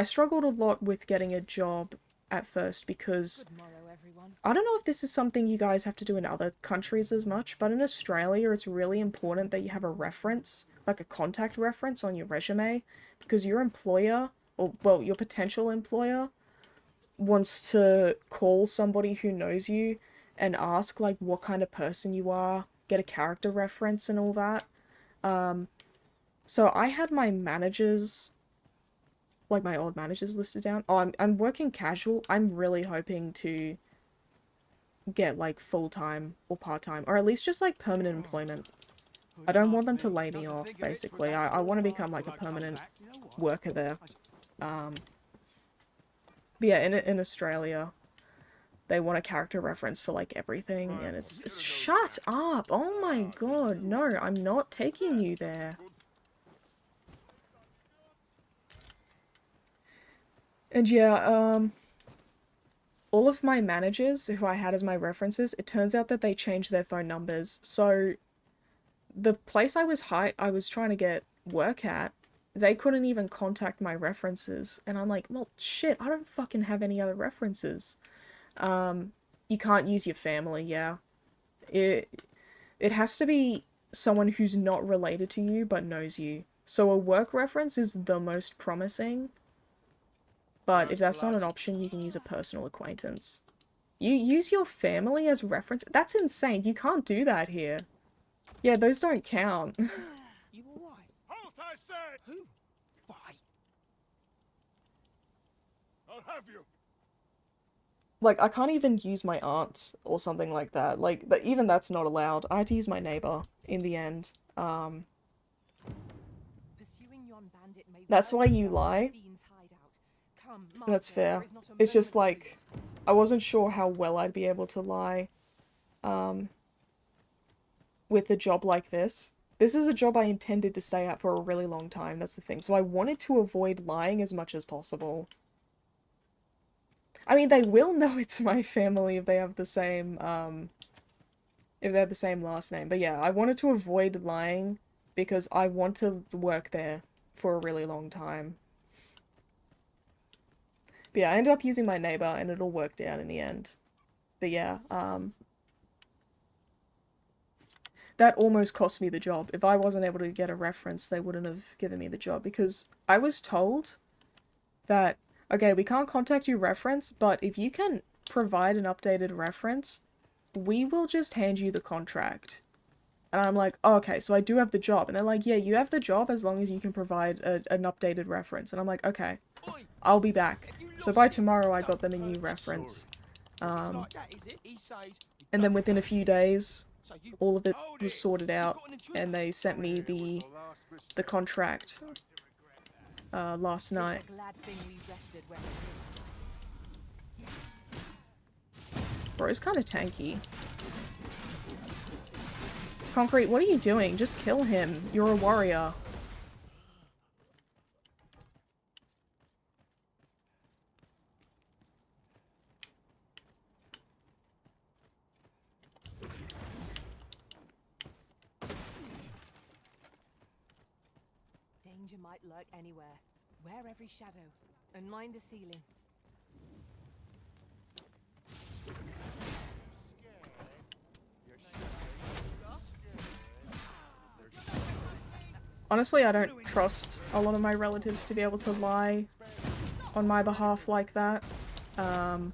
struggled a lot with getting a job at first because I don't know if this is something you guys have to do in other countries as much, but in Australia it's really important that you have a reference, like a contact reference on your resume, because your employer, or, well, your potential employer, wants to call somebody who knows you and ask, like, what kind of person you are, get a character reference and all that. So I had my managers, like, my old managers listed down. Oh, I'm working casual. I'm really hoping to get, like, full-time or part-time, or at least just, like, permanent employment. I don't want them to lay me off, basically. I want to become, like, a permanent worker there. But yeah, in Australia, they want a character reference for, like, everything, and it's shut up! Oh my god, no, I'm not taking you there. And yeah, all of my managers who I had as my references, it turns out that they changed their phone numbers. So the place I was trying to get work at, they couldn't even contact my references. And I'm like, well, shit, I don't fucking have any other references. You can't use your family, yeah. It has to be someone who's not related to you but knows you. So a work reference is the most promising. But if that's not an option, you can use a personal acquaintance. You use your family as reference? That's insane. You can't do that here. Yeah, those don't count. You alright? Halt, I say! Who? Why? I'll have you. Like, I can't even use my aunt or something like that. Like, even that's not allowed. I had to use my neighbor in the end. That's why you lie. That's fair. It's just like, I wasn't sure how well I'd be able to lie. When with a job like this. This is a job I intended to stay at for a really long time, that's the thing. So I wanted to avoid lying as much as possible. I mean, they will know it's my family if they have the same, if they have the same last name. But yeah, I wanted to avoid lying because I want to work there for a really long time. But yeah, I ended up using my neighbor and it all worked out in the end. But yeah, that almost cost me the job. If I wasn't able to get a reference, they wouldn't have given me the job because I was told that, okay, we can't contact you reference, but if you can provide an updated reference, we will just hand you the contract. And I'm like, oh, okay, so I do have the job. And they're like, yeah, you have the job as long as you can provide an updated reference. And I'm like, okay, I'll be back. So by tomorrow, I got them a new reference. And then within a few days, all of it was sorted out, and they sent me the contract last night. Bro's kind of tanky. Concrete, what are you doing? Just kill him. You're a warrior. Danger might lurk anywhere. Wear every shadow, and mind the ceiling. Honestly, I don't trust a lot of my relatives to be able to lie on my behalf like that. Oh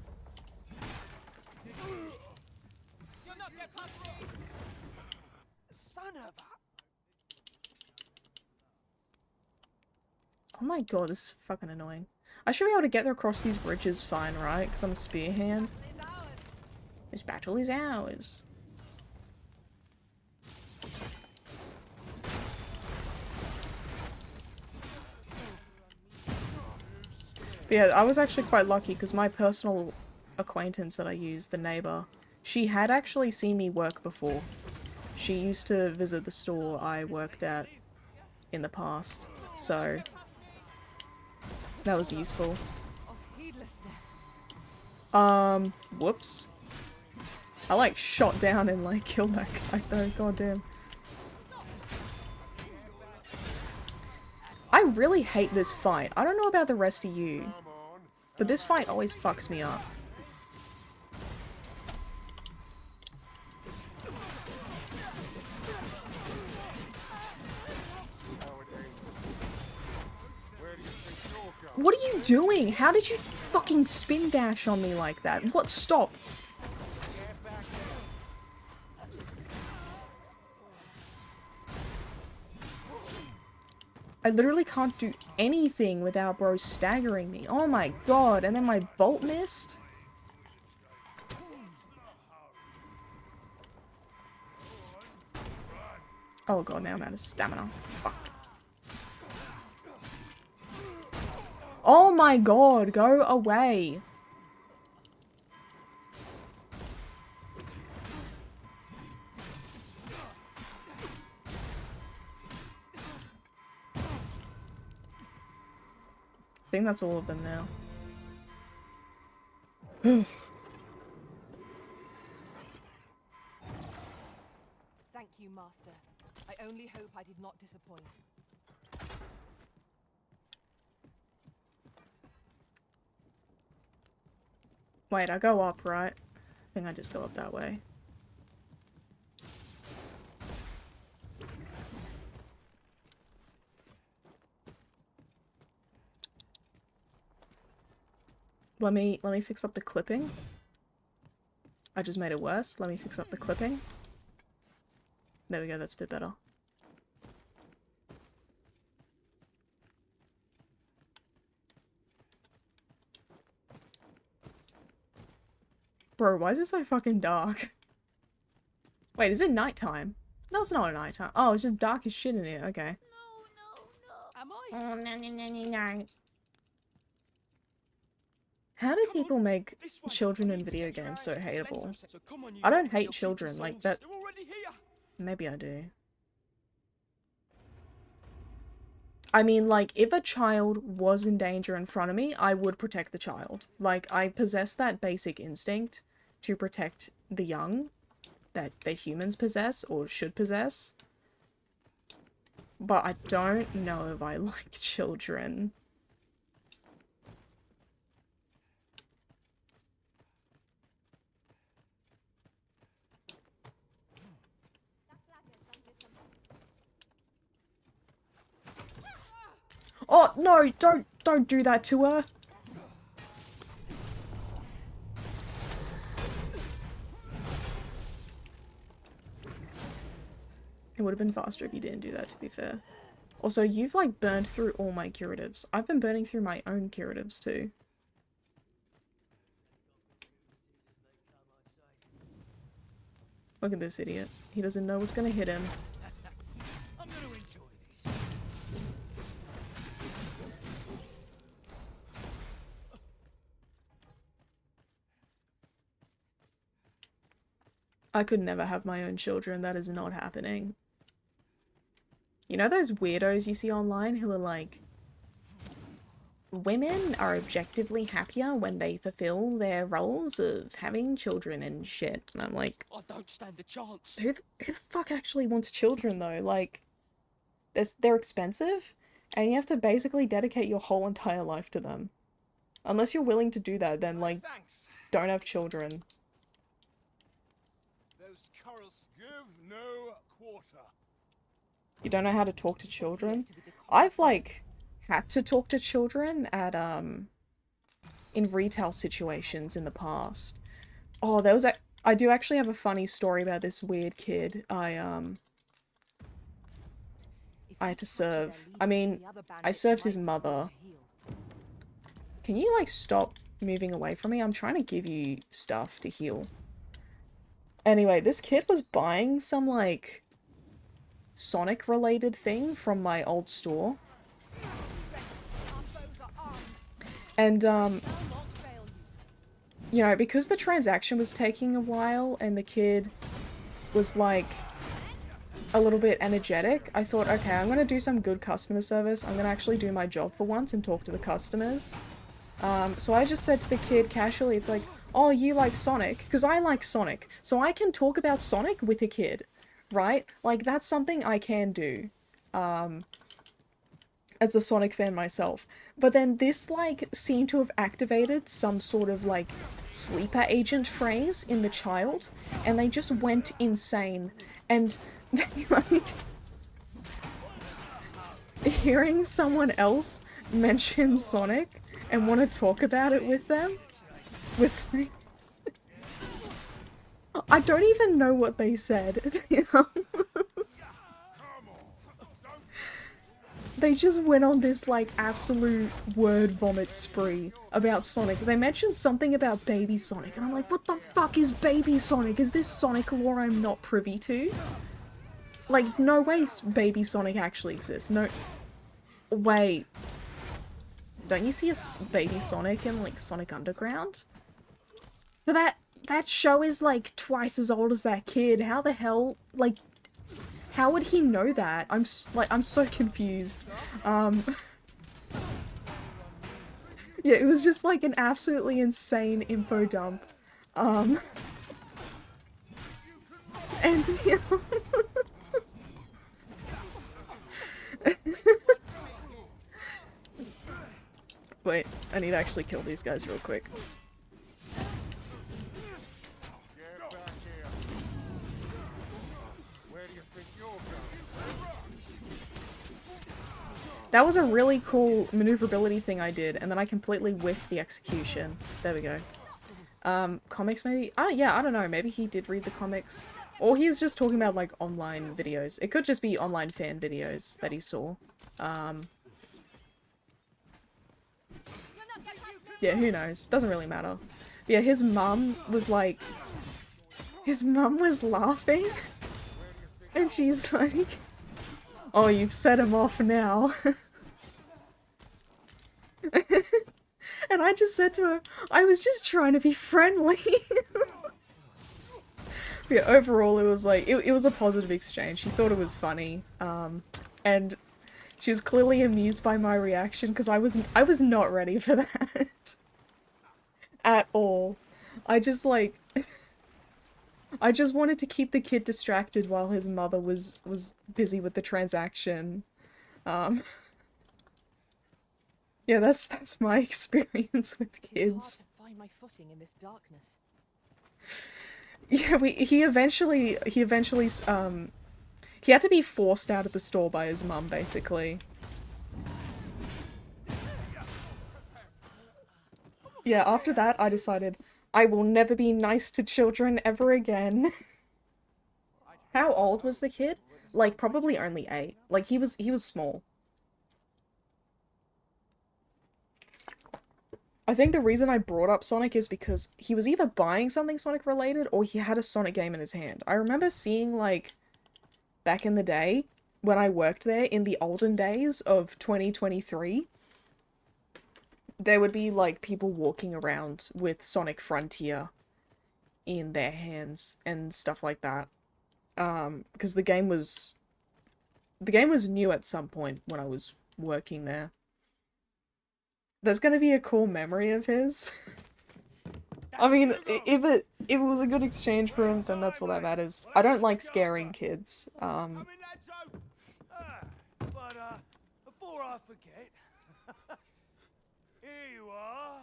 my god, this is fucking annoying. I should be able to get across these bridges fine, right? Because I'm a spear hand. This battle is ours. But yeah, I was actually quite lucky because my personal acquaintance that I used, the neighbor, she had actually seen me work before. She used to visit the store I worked at in the past, so that was useful. Whoops. I like shot down and like killed that guy though, goddamn. I really hate this fight. I don't know about the rest of you, but this fight always fucks me up. What are you doing? How did you fucking spin dash on me like that? What? Stop. I literally can't do anything without bro staggering me. Oh my god, and then my bolt missed? Oh god, now I'm out of stamina. Fuck. Oh my god, go away. I think that's all of them now. Thank you, Master. I only hope I did not disappoint. Wait, I go up, right? I think I just go up that way. Let me fix up the clipping. I just made it worse. Let me fix up the clipping. There we go, that's a bit better. Bro, why is it so fucking dark? Wait, is it nighttime? No, it's not nighttime. Oh, it's just dark as shit in here. Okay. Am I? Oh, no. How do people make children in video games so hateable? I don't hate children, like that. Maybe I do. I mean, like, if a child was in danger in front of me, I would protect the child. Like, I possess that basic instinct to protect the young that humans possess, or should possess. But I don't know if I like children. Oh, no, don't do that to her. It would have been faster if you didn't do that, to be fair. Also, you've, like, burned through all my curatives. I've been burning through my own curatives, too. Look at this idiot. He doesn't know what's gonna hit him. I'm going to enjoy this. I could never have my own children. That is not happening. You know those weirdos you see online who are like, women are objectively happier when they fulfill their roles of having children and shit. And I'm like, I don't stand a chance. who the fuck actually wants children though? Like, they're expensive, and you have to basically dedicate your whole entire life to them. Unless you're willing to do that, then like, don't have children. Those corals give no quarter. You don't know how to talk to children? I've, like, had to talk to children at, in retail situations in the past. Oh, there was I do actually have a funny story about this weird kid I had to serve. I mean, I served his mother. Can you, like, stop moving away from me? I'm trying to give you stuff to heal. Anyway, this kid was buying some, like, Sonic-related thing from my old store. And, you know, because the transaction was taking a while and the kid was, like, a little bit energetic, I thought, okay, I'm gonna do some good customer service. I'm gonna actually do my job for once and talk to the customers. So I just said to the kid casually, it's like, oh, you like Sonic? Because I like Sonic. So I can talk about Sonic with a kid. Right? Like, that's something I can do, as a Sonic fan myself. But then this, like, seemed to have activated some sort of, like, sleeper agent phrase in the child, and they just went insane. And, like, hearing someone else mention Sonic and want to talk about it with them was, like, I don't even know what they said, you know? They just went on this, like, absolute word vomit spree about Sonic. They mentioned something about Baby Sonic, and I'm like, what the fuck is Baby Sonic? Is this Sonic lore I'm not privy to? Like, no way Baby Sonic actually exists. No. Wait. Don't you see a Baby Sonic in, like, Sonic Underground? But that show is, like, twice as old as that kid. How the hell, like, how would he know that? I'm so confused. Yeah, it was just, like, an absolutely insane info dump. And, you know... Wait, I need to actually kill these guys real quick. That was a really cool maneuverability thing I did, and then I completely whiffed the execution. There we go. Comics maybe? Yeah, I don't know. Maybe he did read the comics. Or he was just talking about, like, online videos. It could just be online fan videos that he saw. Yeah, who knows? Doesn't really matter. But yeah, his mum was like... His mum was laughing. And she's like... Oh, you've set him off now. And I just said to her, I was just trying to be friendly. Yeah, overall it was like, it was a positive exchange. She thought it was funny, and she was clearly amused by my reaction, because I was not ready for that. At all. I just like, I just wanted to keep the kid distracted while his mother was busy with the transaction. Yeah, that's my experience with kids. It's hard to find my footing in this darkness. Yeah, he eventually, he had to be forced out of the store by his mum, basically. Yeah, after that, I decided I will never be nice to children ever again. How old was the kid? Like, probably only 8. Like, he was small. I think the reason I brought up Sonic is because he was either buying something Sonic related or he had a Sonic game in his hand. I remember seeing, like, back in the day, when I worked there, in the olden days of 2023, there would be, like, people walking around with Sonic Frontier in their hands and stuff like that. Because the game was new at some point when I was working there. There's gonna be a cool memory of his. I mean, if it was a good exchange for him, then that's all that matters. I don't like scaring kids. But before I forget, here you are.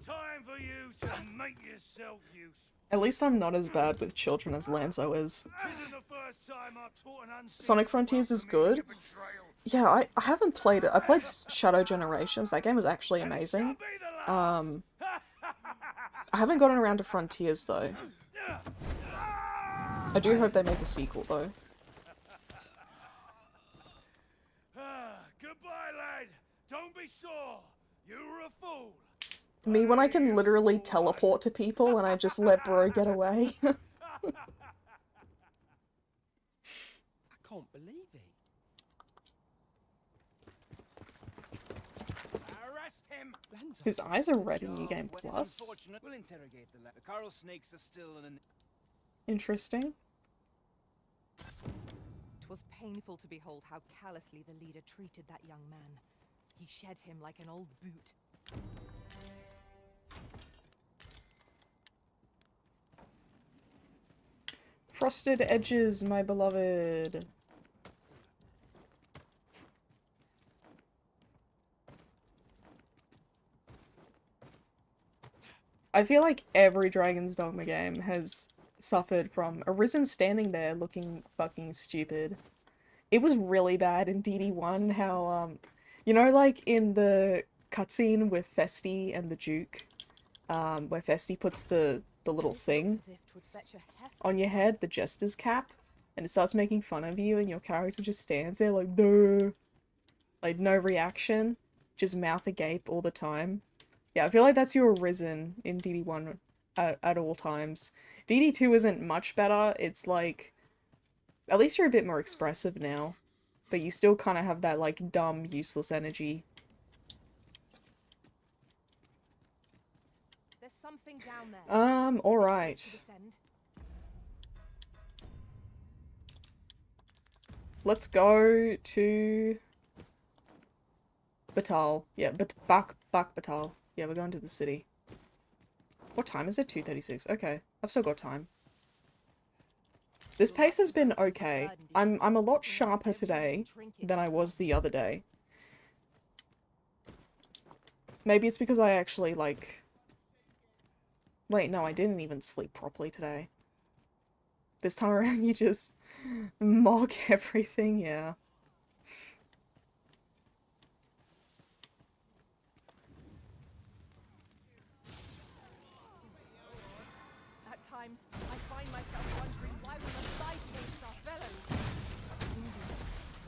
Time for you to make yourself useful. At least I'm not as bad with children as Lanzo is. Sonic Frontiers is good. Yeah, I haven't played it. I played Shadow Generations. That game was actually amazing. I haven't gotten around to Frontiers, though. I do hope they make a sequel, though. Goodbye, lad. Don't be sore. You were a fool. Me, when I can literally teleport to people and I just let bro get away. I can't believe it. Arrest him. His eyes are red in New Game Plus. We'll interrogate the The coral snakes are still in an... Interesting. It was painful to behold how callously the leader treated that young man. He shed him like an old boot. Frosted edges, my beloved. I feel like every Dragon's Dogma game has suffered from Arisen standing there looking fucking stupid. It was really bad in DD1 how, you know, like in the cutscene with Festi and the Duke, where Festi puts the little thing on your head, the jester's cap, and it starts making fun of you and your character just stands there like, duh. Like, no reaction, just mouth agape all the time. Yeah, I feel like that's your Arisen in DD1 at all times. DD2 isn't much better, it's like, at least you're a bit more expressive now, but you still kind of have that, like, dumb, useless energy. There's something down there. Alright. Let's go to Batal. Yeah, Bak Batal. Yeah, we're going to the city. What time is it? 2:36. Okay, I've still got time. This pace has been okay. I'm a lot sharper today than I was the other day. Maybe it's because I actually, like... Wait, no, I didn't even sleep properly today. This time around you just mock everything, yeah. At times, I find myself wondering why we must fight against our fellows. Indeed,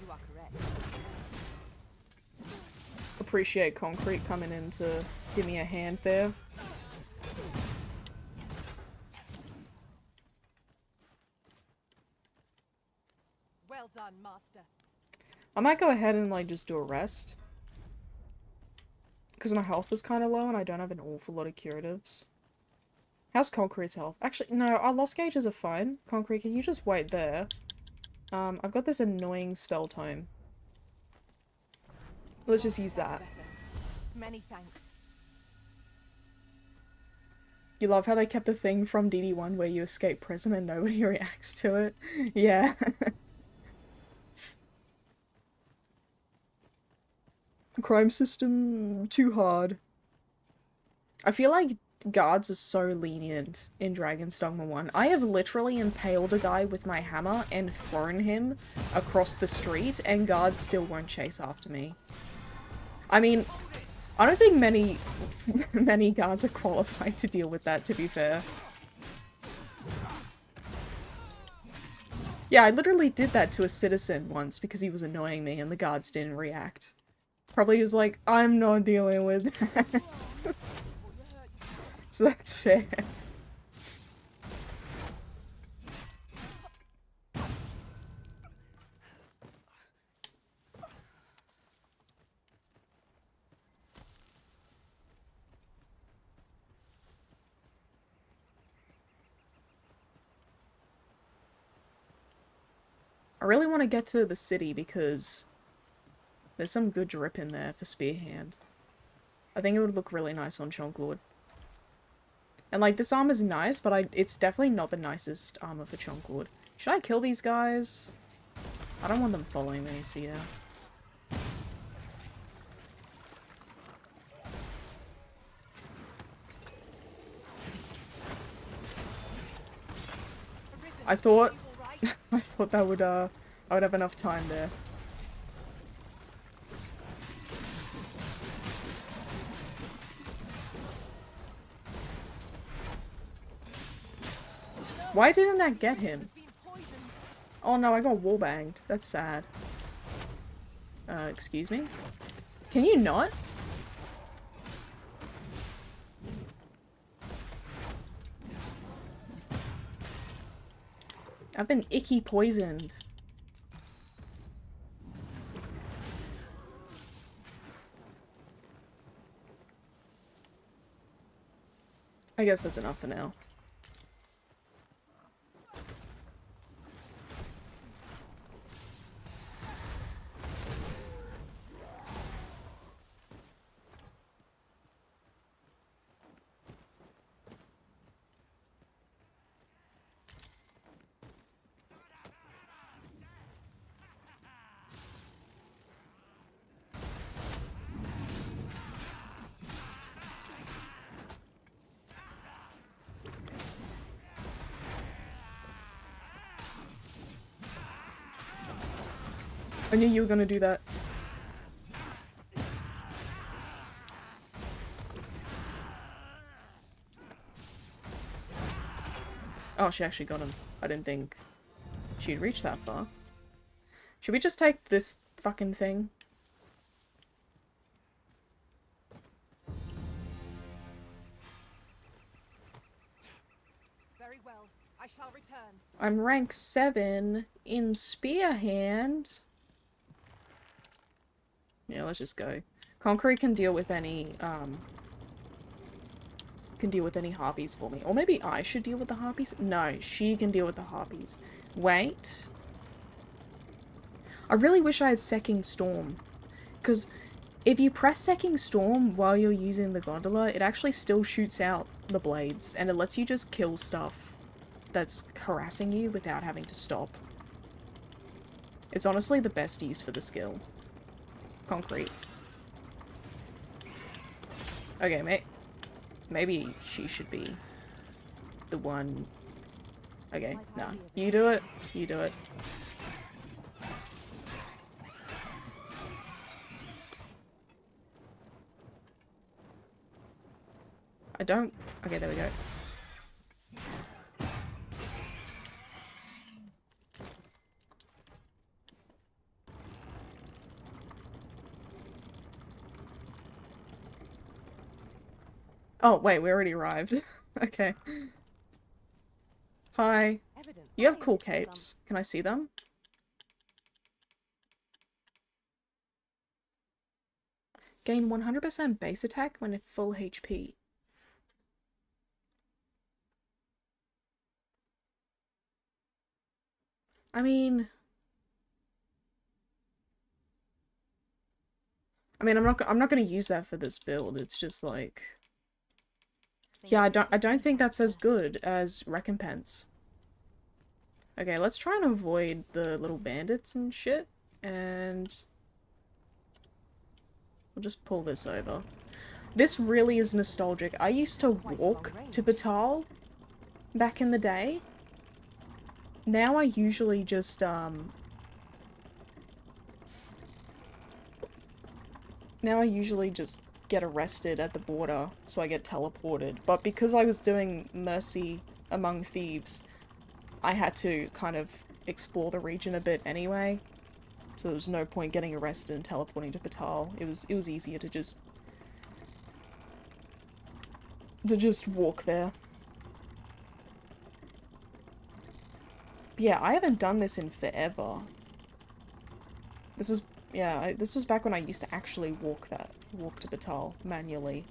you are correct. Appreciate Concrete coming in to give me a hand there. Well done, Master. I might go ahead and, like, just do a rest. Because my health is kind of low and I don't have an awful lot of curatives. How's Concrete's health? Actually, no, our loss gauges are fine. Concrete, can you just wait there? I've got this annoying spell tome. Let's just use that. Many thanks. You love how they kept a thing from DD1 where you escape prison and nobody reacts to it? Yeah. Crime system, too hard. I feel like guards are so lenient in Dragon's Dogma 1. I have literally impaled a guy with my hammer and thrown him across the street, and guards still won't chase after me. I mean, I don't think many guards are qualified to deal with that, to be fair. Yeah, I literally did that to a citizen once because he was annoying me and the guards didn't react. Probably was like, I'm not dealing with that. So that's fair. I really want to get to the city because there's some good drip in there for Spearhand. I think it would look really nice on Chonklord. And like, this armor's nice, but it's definitely not the nicest armor for Chonklord. Should I kill these guys? I don't want them following me, so yeah. I thought that would I would have enough time there. Why didn't that get him? Oh no, I got wallbanged. That's sad. Excuse me? Can you not? I've been icky poisoned. I guess that's enough for now. I knew you were gonna do that. Oh, she actually got him. I didn't think she'd reach that far. Should we just take this fucking thing? Very well. I shall return. I'm rank 7 in Spearhand. Yeah, let's just go. Concrete can deal with any harpies for me. Or maybe I should deal with the harpies? No, she can deal with the harpies. Wait. I really wish I had Secking Storm. Because if you press Secking Storm while you're using the gondola, it actually still shoots out the blades. And it lets you just kill stuff that's harassing you without having to stop. It's honestly the best use for the skill. Concrete. Okay, mate. Maybe she should be the one. Okay, nah. You do it. You do it. I don't... Okay, there we go. Oh, wait, we already arrived. Okay. Hi. You have cool capes. Can I see them? Gain 100% base attack when at full HP. I mean, I'm not gonna use that for this build. It's just like, yeah, I don't think that's as good as recompense. Okay, let's try and avoid the little bandits and shit, and we'll just pull this over. This really is nostalgic. I used to walk to Batal back in the day. Now I usually just, now I usually just get arrested at the border, so I get teleported. But because I was doing Mercy Among Thieves, I had to kind of explore the region a bit anyway. So there was no point getting arrested and teleporting to Batal. It was easier to just walk there. But yeah, I haven't done this in forever. This was, yeah, this was back when I used to actually walk to Batal manually,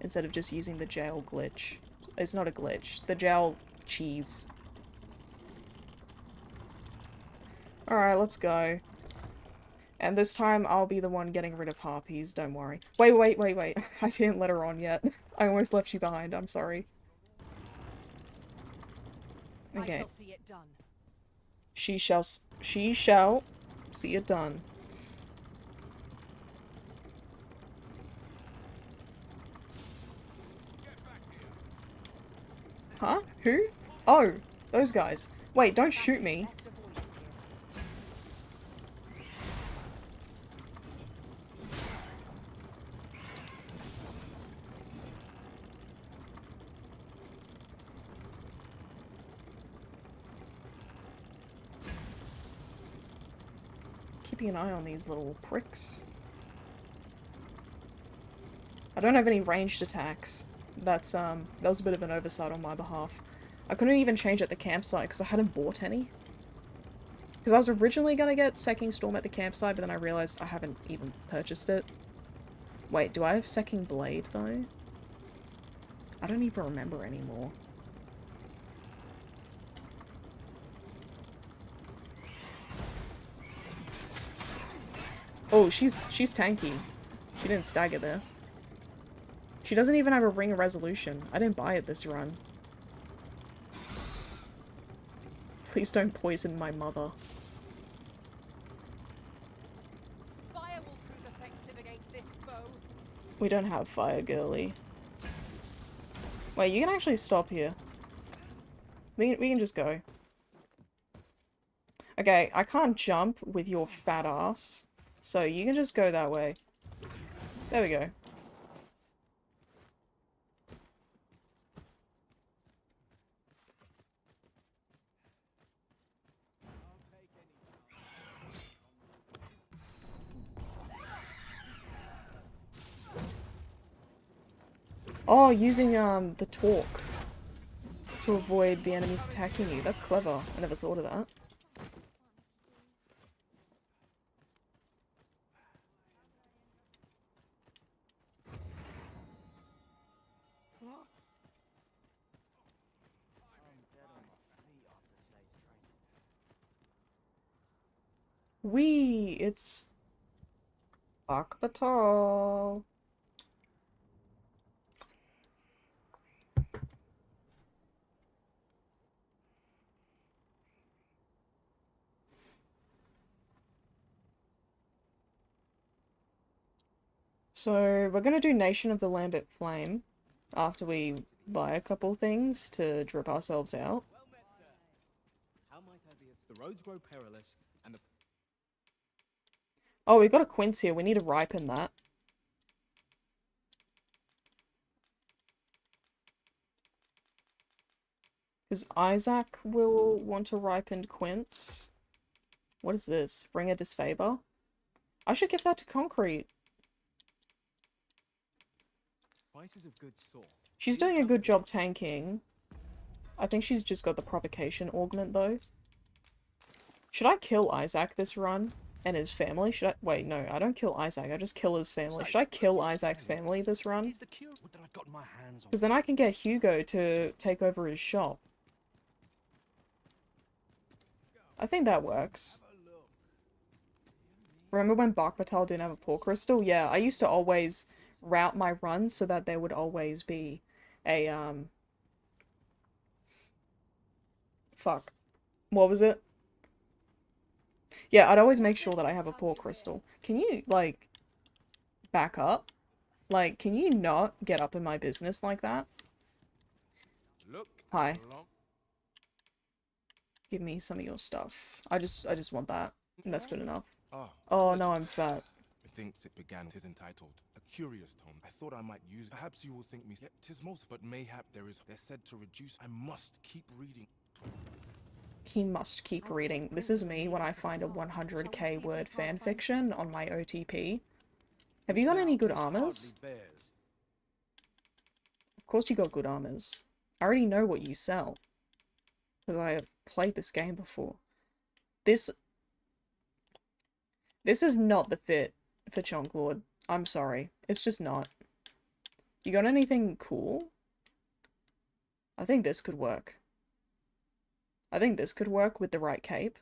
instead of just using the jail glitch. It's not a glitch. The jail cheese. Alright, let's go. And this time I'll be the one getting rid of harpies, don't worry. Wait. I didn't let her on yet. I almost left you behind, I'm sorry. Okay. I shall see it done. She shall see it done. Huh? Who? Oh, those guys. Wait, don't shoot me. Keeping an eye on these little pricks. I don't have any ranged attacks. That was a bit of an oversight on my behalf. I couldn't even change at the campsite because I hadn't bought any. Because I was originally gonna get Secking Storm at the campsite, but then I realized I haven't even purchased it. Wait, do I have Secking Blade though? I don't even remember anymore. Oh, she's tanky. She didn't stagger there. She doesn't even have a Ring of Resolution. I didn't buy it this run. Please don't poison my mother. Fire will prove effective against this foe. We don't have fire, girly. Wait, you can actually stop here. We can just go. Okay, I can't jump with your fat ass. So you can just go that way. There we go. Oh, using the torque to avoid the enemies attacking you. That's clever. I never thought of that. Wee, it's Akbatal. So we're gonna do Nation of the Lambent Flame after we buy a couple things to drip ourselves out. Well met, sir. How might I be of the roads grow perilous and the Oh, we've got a quince here. We need to ripen that. Because Isaac will want a ripened quince. What is this? Ring of Disfavor? I should give that to Concrete. spices of good sort. She's doing a good job tanking. I think she's just got the provocation augment though. Should I kill Isaac this run? And his family? Should I- wait, no, I don't kill Isaac, I just kill his family. Should I kill Isaac's family this run? Because then I can get Hugo to take over his shop. I think that works. Remember when Barkvatal didn't have a pork crystal? Yeah, I used to always route my runs so that there would always be a, fuck. What was it? Yeah, I'd always make sure that I have a pork crystal. Can you, like, back up? Like, can you not get up in my business like that? Hi. Give me some of your stuff. I just want that. And that's good enough. Oh, no, I'm fat. Thinks it began. Tis entitled A Curious Tome. I thought I might use. Perhaps you will think me. Yet tis most, but mayhap there is. They're said to reduce. I must keep reading. He must keep reading. This is me when I find a 100k word fanfiction on my OTP. Have you got any good armors? Of course you got good armors. I already know what you sell. Because I have played this game before. This is not the fit for Chunk Lord. I'm sorry. It's just not. You got anything cool? I think this could work. I think this could work with the right cape.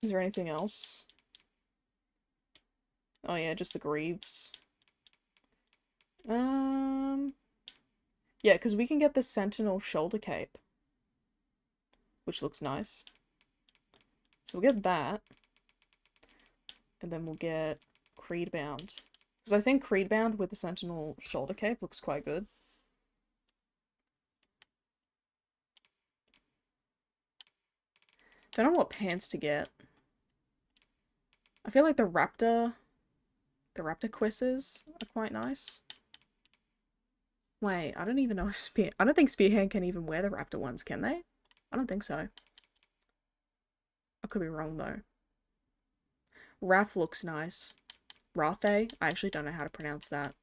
Is there anything else? Oh yeah, just the greaves. Yeah, because we can get the Sentinel shoulder cape. Which looks nice. So we'll get that. And then we'll get Creedbound. Because I think Creedbound with the Sentinel shoulder cape looks quite good. Don't know what pants to get. I feel like the Raptor quizzes are quite nice. Wait, I don't even know if I don't think Spearhand can even wear the Raptor ones, can they? I don't think so. I could be wrong though. Wrath looks nice. Rathe? I actually don't know how to pronounce that.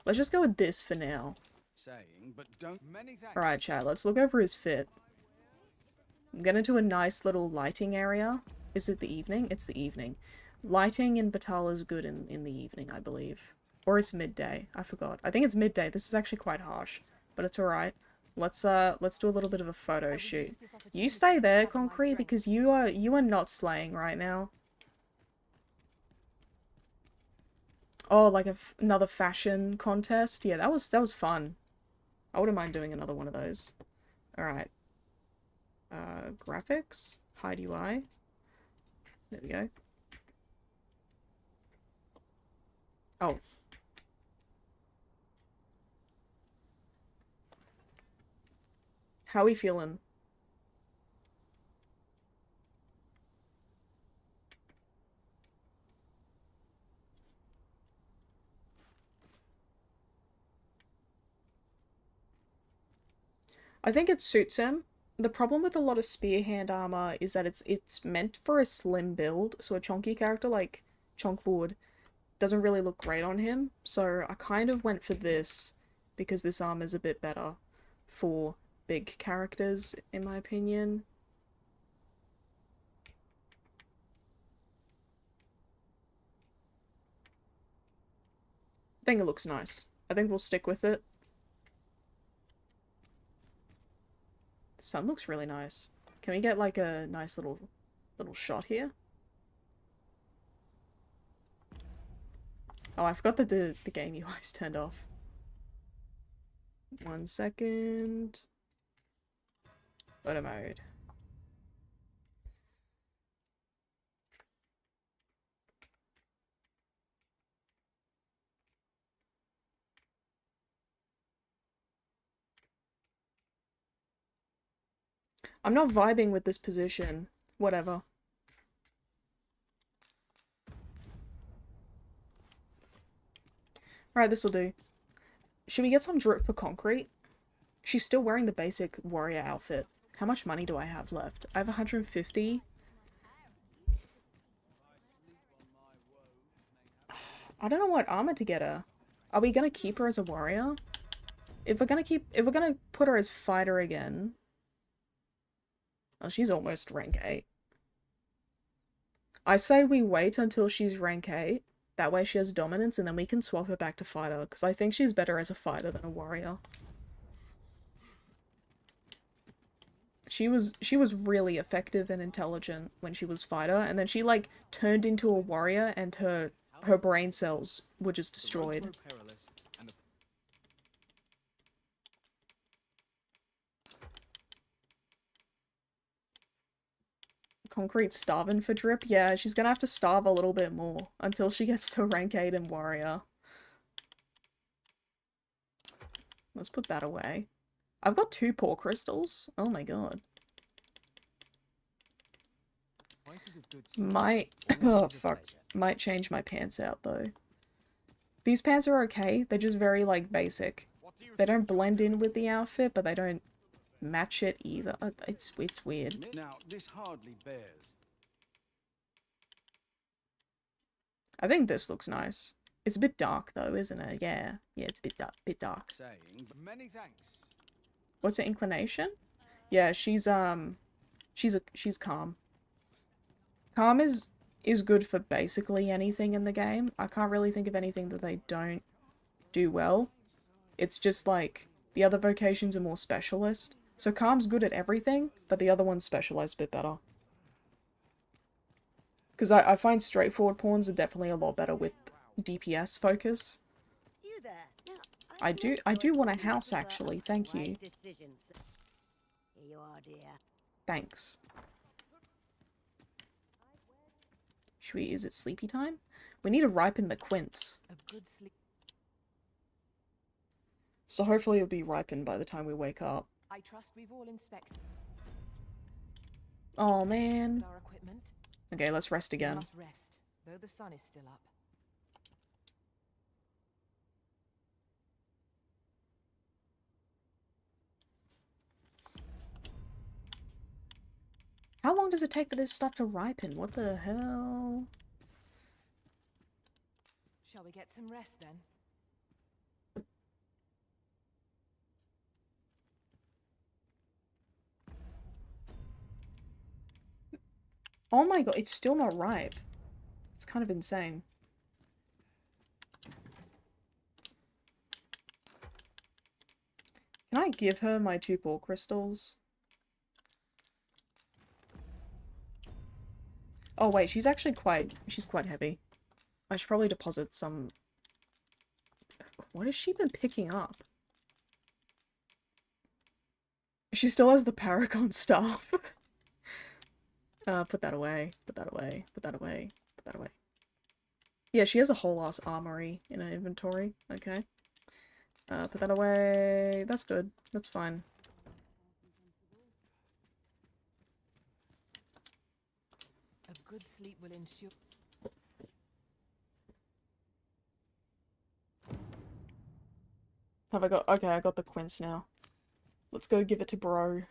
Let's just go with this for now. Alright, chat, let's look over his fit. I'm gonna do a nice little lighting area. Is it the evening? It's the evening. Lighting in Batal is good in the evening, I believe. Or it's midday. I forgot. I think it's midday. This is actually quite harsh, but it's alright. Let's do a little bit of a photo shoot. You stay there, Concrete, because you are not slaying right now. Oh, like another fashion contest? Yeah, that was fun. I wouldn't mind doing another one of those. Alright. Graphics. Hide UI. There we go. Oh. How are we feeling? I think it suits him. The problem with a lot of Spearhand armor is that it's meant for a slim build, so a chunky character like Chunk Lord doesn't really look great on him. So I kind of went for this because this armor is a bit better for big characters, in my opinion. I think it looks nice. I think we'll stick with it. The sun looks really nice. Can we get like a nice little shot here? Oh, I forgot that the game UI is turned off. 1 second. Photo mode. I'm not vibing with this position. Whatever. Alright, this will do. Should we get some drip for Concrete? She's still wearing the basic warrior outfit. How much money do I have left? I have 150. I don't know what armor to get her. Are we gonna keep her as a warrior? If we're gonna put her as fighter again... Oh, she's almost rank 8. I say we wait until she's rank 8. That way she has dominance, and then we can swap her back to fighter, because I think she's better as a fighter than a warrior. She was really effective and intelligent when she was fighter, and then she, like, turned into a warrior, and her brain cells were just destroyed. Concrete starving for drip? Yeah, she's gonna have to starve a little bit more until she gets to rank 8 in warrior. Let's put that away. I've got 2 poor crystals. Oh my god. Might... oh fuck. Might change my pants out though. These pants are okay. They're just very, like, basic. They don't blend in with the outfit, but they don't match it either. It's weird. Now, this hardly bears. I think this looks nice. It's a bit dark though, isn't it? Yeah. Yeah, it's a bit dark. Saying, many thanks. What's her inclination? Yeah, she's calm. Calm is good for basically anything in the game. I can't really think of anything that they don't do well. It's just like the other vocations are more specialist. So calm's good at everything, but the other ones specialize a bit better. Because I find straightforward pawns are definitely a lot better with DPS focus. You there? I do want a house actually, thank you. Here you are, dear. Thanks. Is it sleepy time? We need to ripen the quince. A good sleep. So hopefully it'll be ripened by the time we wake up. I trust we've all inspected Oh man. our equipment. Okay, let's rest We again. must rest, though the sun is still up. How long does it take for this stuff to ripen? What the hell? Shall we get some rest then? Oh my god, it's still not ripe. It's kind of insane. Can I give her my 2 ball crystals? Oh wait, she's quite heavy. I should probably deposit some... What has she been picking up? She still has the Paragon staff. Put that away, put that away, put that away, put that away. Yeah, she has a whole ass armory in her inventory. Okay. Put that away. That's good. That's fine. A good sleep will ensure. Have I got... Okay, I got the quince now. Let's go give it to bro.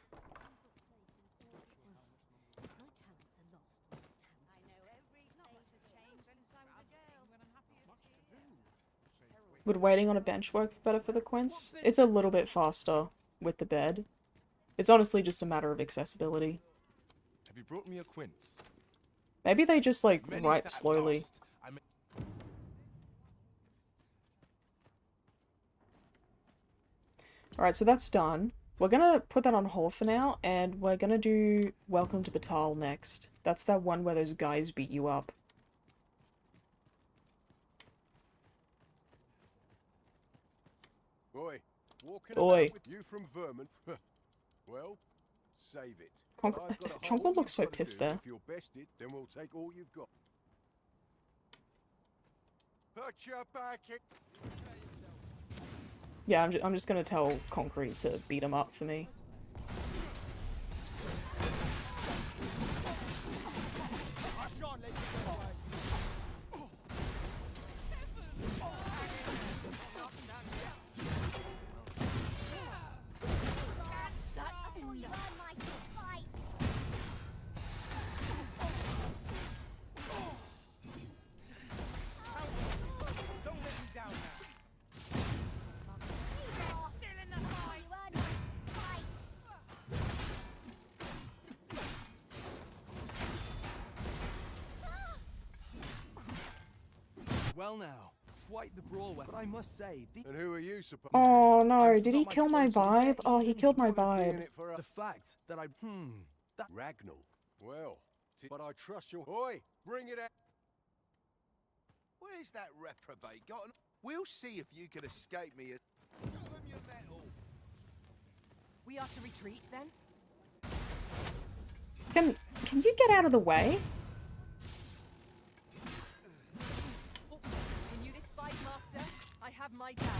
Would waiting on a bench work better for the quince? It's a little bit faster with the bed. It's honestly just a matter of accessibility. Have you brought me a quince? Maybe they just, like, ripe slowly. Alright, so that's done. We're gonna put that on hold for now, and we're gonna do Welcome to Batal next. That's that one where those guys beat you up. Boy, walking Oi. about with you from Vermont. Well, save it. Conk I've got a Chonko whole looks so you've got to pissed do. there. If you're bested, then we'll take all you've got. Put your back in. Yeah, I'm just gonna tell Concrete to beat him up for me. Well now, quite the brawl, but I must say, And who are you supposed? Oh no, It's did he not my kill my conscience. Is vibe? there Oh, he even killed my point of doing vibe. it for the fact that I that Ragnall. Well, but I trust you. Oi, bring it out. Where's that reprobate gotten? We'll see if you can escape me. Show them your metal. We are to retreat then? Can you get out of the way? Continue this fight, Master. I have my doubts.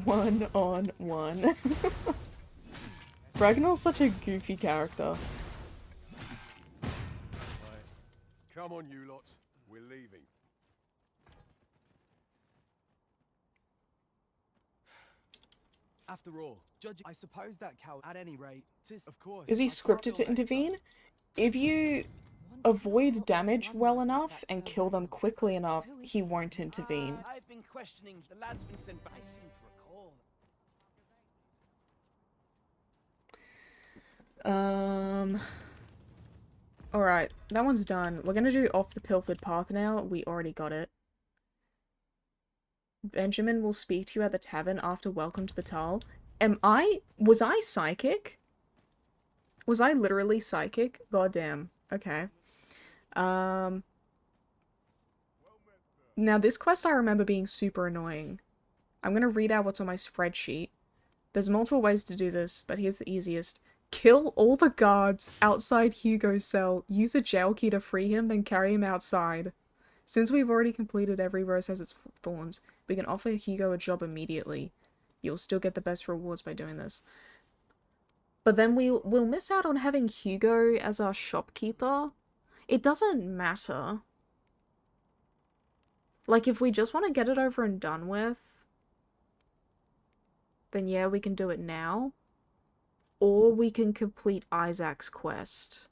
One on one. Ragnar's such a goofy character. Come on, you lot. We're leaving. After all, Judge, I suppose that cow. At any rate, tis of course. Is he I can't scripted go to next intervene? time. If you avoid damage well enough and kill them quickly enough, he won't intervene. I've been questioning. The lad's been sent by. I seem to recall. Alright, that one's done. We're gonna do Off the Pilfered Path now. We already got it. Benjamin will speak to you at the tavern after Welcome to Batal. Was I psychic? Was I literally psychic? Goddamn. Okay. Now this quest I remember being super annoying. I'm gonna read out what's on my spreadsheet. There's multiple ways to do this, but here's the easiest. Kill all the guards outside Hugo's cell, use a jail key to free him, then carry him outside. Since we've already completed Every Rose Has Its Thorns, we can offer Hugo a job immediately. You'll still get the best rewards by doing this. But then we'll miss out on having Hugo as our shopkeeper. It doesn't matter. Like, if we just want to get it over and done with, then yeah, we can do it now. Or we can complete Isaac's quest.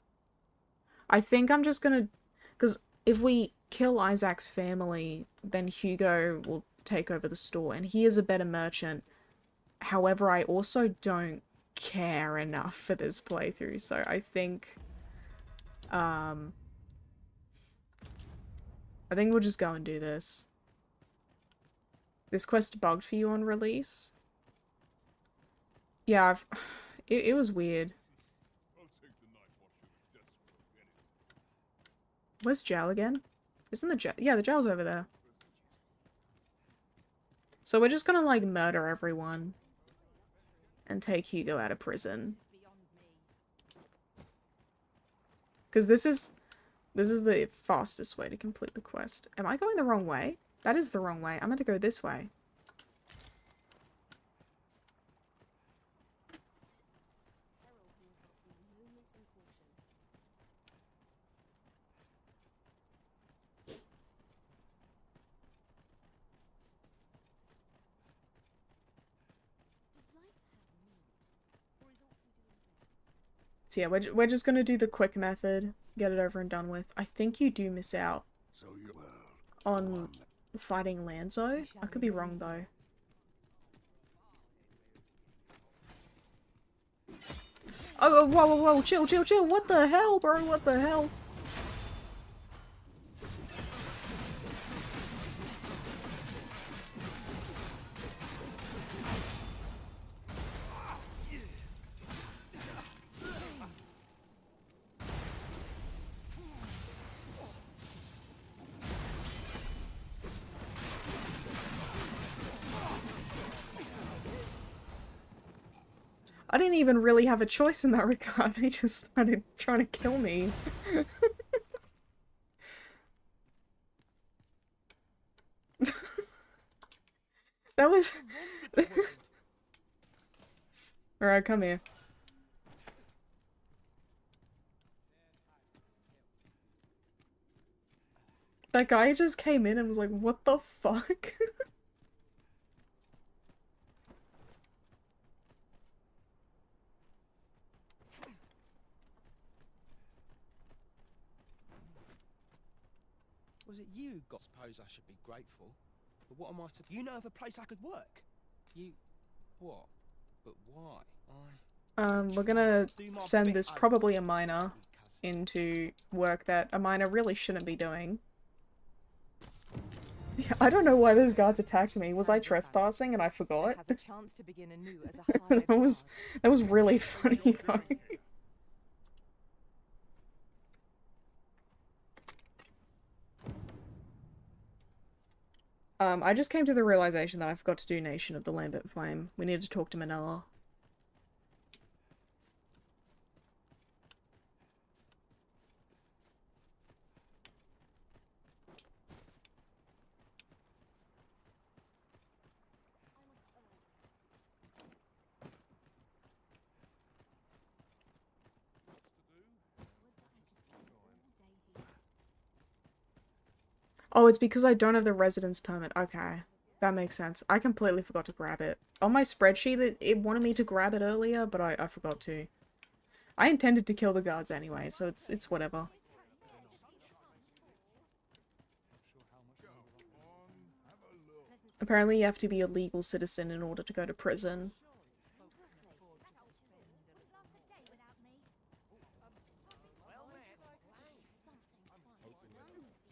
I think I'm just gonna... Because if we kill Isaac's family, then Hugo will take over the store, and he is a better merchant. However, I also don't care enough for this playthrough, so I think... I think we'll just go and do this. This quest bugged for you on release? Yeah, it was weird. Where's jail again? Isn't the jail? Yeah, the jail's over there. So we're just gonna, like, murder everyone. And take Hugo out of prison. Because this is the fastest way to complete the quest. Am I going the wrong way? That is the wrong way. I'm meant to go this way. So yeah, we're just gonna do the quick method, get it over and done with. I think you do miss out on fighting Lanzo. I could be wrong though. Oh, whoa, whoa, whoa, chill, chill, chill. What the hell, bro? What the hell? I didn't even really have a choice in that regard. They just started trying to kill me. That was... Alright, come here. That guy just came in and was like, what the fuck? Was it you? I suppose I should be grateful. But what am I to... You know of a place I could work? You... What? But why? We're gonna send this probably a miner into work that a miner really shouldn't be doing. I don't know why those guards attacked me. Was I trespassing and I forgot? Has a chance to begin anew as a hired that was really funny though. I just came to the realization that I forgot to do Nation of the Lambent Flame. We need to talk to Manila. Oh, it's because I don't have the residence permit. Okay. That makes sense. I completely forgot to grab it. On my spreadsheet, it wanted me to grab it earlier, but I forgot to. I intended to kill the guards anyway, so it's whatever. Apparently you have to be a legal citizen in order to go to prison.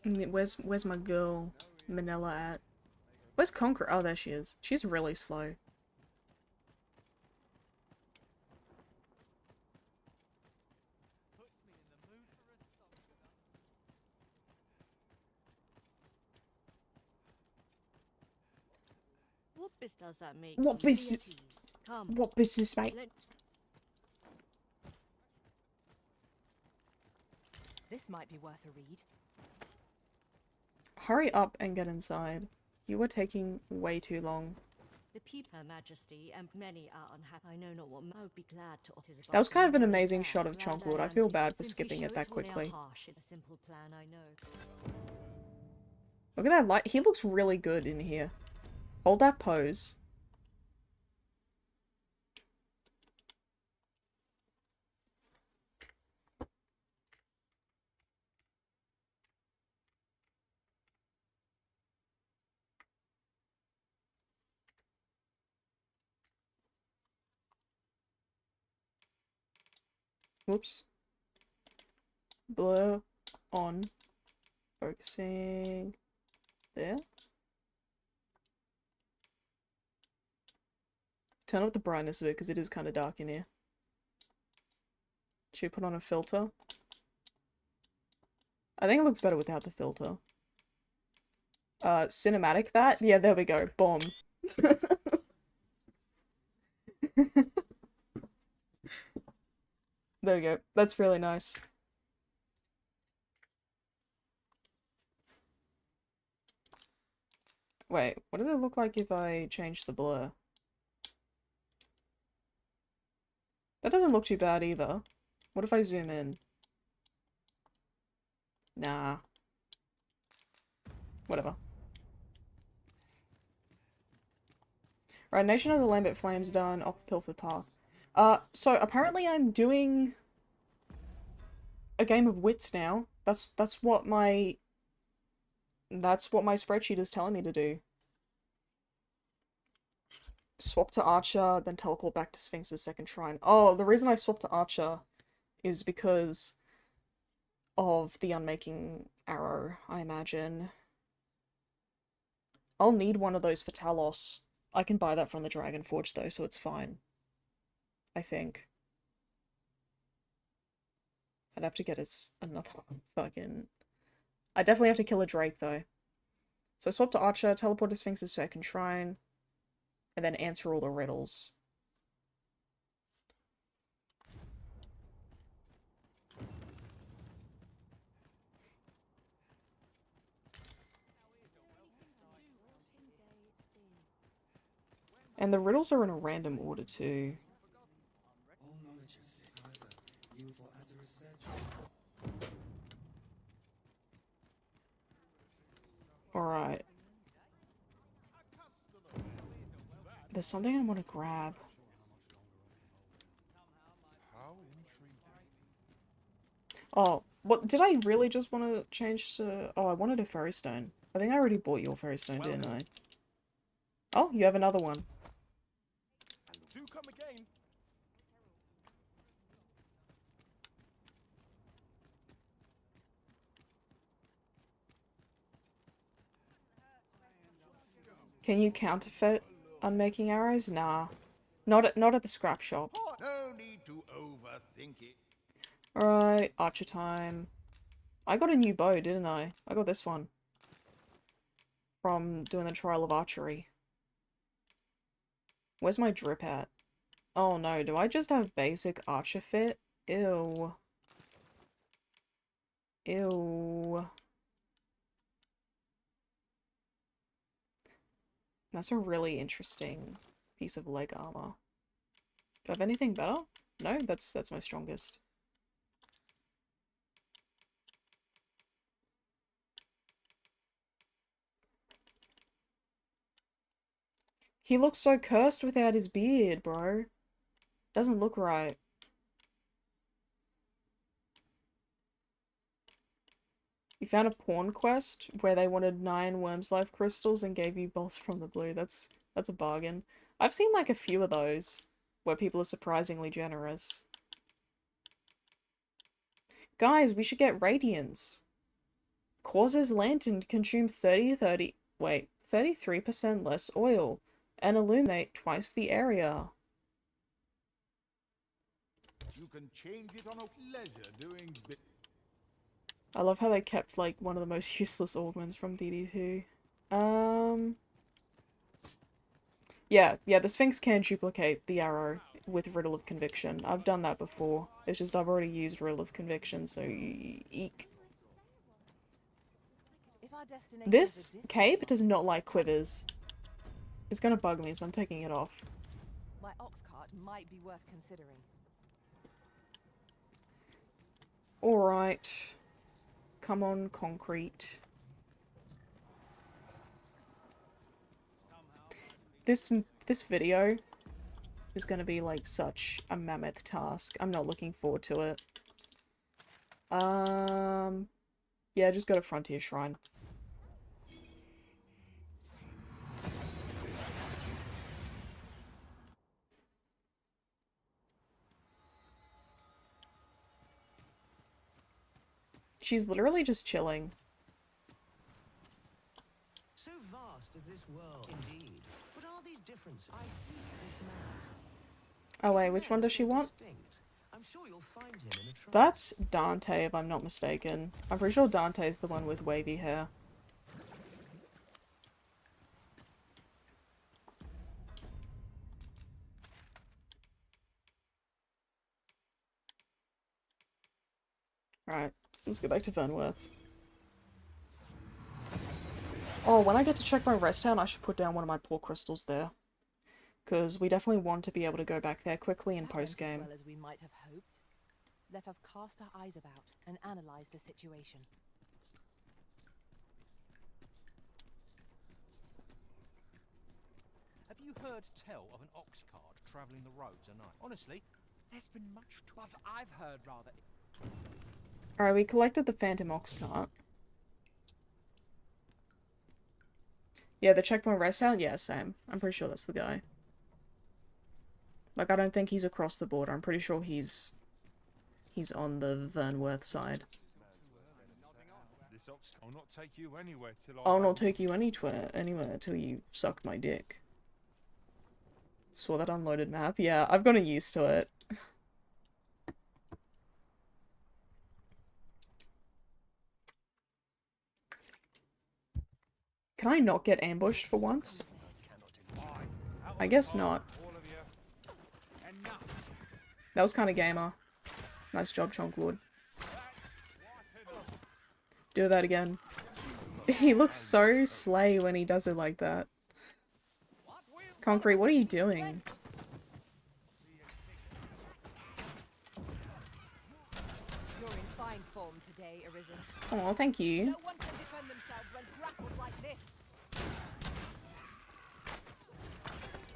Where's my girl, Manila, at? Where's Conqueror? Oh, there she is. She's really slow. What business does that make? What business? Come. What business, mate? This might be worth a read. Hurry up and get inside. You were taking way too long. The people, Her Majesty, and many are unhappy. I know not what I would be glad to. That was kind of an amazing shot of Chonkwood. I feel bad for skipping it that quickly. A simple plan, I know. Look at that light. He looks really good in here. Hold that pose. Whoops. Blur on. Focusing. There. Turn up the brightness of it because it is kind of dark in here. Should we put on a filter? I think it looks better without the filter. Cinematic that? Yeah, there we go. Bomb. There we go. That's really nice. Wait, what does it look like if I change the blur? That doesn't look too bad either. What if I zoom in? Nah. Whatever. Right, Nation of the Lambent Flames done, off the Pilfered Path. So apparently I'm doing a game of wits now. That's what my spreadsheet is telling me to do. Swap to Archer, then teleport back to Sphinx's second shrine. Oh, the reason I swapped to Archer is because of the Unmaking Arrow, I imagine. I'll need one of those for Talos. I can buy that from the Dragon Forge though, so it's fine. I think. I'd have to get another fucking... I definitely have to kill a Drake though. So swap to Archer, teleport to Sphinx's second shrine, and then answer all the riddles. And the riddles are in a random order too. Alright. There's something I want to grab. Oh, what? Did I really just want to change to... Oh, I wanted a fairy stone. I think I already bought your fairy stone, didn't I? Oh, you have another one. Do come again. Can you counterfeit unmaking arrows? Nah. Not at the scrap shop. No need to overthink it. Alright, archer time. I got a new bow, didn't I? I got this one. From doing the trial of archery. Where's my drip at? Oh no, do I just have basic archer fit? Ew. Ew. That's a really interesting piece of leg armor. Do I have anything better? No, that's my strongest. He looks so cursed without his beard, bro. Doesn't look right. You found a porn quest where they wanted 9 Worm's Life crystals and gave you bolts from the blue. That's a bargain. I've seen like a few of those where people are surprisingly generous. Guys, we should get Radiance. Causes lantern consume 33% less oil and illuminate twice the area. You can change it on a pleasure doing bit. I love how they kept like one of the most useless augments from DD2. Yeah, the Sphinx can duplicate the arrow with Riddle of Conviction. I've done that before. It's just I've already used Riddle of Conviction, so eek. This cape does not like quivers. It's gonna bug me, so I'm taking it off. My Oxcart might be worth considering. Alright. Come on, concrete. This video is gonna be like such a mammoth task. I'm not looking forward to it. Yeah, just go to Frontier Shrine. She's literally just chilling. So vast is this world, indeed. But are these differences? I see this man. Oh wait, which one does she want? I'm sure you'll find him in a trial. That's Dante, if I'm not mistaken. I'm pretty sure Dante's the one with wavy hair. Alright, let's go back to Vernworth. Oh, when I get to check my rest town, I should put down one of my poor crystals there. Because we definitely want to be able to go back there quickly in post-game. As well as we might have hoped. Let us cast our eyes about and analyze the situation. Have you heard tell of an Oxcart travelling the roads at night? Honestly, there's been much to... But I've heard rather... Alright, we collected the Phantom Oxcart. Yeah, the checkpoint rest town? Yeah, same. I'm pretty sure that's the guy. Like, I don't think he's across the border. I'm pretty sure he's on the Vernworth side. This Oxcart will not take you anywhere till I'll not take you anywhere till you sucked my dick. Saw that unloaded map? Yeah, I've gotten used to it. Can I not get ambushed for once? I guess not. That was kind of gamer. Nice job, Chonk Lord. Do that again. He looks so slay when he does it like that. Concrete, what are you doing? You're in fine form today, Arisen. Oh, thank you. No one can defend themselves when grappled like this.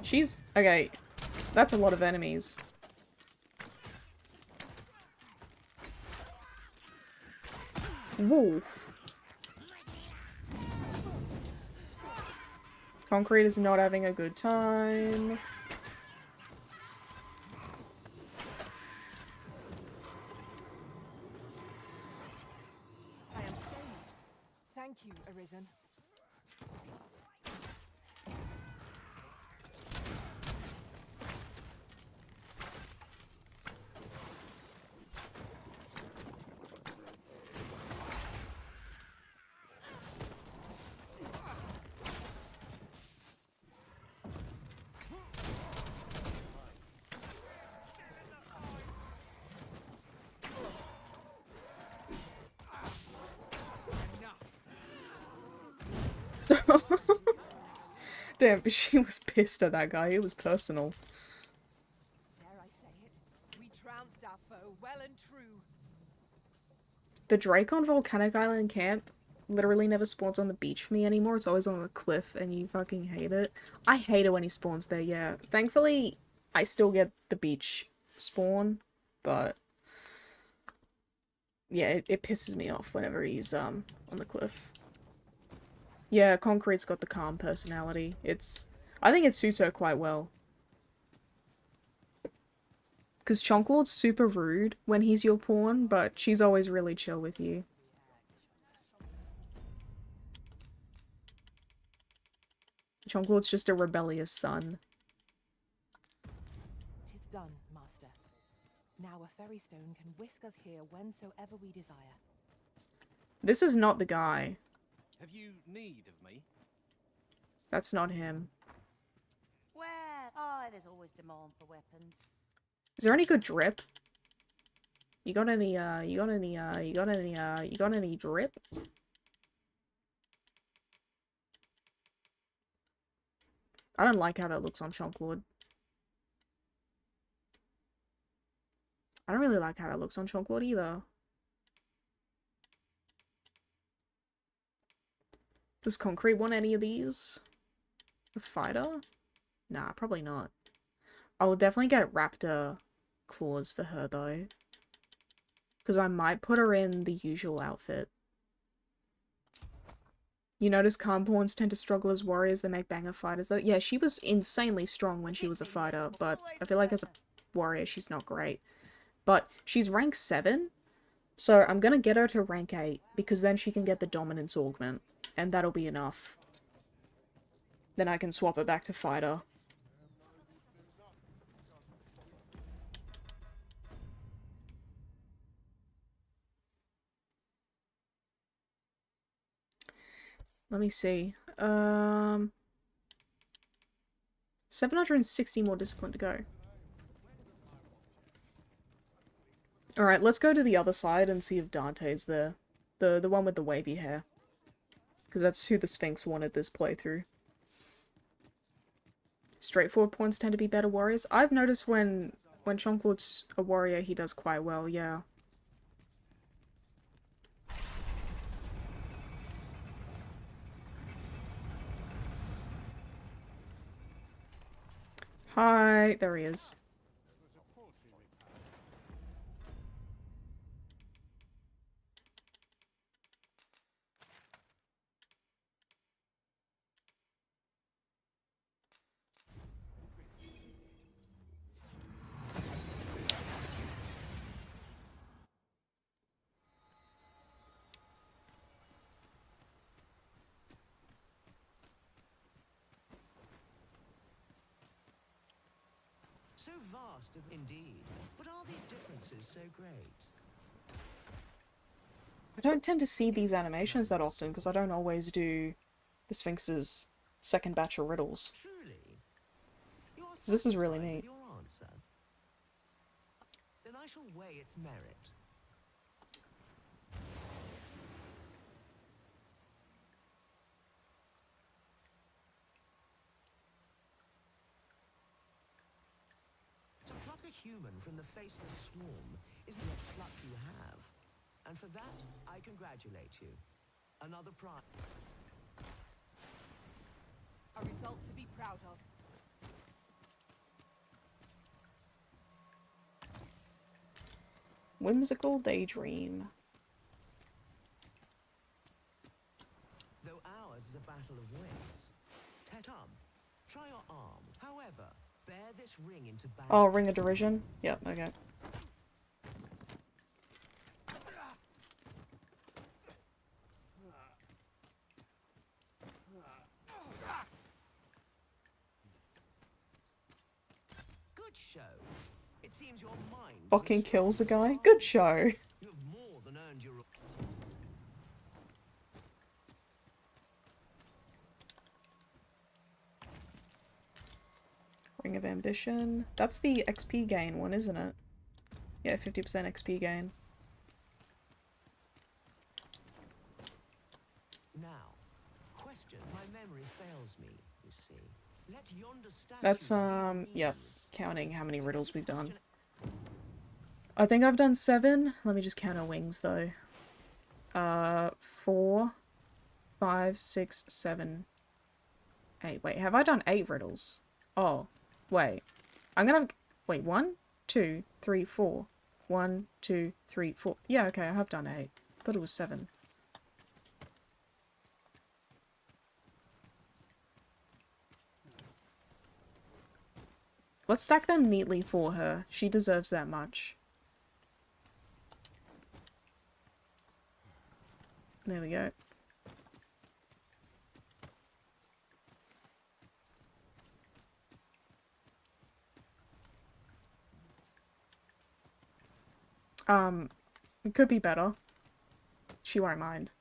She's... okay. That's a lot of enemies. Wolf. Concrete is not having a good time. I am saved. Thank you, Arisen. Damn, she was pissed at that guy. It was personal. Dare I say it? We trounced our foe well and true. The Drake on Volcanic Island camp literally never spawns on the beach for me anymore. It's always on the cliff, and you fucking hate it. I hate it when he spawns there, yeah. Thankfully, I still get the beach spawn, but yeah, it pisses me off whenever he's on the cliff. Yeah, Concrete's got the calm personality. I think it suits her quite well. Because Chonklord's super rude when he's your pawn, but she's always really chill with you. Chonklord's just a rebellious son. 'Tis done, master. Now a ferry stone can whisk us here whensoever we desire. This is not the guy. Have you need of me? That's not him. Where? Oh, there's always demand for weapons. Is there any good drip? You got any drip? I don't like how that looks on Chonklord. I don't really like how that looks on Chonklord either. Does Concrete want any of these? A fighter? Nah, probably not. I will definitely get Raptor claws for her though. Because I might put her in the usual outfit. You notice calm pawns tend to struggle as warriors, they make banger fighters though. Yeah, she was insanely strong when she was a fighter, but I feel like as a warrior she's not great. But she's rank 7, so I'm gonna get her to rank 8, because then she can get the dominance augment, and that'll be enough. Then I can swap her back to fighter. Let me see. 760 more discipline to go. Alright, let's go to the other side and see if Dante's there. The one with the wavy hair. Because that's who the Sphinx wanted this playthrough. Straightforward pawns tend to be better warriors. I've noticed when Chonklord's a warrior, he does quite well, yeah. Hi, there he is. So vast is indeed, but are these differences so great? I don't tend to see these animations that often because I don't always do the Sphinx's second batch of riddles. Truly? You are This is really satisfied neat. with your answer? Then I shall weigh its merit. To pluck a human from the faceless swarm is not pluck you have. And for that, I congratulate you. Another prize. A result to be proud of. Whimsical daydream. Though ours is a battle of wits. Come, try your arm. However, bear this ring into battle. Oh, Ring of Derision? Yep, okay. Good show. It seems your mind Fucking kills the guy. Good show. you have more than earned your. Ring of Ambition. That's the XP gain one, isn't it? Yeah, 50% XP gain. Now, question. My memory fails me. you see. Let yonder That's, yeah, counting how many riddles we've done. I think I've done 7. Let me just count our wings, though. 4, 5, 6, 7, 8. Wait, have I done 8 riddles? Oh, wait. I'm gonna... Wait, 1, 2, 3, 4. 1, 2, 3, 4. Yeah, okay, I have done 8. I thought it was 7. Let's stack them neatly for her. She deserves that much. There we go. It could be better. She won't mind.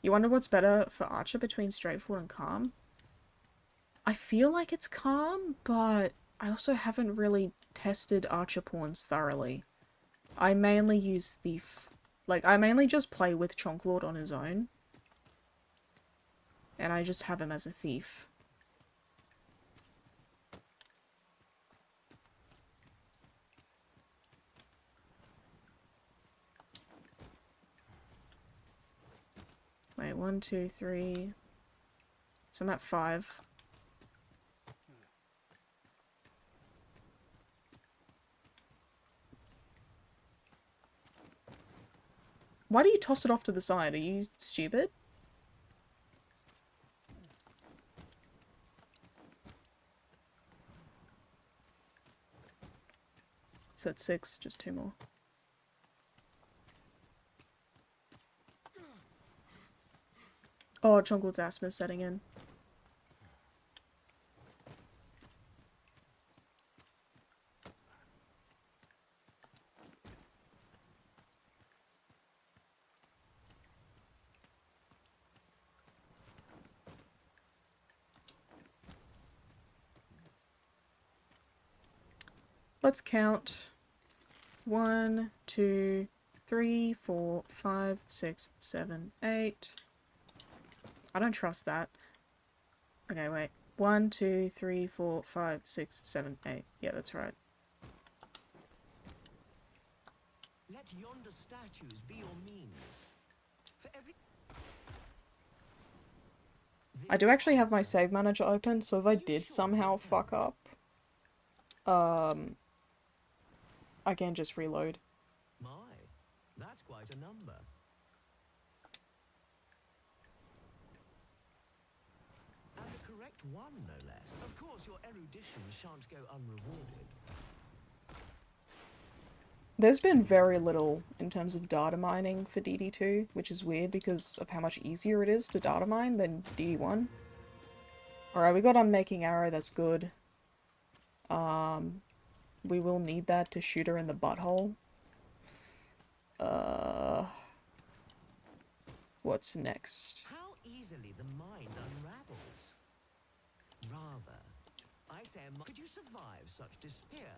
You wonder what's better for Archer between straightforward and calm? I feel like it's calm, but I also haven't really tested Archer pawns thoroughly. I mainly use Thief. Like, I mainly just play with Chonklord on his own. And I just have him as a thief. Wait, 1, 2, 3. So I'm at 5. Why do you toss it off to the side? Are you stupid? So that's 6, just 2 more. Oh, Chonklord's asthma is setting in. Let's count. 1, 2, 3, 4, 5, 6, 7, 8. I don't trust that. Okay, wait. 1, 2, 3, 4, 5, 6, 7, 8. Yeah, that's right. Let yonder statues be your means. For every... I do actually have my save manager open, so if I did somehow fuck up, I can just reload. My, that's quite a number. And the correct one, no less. Of course, your erudition shan't go unrewarded. There's been very little in terms of data mining for DD2, which is weird because of how much easier it is to data mine than DD1. Alright, we got Unmaking Arrow, that's good. We will need that to shoot her in the butthole. What's next? How easily the mind unravels. Rather, I say, could you survive such despair?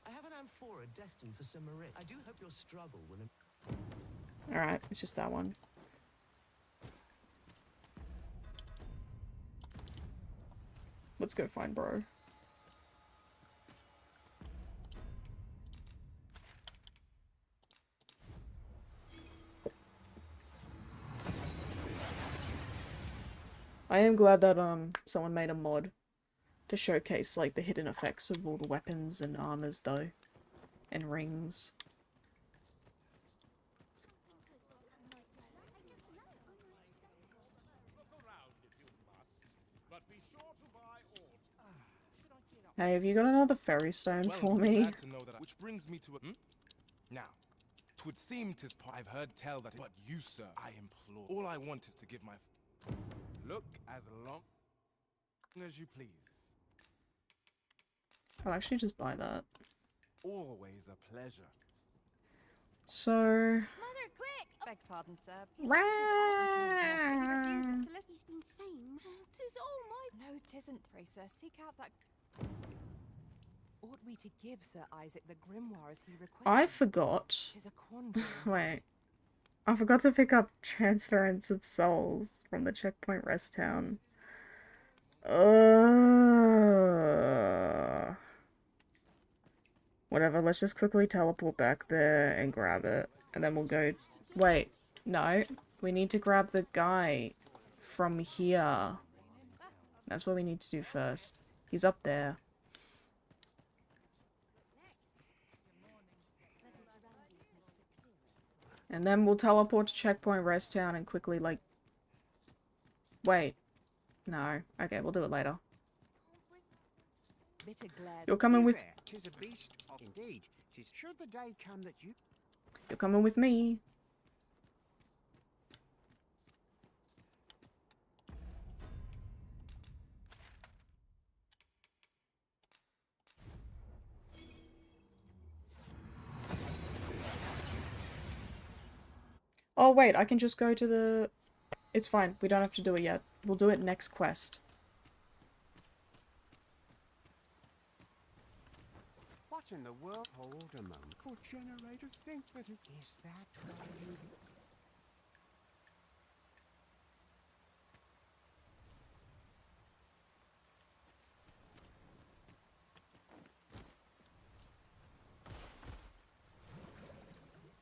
I have an amphora destined for Samarit. I do hope your struggle will... Alright, it's just that one. Let's go find bro. I am glad that someone made a mod to showcase like the hidden effects of all the weapons and armors though, and rings. Hey, have you got another fairy stone for me? Glad to know that which brings me to a... Now, 'twould seem 'tis I've heard tell that... But you, sir, I implore. All I want is to give my... Look as long as you please. I'll actually just buy that. Always a pleasure. So... Mother, quick! Beg pardon, sir. He lost his art, but he refuses to listen. He's been saying, "'Tis all my..." No, 'tisn't, pray, sir. Seek out that... Ought we to give Sir Isaac the grimoire as he requested? I forgot. 'Tis a quandary. Wait. I forgot to pick up Transference of Souls from the Checkpoint Rest Town. Whatever, let's just quickly teleport back there and grab it. And then we'll go... Wait, no. We need to grab the guy from here. That's what we need to do first. He's up there. And then we'll teleport to Checkpoint Rest Town and quickly, like... Wait. No. Okay, we'll do it later. You're coming with... Tis a beast. Indeed, tis should the day come that you... You're coming with me. Oh wait, I can just go to the... It's fine, we don't have to do it yet. We'll do it next quest. What in the world? Hold a moment. For generator, think that it is that why you...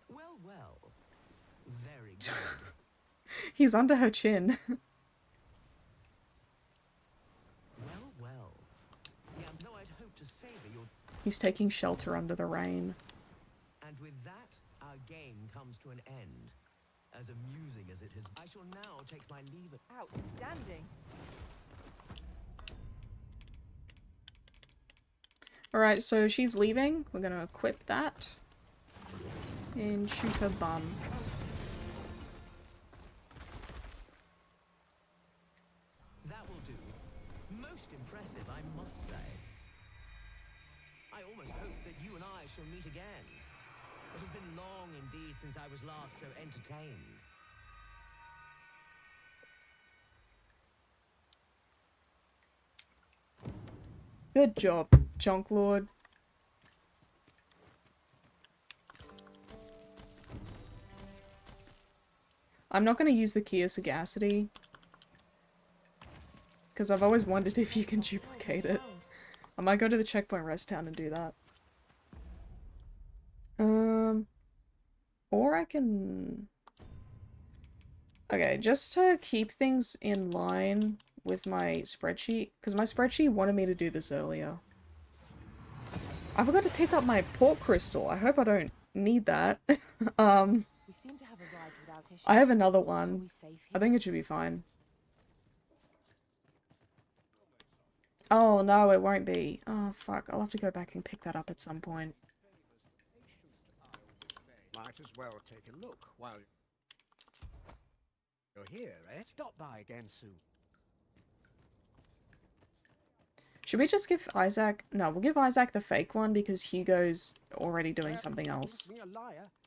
Well, well. Very good. He's under her chin. Well, well. Yeah, though I'd hoped to savor your... He's taking shelter under the rain. And with that, our game comes to an end. As amusing as it has... I shall now take my leave of... Outstanding. Alright, so she's leaving. We're gonna equip that. And shoot her bum. That will do. Most impressive, I must say. I almost hope that you and I shall meet again. It has been long indeed since I was last so entertained. Good job, Chunk Lord. I'm not going to use the key of sagacity. Because I've always wondered if you can duplicate it. I might go to the Checkpoint Rest Town and do that. Or I can... Okay, just to keep things in line with my spreadsheet, because my spreadsheet wanted me to do this earlier. I forgot to pick up my port crystal. I hope I don't need that. We seem to have arrived without issue. I have another one. I think it should be fine. Oh no, it won't be. Oh fuck, I'll have to go back and pick that up at some point. Might as well take a look while you're here, eh? Stop by again soon. Should we just give Isaac... No, we'll give Isaac the fake one because Hugo's already doing something else.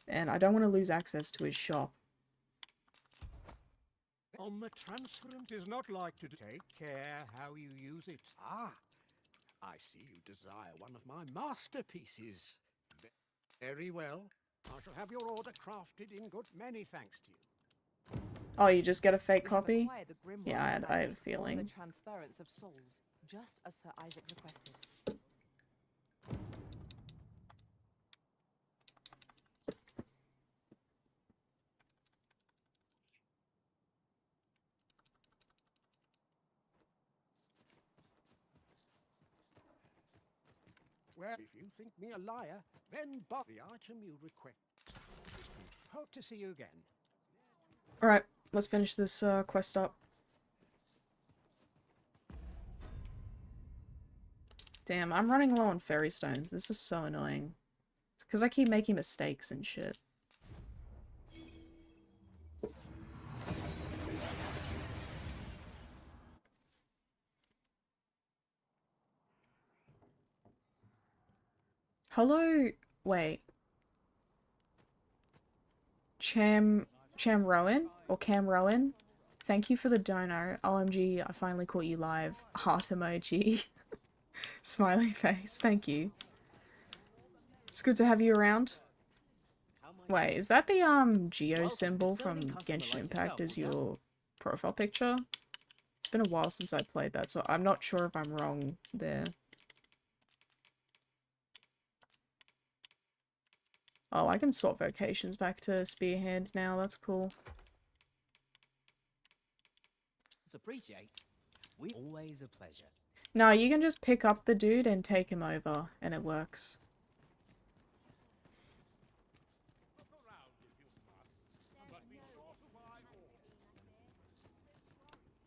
And I don't want to lose access to his shop. On the transferent is not like to take care how you use it. Ah, I see you desire one of my masterpieces. Very well. I shall have your order crafted in good many thanks to you. Oh, you just get a fake copy? Yeah, I had a feeling. The transference of souls, just as Sir Isaac requested. Well, if you think me a liar, then buy the item you request. Hope to see you again. Alright, let's finish this quest up. Damn, I'm running low on fairy stones. This is so annoying. It's because I keep making mistakes and shit. Hello? Wait. Cham Rowan? Or Cam Rowan? Thank you for the dono. OMG, I finally caught you live. Heart emoji. Smiley face. Thank you. It's good to have you around. Wait, is that the Geo symbol from Genshin Impact as your profile picture? It's been a while since I played that, so I'm not sure if I'm wrong there. Oh, I can swap vocations back to Spearhand now, that's cool. It's appreciate. We always a pleasure. No, you can just pick up the dude and take him over, and it works.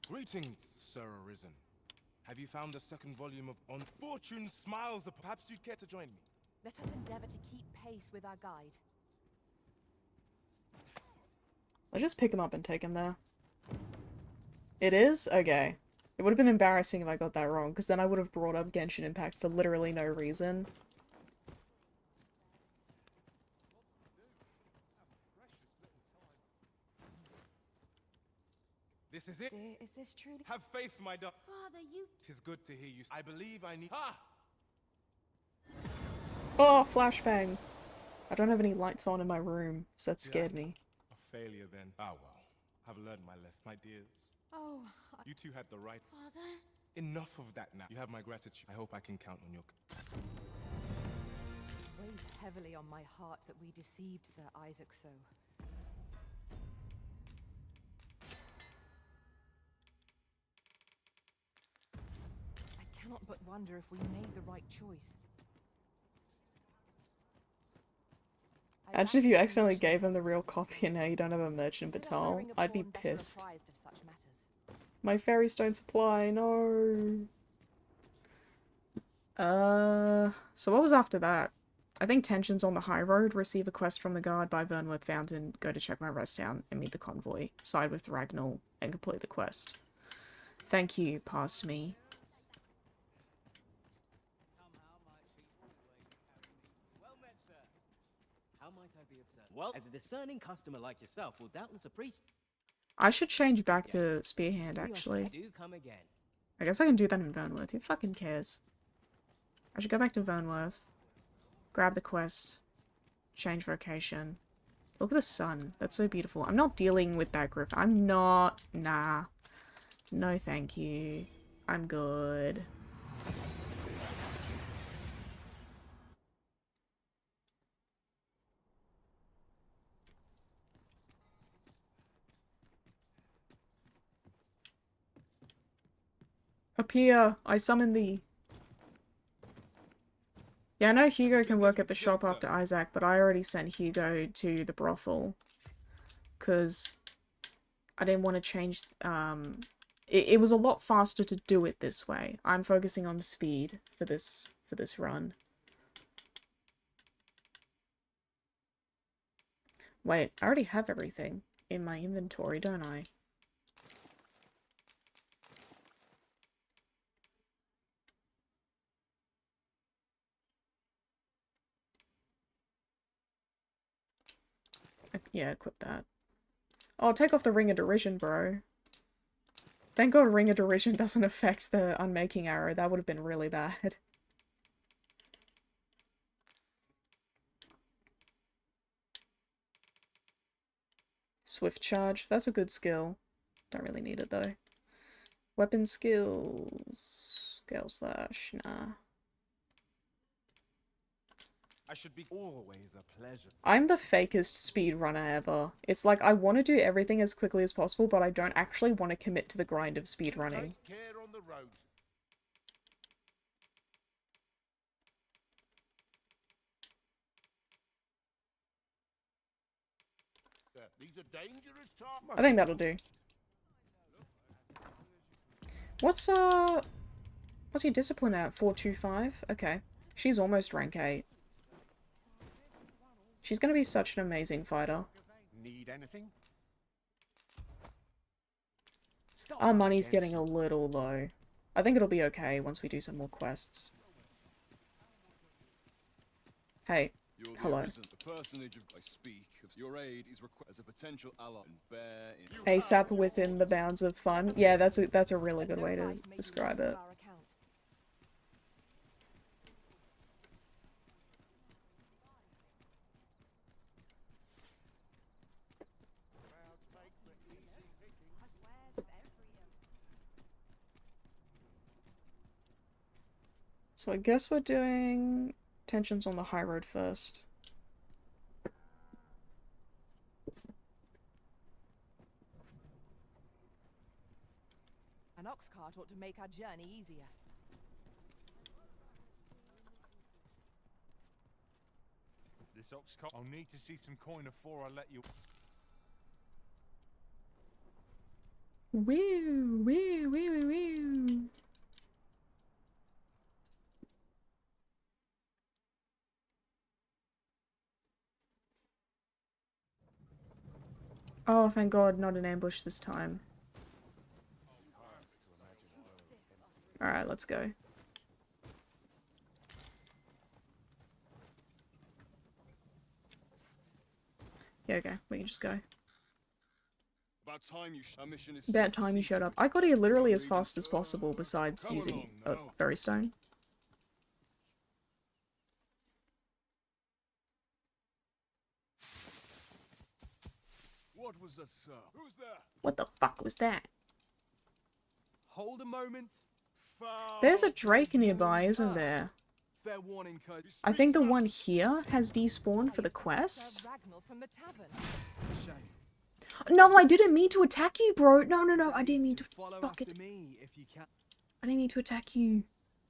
Greetings, Sir Arisen. Have you found the second volume of On Fortune Smiles? Perhaps you'd care to join me. Let us endeavor to keep pace with our guide. I'll just pick him up and take him there. It is? Okay. It would have been embarrassing if I got that wrong, because then I would have brought up Genshin Impact for literally no reason. This is it. Dear, is this truly? Have faith, my daughter. Father, you... Tis good to hear you. I believe I need... Ha! Oh, flashbang! I don't have any lights on in my room, so that scared me. A failure then. Ah well. I've learned my lesson, my dears. Oh, You two had the right... Father? Enough of that now. You have my gratitude. I hope I can count on your... weighs heavily on my heart that we deceived Sir Isaac so. I cannot but wonder if we made the right choice. Imagine if you accidentally gave him the real copy and now you don't have a merchant batal. I'd be pissed. My fairy stone supply, no. So what was after that? I think tensions on the high road, receive a quest from the guard by Vernworth Fountain, go to check my rest town and meet the convoy, side with Ragnall, and complete the quest. Thank you, past me. How might I be of service? Well, as a discerning customer like yourself will doubtless appreciate... I should change back to Spearhand, actually. Do come again. I guess I can do that in Vernworth. Who fucking cares? I should go back to Vernworth. Grab the quest. Change vocation. Look at the sun. That's so beautiful. I'm not dealing with that group. I'm not... Nah. No thank you. I'm good. Appear! I summon thee! Yeah, I know Hugo can work at the shop after Isaac, but I already sent Hugo to the brothel. Because I didn't want to change... It was a lot faster to do it this way. I'm focusing on speed for this run. Wait, I already have everything in my inventory, don't I? Yeah, equip that. Oh, take off the Ring of Derision, bro. Thank God Ring of Derision doesn't affect the Unmaking Arrow. That would have been really bad. Swift Charge. That's a good skill. Don't really need it, though. Weapon skills. Scale slash. Nah. I should be always a pleasure. I'm the fakest speedrunner ever. It's like I want to do everything as quickly as possible, but I don't actually want to commit to the grind of speedrunning. Take care on the roads. These are dangerous times. I think that'll do. What's your discipline at? 425? Okay. She's almost rank 8. She's gonna be such an amazing fighter. Need anything? Our money's getting a little low. I think it'll be okay once we do some more quests. Hey, hello. The personage of I speak of your aid is required as a potential ally and bear in ASAP within the bounds of fun. Yeah, that's a really good way to describe it. So I guess we're doing tensions on the high road first. An Oxcart ought to make our journey easier. This Oxcart. I'll need to see some coin before I let you. Woo, woo, woo, woo, woo. Oh, thank God, not an ambush this time. Alright, let's go. Yeah, okay, we can just go. About time you showed up. I got here literally as fast as possible, besides using a berry stone. What was that, sir? Who's there? What the fuck was that? Hold a moment. There's a drake nearby, isn't there? Fair warning, code. I think the one here has despawned for the quest. No, I didn't mean to attack you, bro. No, I didn't mean to. Fuck it. I didn't mean to attack you.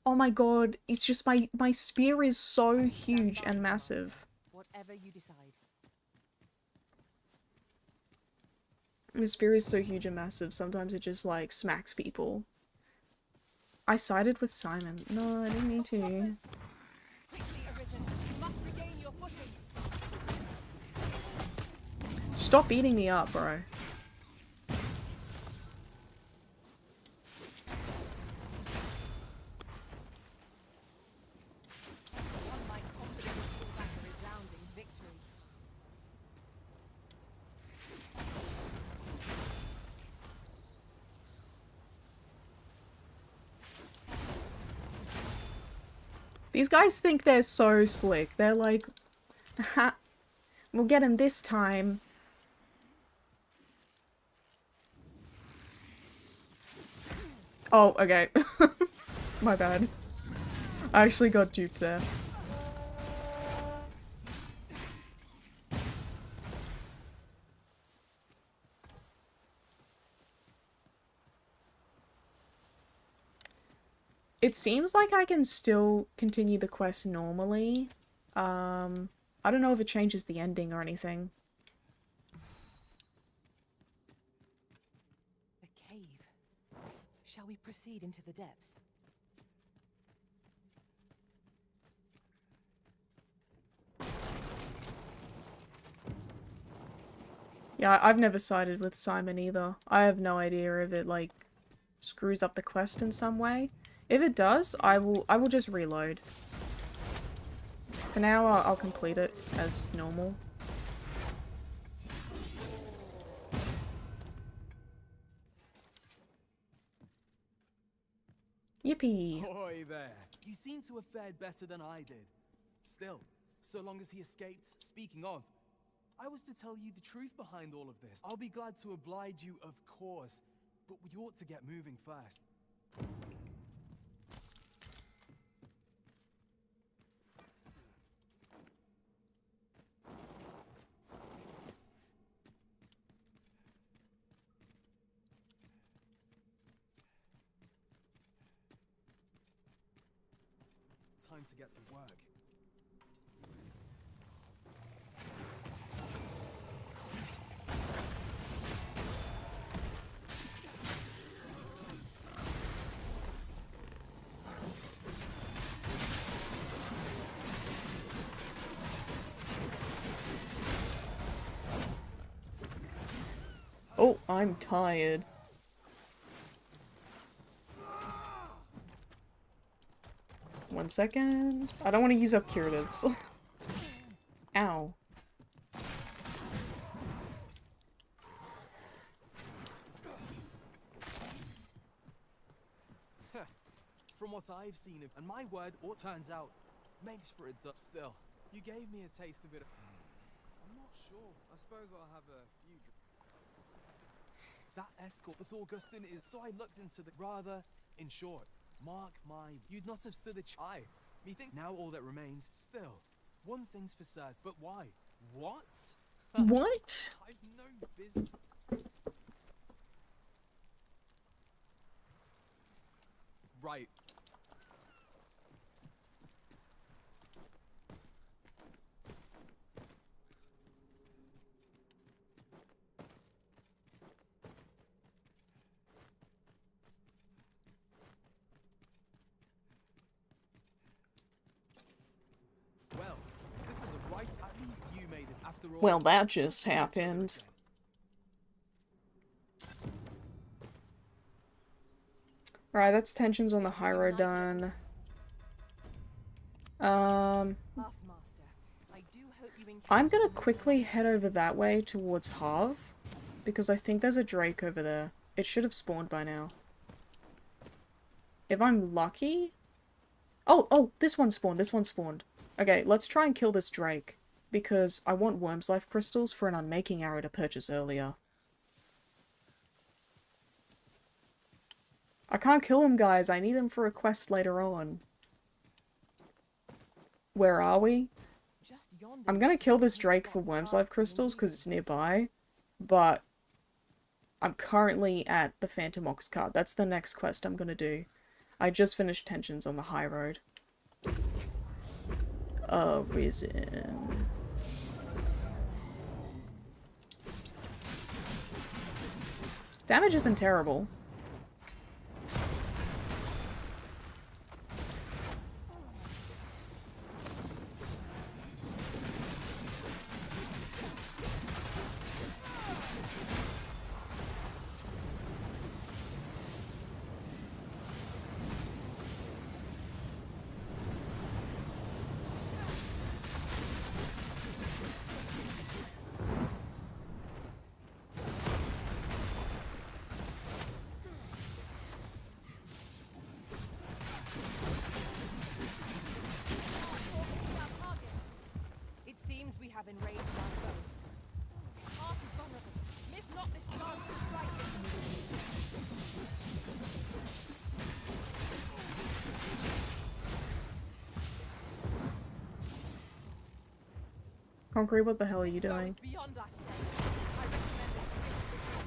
Oh my God, it's just my spear is so huge and massive. Whatever you decide. My spear is so huge and massive, sometimes it just, like, smacks people. I sided with Simon. No, I didn't mean to. Stop beating me up, bro. These guys think they're so slick. They're like, haha, we'll get him this time. Oh, okay. My bad. I actually got duped there. It seems like I can still continue the quest normally. I don't know if it changes the ending or anything. A cave. Shall we proceed into the depths? Yeah, I've never sided with Simon either. I have no idea if it, like, screws up the quest in some way. If it does, I will just reload. For now, I'll complete it as normal. Yippee! Oi there! You seem to have fared better than I did. Still, so long as he escaped. Speaking of, I was to tell you the truth behind all of this. I'll be glad to oblige you, of course, but we ought to get moving first. Time to get to work. Oh, I'm tired. One second. I don't want to use up curatives. Ow. From what I've seen of, and my word, what turns out, makes for a still. You gave me a taste of it. I'm not sure. I suppose I'll have a few. That escort that Augustine is, so I looked into the rather, in short, Mark my... You'd not have stood a chance. Methink now all that remains. Still, one thing's for certain. But why? What? What? I've no business... Right. Well, this is a right. At least you made it after all. Well, that just happened. Alright, that's tensions on the high road done. I'm gonna quickly head over that way towards Harv, because I think there's a Drake over there. It should have spawned by now. If I'm lucky... Oh, this one spawned. Okay, let's try and kill this Drake, because I want Worm's Life crystals for an unmaking arrow to purchase earlier. I can't kill him, guys. I need him for a quest later on. Where are we? I'm gonna kill this Drake for Worm's Life crystals because it's nearby, but I'm currently at the Phantom Oxcart. That's the next quest I'm gonna do. I just finished tensions on the high road. Arisen. Damage isn't terrible. Have enraged our foe. Heart is vulnerable. Miss not this chance to strike it. Concrete, what the hell are you doing? Beyond our strength. I recommend this retreat.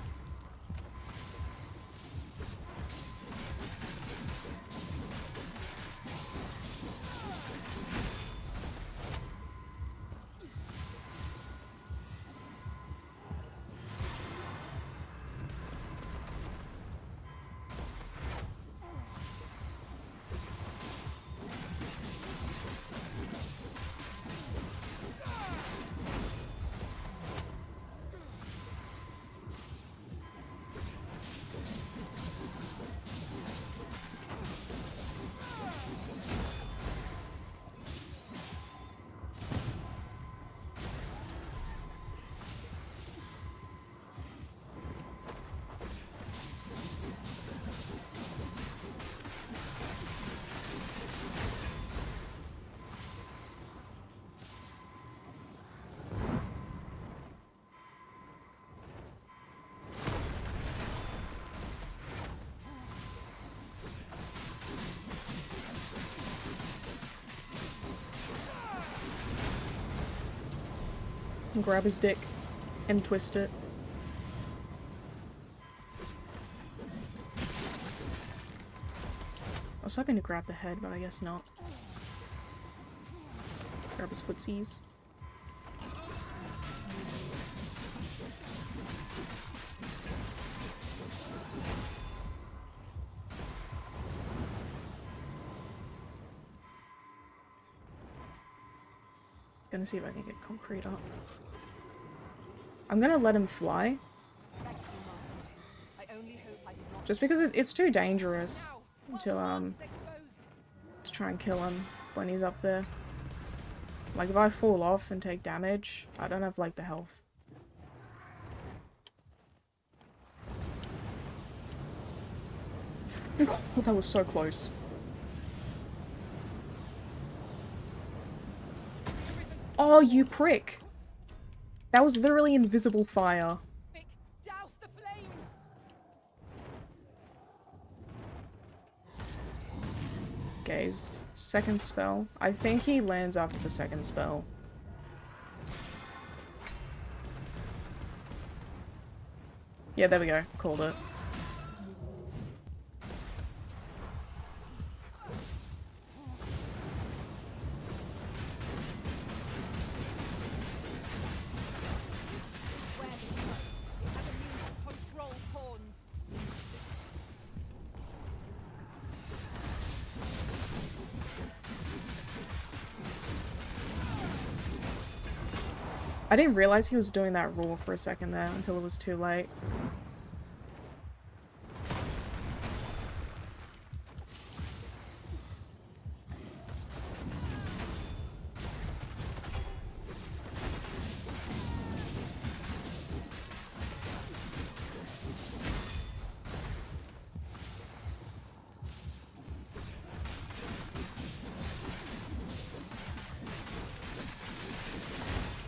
Grab his dick and twist it. I was hoping to grab the head, but I guess not. Grab his footsies. Gonna see if I can get concrete up. I'm gonna let him fly. Just because it's too dangerous to try and kill him when he's up there. Like, if I fall off and take damage, I don't have, like, the health. That was so close. Oh, you prick! That was literally invisible fire. Douse the flames. Gaze. Second spell. I think he lands after the second spell. Yeah, there we go. Called it. I didn't realize he was doing that roar for a second there until it was too late.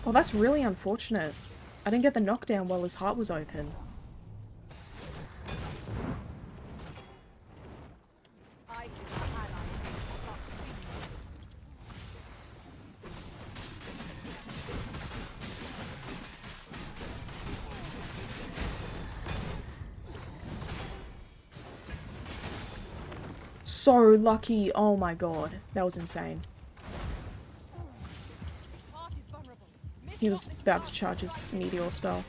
Oh, that's really unfortunate. I didn't get the knockdown while his heart was open. So lucky. Oh my god. That was insane. He was about to charge his meteor spell.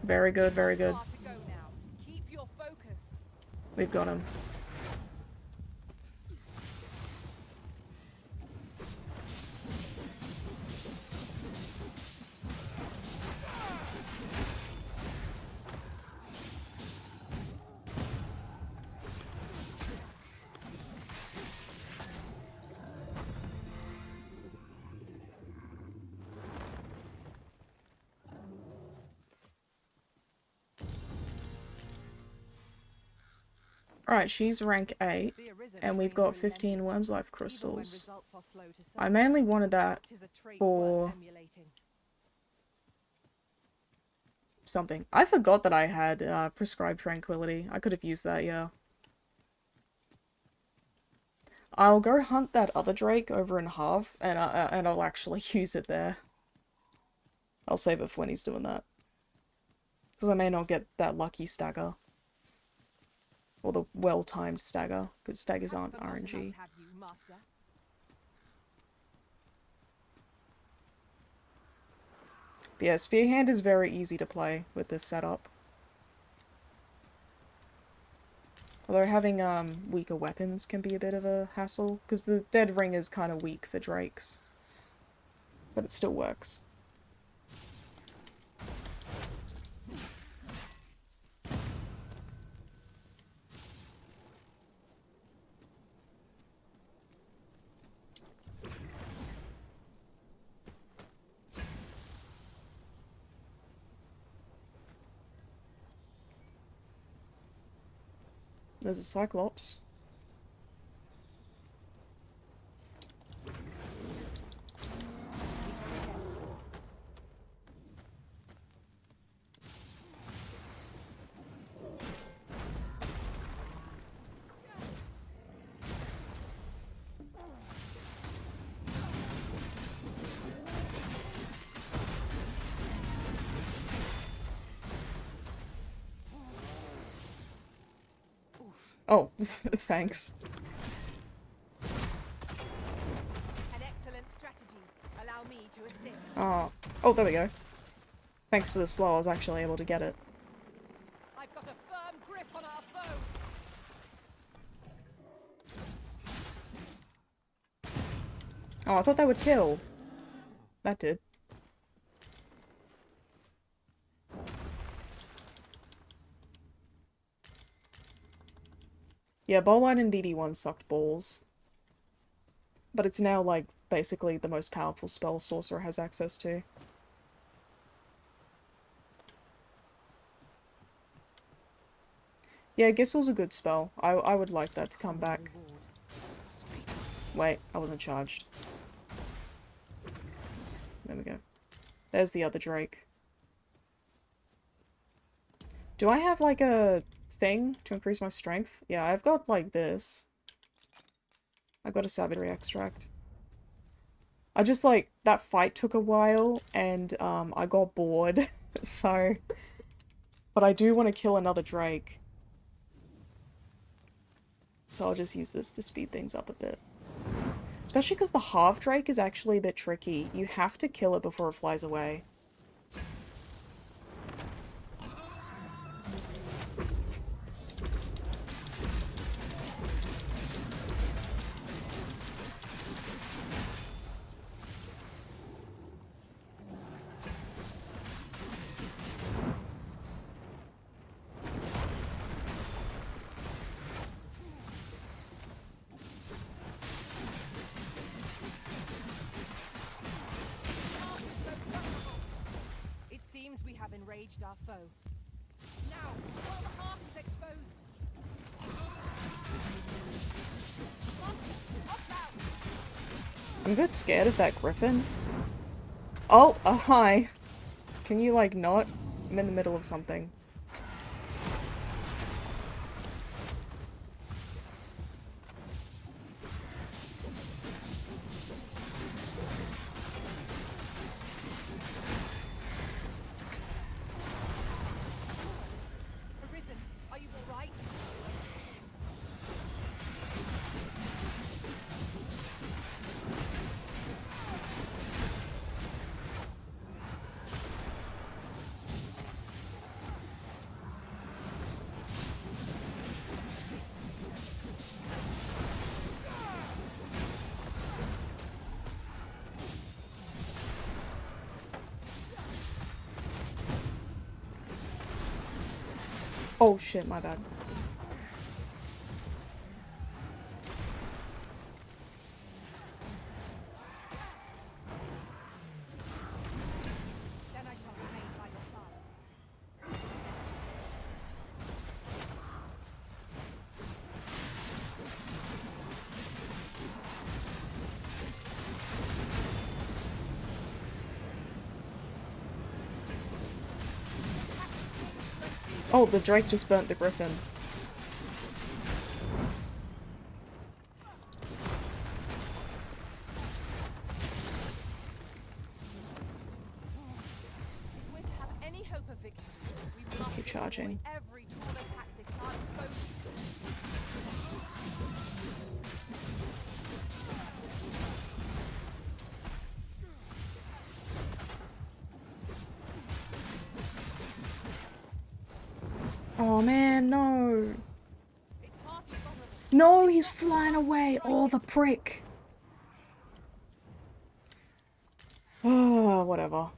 Very good, very good. We've got him. Alright, she's rank 8, and we've got 15 Worm's Life crystals. I mainly wanted that for something. I forgot that I had prescribed tranquility. I could have used that, yeah. I'll go hunt that other Drake over in Halve, and I'll actually use it there. I'll save it for when he's doing that. Because I may not get that lucky stagger. Or the well-timed stagger, because staggers aren't RNG. But yeah, Spearhand is very easy to play with this setup. Although having weaker weapons can be a bit of a hassle, because the Dead Ring is kind of weak for Drakes. But it still works. There's a Cyclops. Oh, thanks. An excellent strategy. Allow me to assist. Oh, there we go. Thanks to the slow, I was actually able to get it. I've got a firm grip on our foe. Oh, I thought that would kill. That did. Yeah, Bowline and DD1 sucked balls. But it's now, like, basically the most powerful spell Sorcerer has access to. Yeah, Gissel's a good spell. I would like that to come back. Wait, I wasn't charged. There we go. There's the other Drake. Do I have, like, a thing to increase my strength? Yeah, I've got, like, this. I've got a savagery extract. I just, like, that fight took a while, and, I got bored, so... But I do want to kill another Drake. So I'll just use this to speed things up a bit. Especially because the half Drake is actually a bit tricky. You have to kill it before it flies away. It seems we have enraged our foe. Now, while the heart is exposed. I'm a bit scared of that griffin. Oh, hi. Can you, like, not? I'm in the middle of something. Arisen, are you all right? Oh shit, my bad. Then I shall remain by your side. Oh, the Drake just burnt the griffin. If we're to have any hope of victory, we Let's must keep charging. employ every tool and tactic at our disposal. Oh man, no. No, he's flying away. Oh, the prick. Oh, whatever.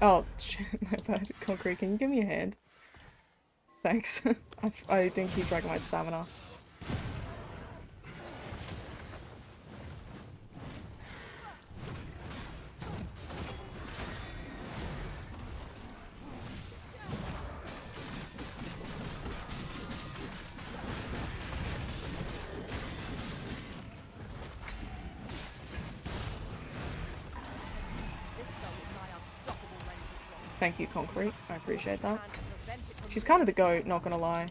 Oh, shit, my bad. Concrete, can you give me a hand? Thanks. I didn't keep track of my stamina. Thank you, Concrete. I appreciate that. She's kind of the goat, not gonna lie.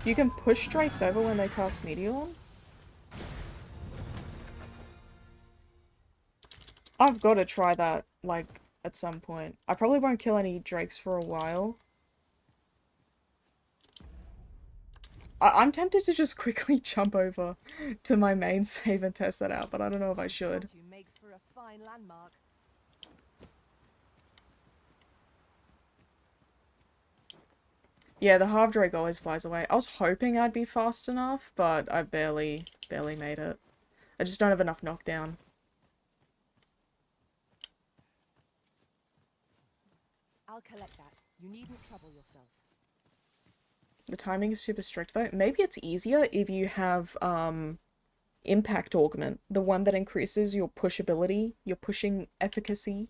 You can push Drakes over when they cast Meteor? I've got to try that, like, at some point. I probably won't kill any Drakes for a while. I'm tempted to just quickly jump over to my main save and test that out, but I don't know if I should. Makes for a fine landmark. Yeah, the half drake always flies away. I was hoping I'd be fast enough, but I barely made it. I just don't have enough knockdown. I'll collect that. You needn't trouble yourself. The timing is super strict though. Maybe it's easier if you have impact augment, the one that increases your pushability, your pushing efficacy.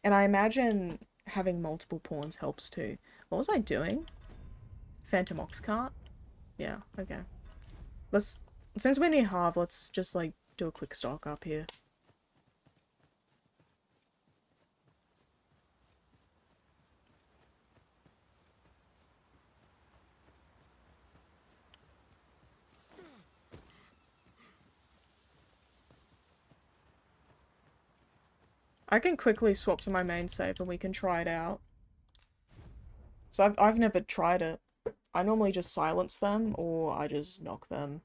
And I imagine having multiple pawns helps too. What was I doing? Phantom Oxcart? Yeah, okay. Since we're near half, let's just like do a quick stock up here. I can quickly swap to my main save and we can try it out. So I've never tried it. I normally just silence them or I just knock them.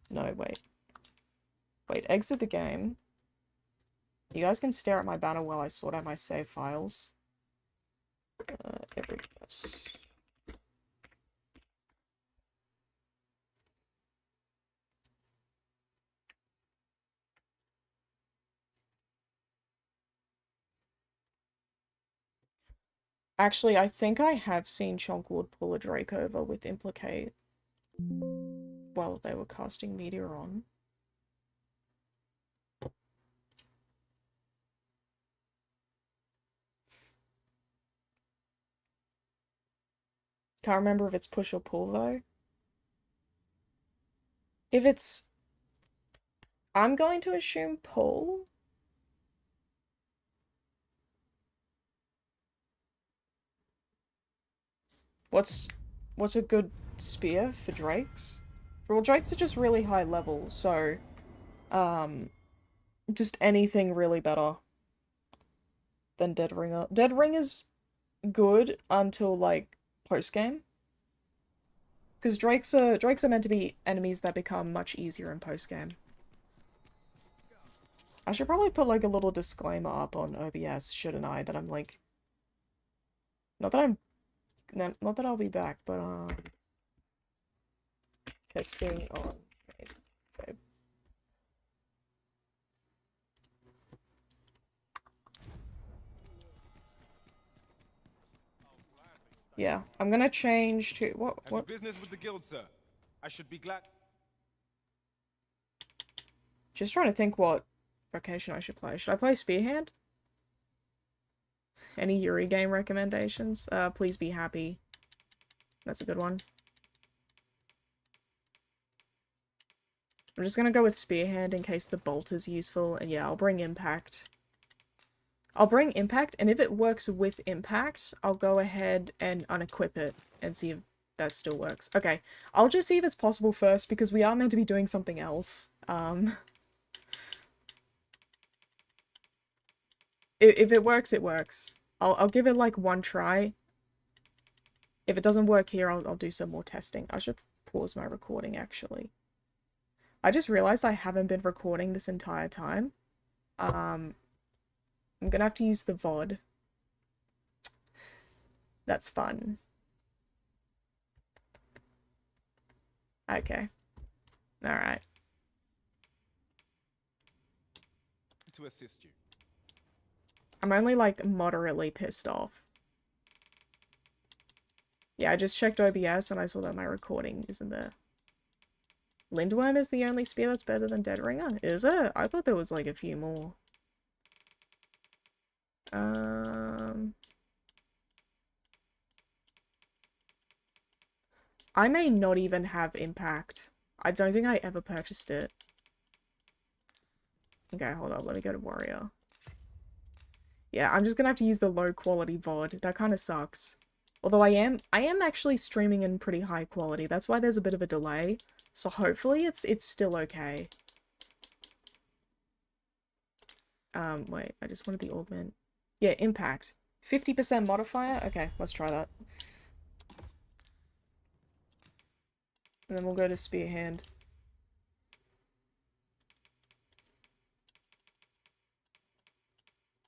No, wait. Wait, exit the game. You guys can stare at my banner while I sort out my save files. Yes. Actually, I think I have seen Chonkward pull a Drake over with Implicate while they were casting Meteor on. Can't remember if it's push or pull though. If it's... I'm going to assume pull. What's a good spear for drakes? Well, drakes are just really high level, so just anything really better than Dead Ringer. Dead Ringer's good until like post game. Because drakes are meant to be enemies that become much easier in post game. I should probably put like a little disclaimer up on OBS, shouldn't I? That I'm like, not that I'll be back, but testing on save. Yeah, I'm gonna change to what? Business with the guild, sir. I should be glad. Just trying to think what vocation I should play. Should I play Spearhand? Any Yuri game recommendations? Please be happy. That's a good one. I'm just gonna go with Spearhand in case the bolt is useful, and yeah, I'll bring Impact. I'll bring Impact, and if it works with Impact, I'll go ahead and unequip it and see if that still works. Okay, I'll just see if it's possible first, because we are meant to be doing something else. If it works, it works. I'll give it like one try. If it doesn't work here, I'll do some more testing. I should pause my recording, actually. I just realized I haven't been recording this entire time. I'm gonna have to use the VOD. That's fun. Okay. Alright. To assist you. I'm only like moderately pissed off. Yeah, I just checked OBS and I saw that my recording isn't there. Lindworm is the only spear that's better than Dead Ringer? Is it? I thought there was like a few more. I may not even have Impact. I don't think I ever purchased it. Okay, hold on. Let me go to Warrior. Yeah, I'm just gonna have to use the low quality VOD. That kind of sucks. Although I am actually streaming in pretty high quality. That's why there's a bit of a delay. So hopefully it's still okay. Wait, I just wanted the augment. Yeah, Impact. 50% modifier? Okay, let's try that. And then we'll go to Spearhand.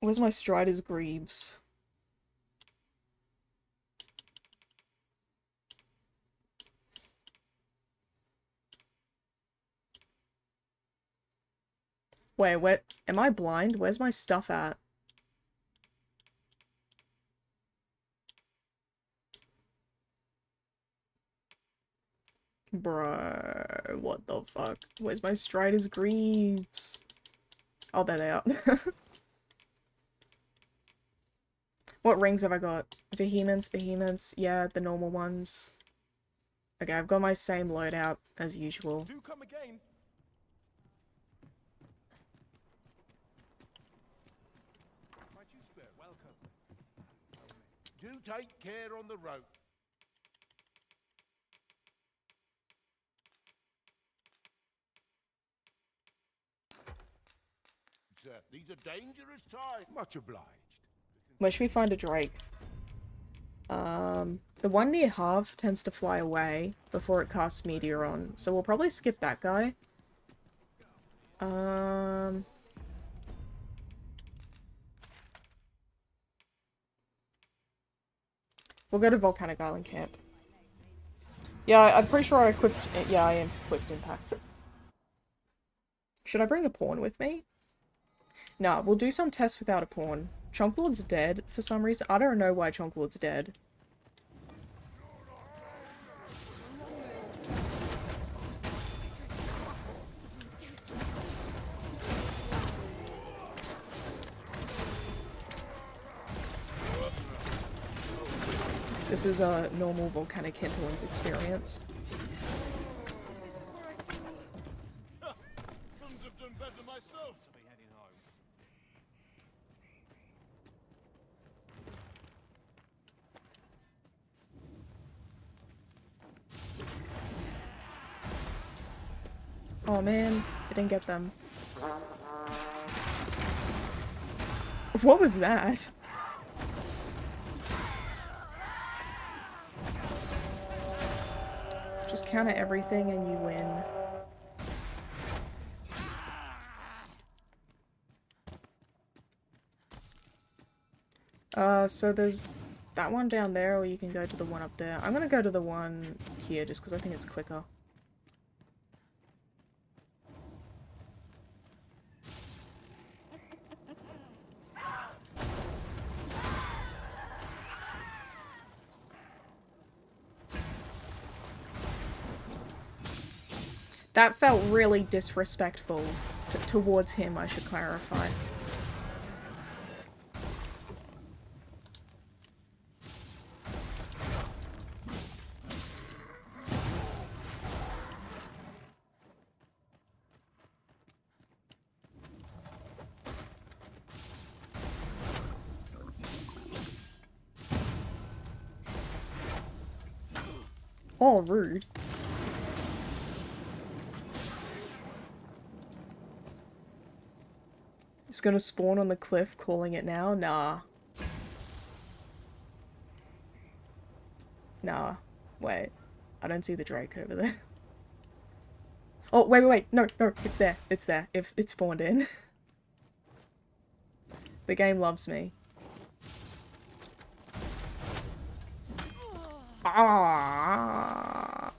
Where's my Strider's Greaves? Wait, where- am I blind? Where's my stuff at? Bro, what the fuck? Where's my Strider's Greaves? Oh, there they are. What rings have I got? Vehemence, yeah, the normal ones. Okay, I've got my same loadout as usual. Do come again. Welcome. Do take care on the road. Sir, these are dangerous times. Much obliged. Where should we find a Drake? The one near Harv tends to fly away before it casts Meteor on, so we'll probably skip that guy. We'll go to Volcanic Island Camp. Yeah, I'm pretty sure I equipped... Yeah, I equipped Impact. Should I bring a pawn with me? Nah, we'll do some tests without a pawn. Chonklord's dead for some reason. I don't know why Chonklord's dead. This is a normal volcanic hinterlands experience. Couldn't have done better myself. To be heading home. Oh man, I didn't get them. What was that? Just counter everything and you win. So there's that one down there, or you can go to the one up there. I'm gonna go to the one here just because I think it's quicker. That felt really disrespectful towards him, I should clarify. Oh, rude. It's gonna spawn on the cliff, calling it now? Nah. Nah. Wait. I don't see the Drake over there. Oh, wait. No, it's there. It's there. It spawned in. The game loves me. Ah.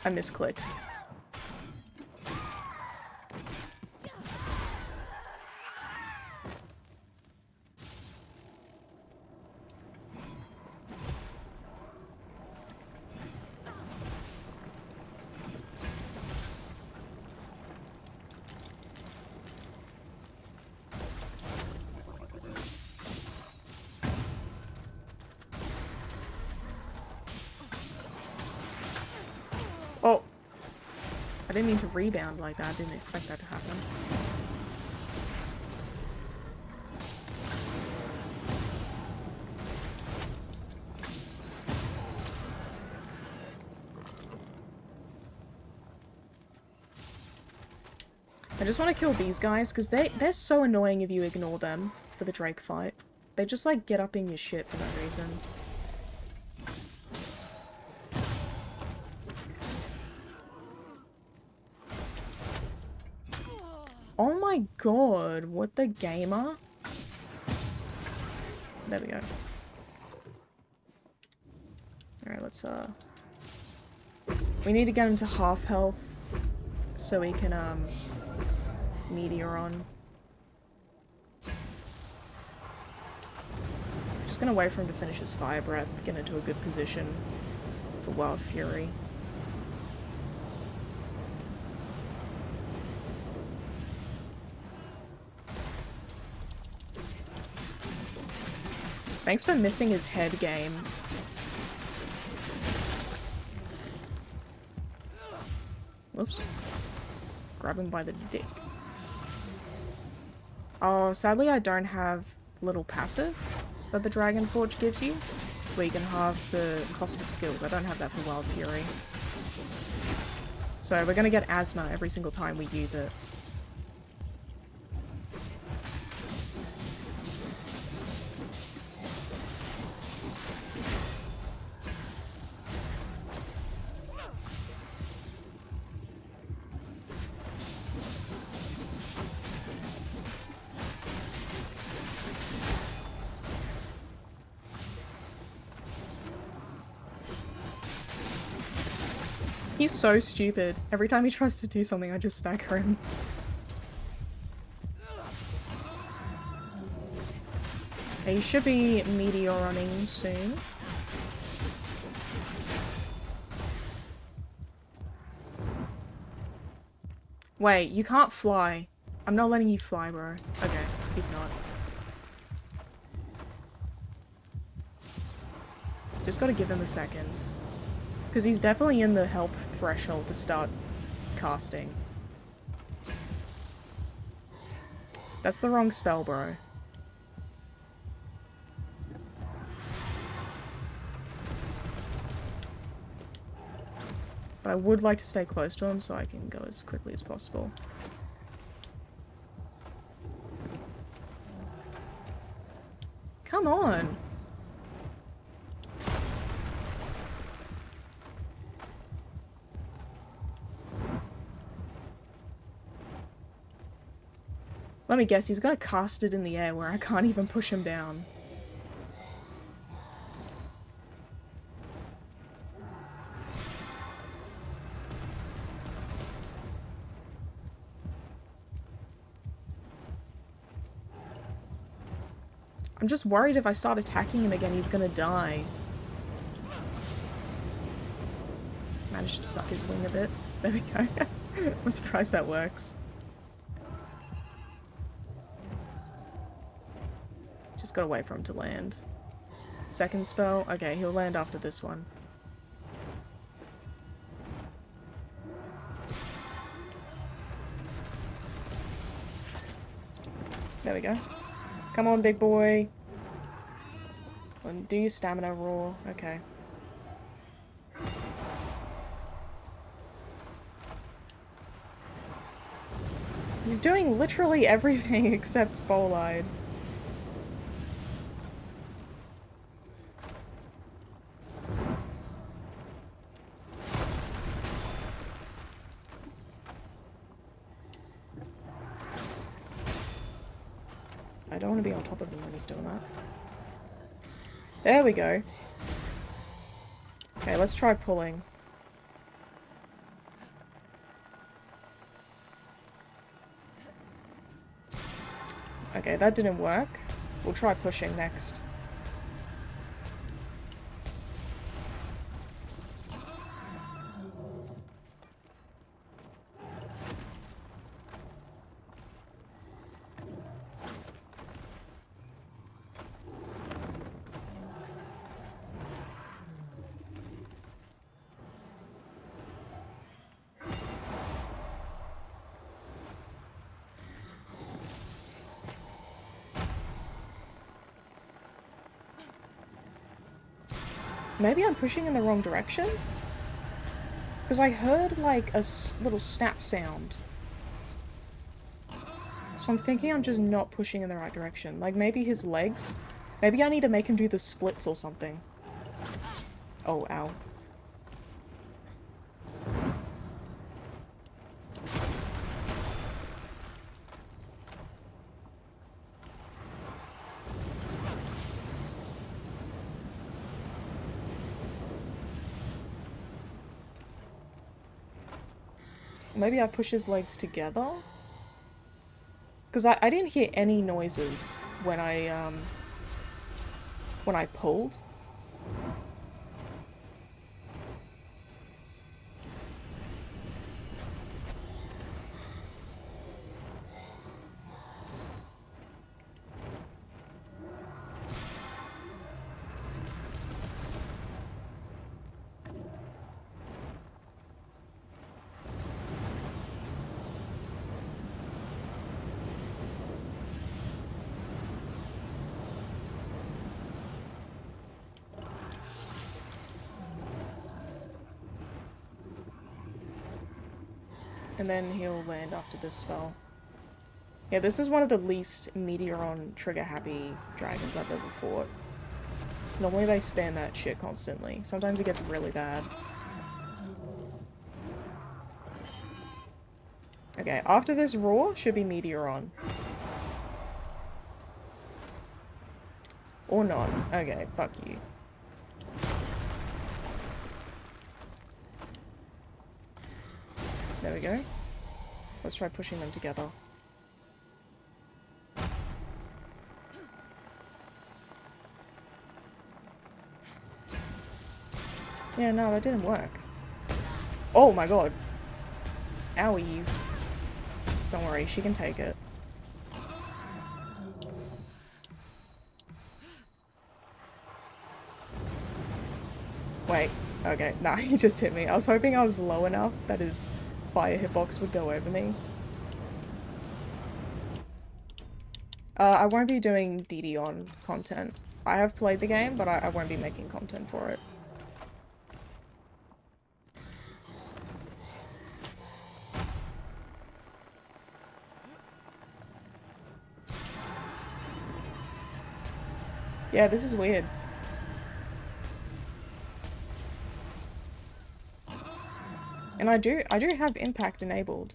I misclicked. Oh! I didn't mean to rebound like that. I didn't expect that to happen. I just want to kill these guys, because they're so annoying if you ignore them for the Drake fight. They just, like, get up in your shit for no reason. Oh my god, what the gamer? There we go. Alright, let's, we need to get him to half health so we can, meteor on. Just gonna wait for him to finish his fire breath, get into a good position for Wild Fury. Thanks for missing his head game. Whoops. Grab him by the dick. Oh, sadly I don't have little passive that the Dragon Forge gives you, where you can halve the cost of skills. I don't have that for Wild Fury. So we're gonna get asthma every single time we use it. He's so stupid. Every time he tries to do something, I just stagger him. He should be meteor running soon. Wait, you can't fly. I'm not letting you fly, bro. Okay, he's not. Just gotta give him a second. Because he's definitely in the health threshold to start casting. That's the wrong spell, bro. But I would like to stay close to him so I can go as quickly as possible. Come on! Let me guess, he's gonna cast it in the air where I can't even push him down. I'm just worried if I start attacking him again, he's gonna die. Managed to suck his wing a bit. There we go. I'm surprised that works. Just gotta wait for him to land. Second spell? Okay, he'll land after this one. There we go. Come on, big boy. And do your stamina roar. Okay. He's doing literally everything except bow-eyed. I don't want to be on top of him when he's doing that. There we go. Okay, let's try pulling. Okay, that didn't work. We'll try pushing next. Maybe I'm pushing in the wrong direction? Because I heard, like, a little snap sound. So I'm thinking I'm just not pushing in the right direction. Like, maybe his legs? Maybe I need to make him do the splits or something. Oh, ow. Maybe I push his legs together? Because I didn't hear any noises when I pulled. And then he'll land after this spell. Yeah, this is one of the least Meteoron trigger-happy dragons I've ever fought. Normally they spam that shit constantly. Sometimes it gets really bad. Okay, after this roar should be Meteoron. Or not. Okay, fuck you. There we go. Let's try pushing them together. Yeah, no, that didn't work. Oh my god. Owies. Don't worry, she can take it. Wait. Okay, nah, he just hit me. I was hoping I was low enough that his fire hitbox would go over me. I won't be doing DD content. I have played the game, but I won't be making content for it. Yeah, this is weird. And I do have impact enabled.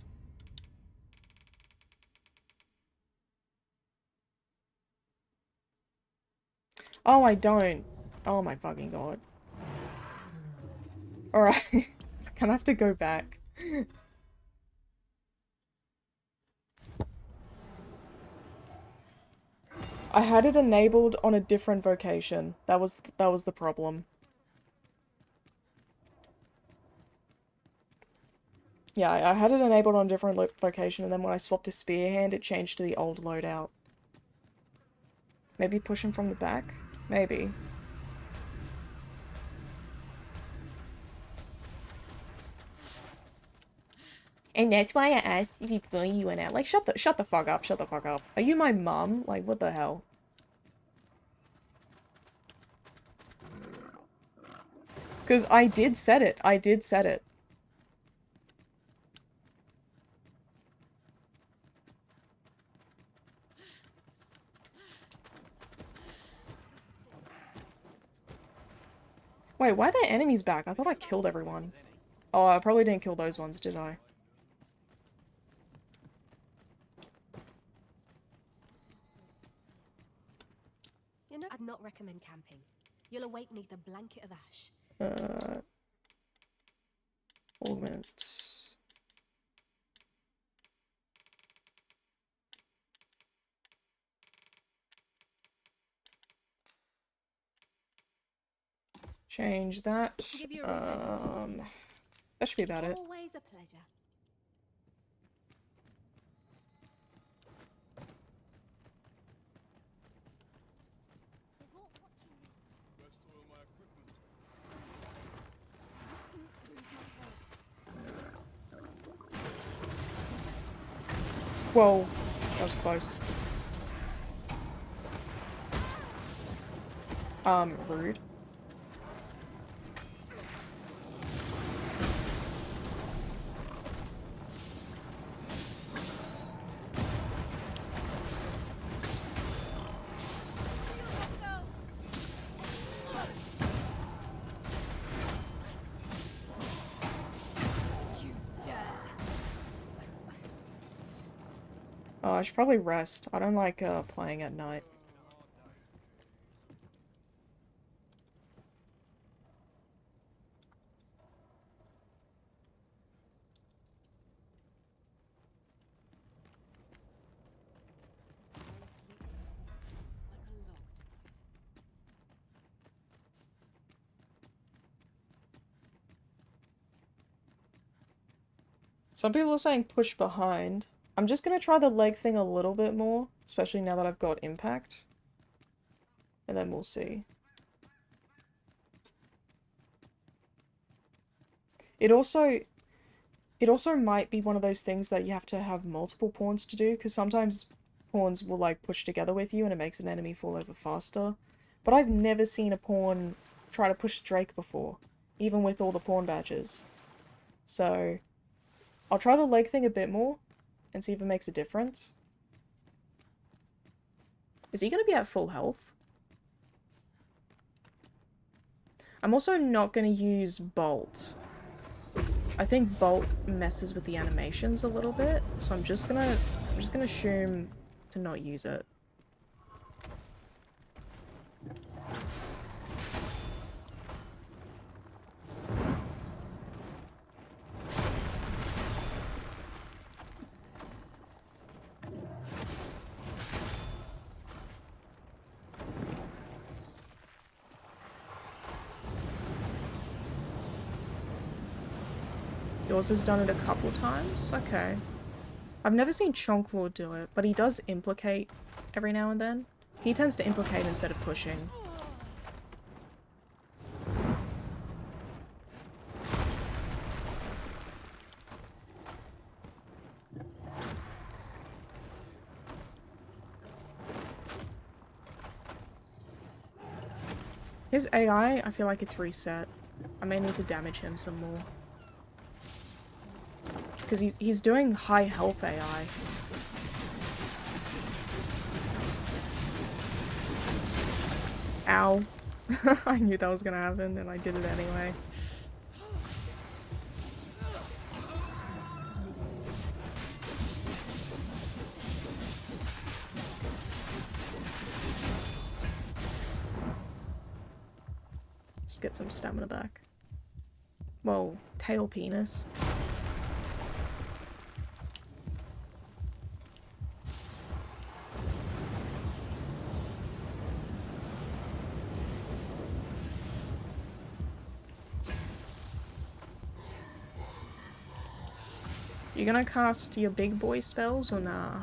Oh, I don't. Oh my fucking god. Alright. Can I have to go back? I had it enabled on a different vocation. That was the problem. Yeah, I had it enabled on a different location, and then when I swapped to Spear Hand, it changed to the old loadout. Maybe push him from the back? Maybe. And that's why I asked before you went out. Like, shut the fuck up, shut the fuck up. Are you my mum? Like, what the hell? Because I did set it. I did set it. Wait, why are there enemies back? I thought I killed everyone. Oh, I probably didn't kill those ones, did I? You know, I'd not recommend camping. You'll awake neath a blanket of ash. Augment. Change that. That should be about it. Always a pleasure. Whoa, that was close. Rude. Oh, I should probably rest. I don't like playing at night. Some people are saying push behind. I'm just gonna try the leg thing a little bit more, especially now that I've got impact. And then we'll see. It also might be one of those things that you have to have multiple pawns to do, because sometimes pawns will like push together with you and it makes an enemy fall over faster. But I've never seen a pawn try to push a Drake before, even with all the pawn badges. So I'll try the leg thing a bit more and see if it makes a difference. Is he going to be at full health? I'm also not going to use Bolt. I think Bolt messes with the animations a little bit, so I'm just gonna assume to not use it. Yours has done it a couple times? Okay. I've never seen Chonklord do it, but he does implicate every now and then. He tends to implicate instead of pushing. His AI, I feel like it's reset. I may need to damage him some more. Because he's doing high health AI. Ow. I knew that was gonna happen and I did it anyway. Just get some stamina back. Whoa, tail penis. You gonna cast your big boy spells or nah?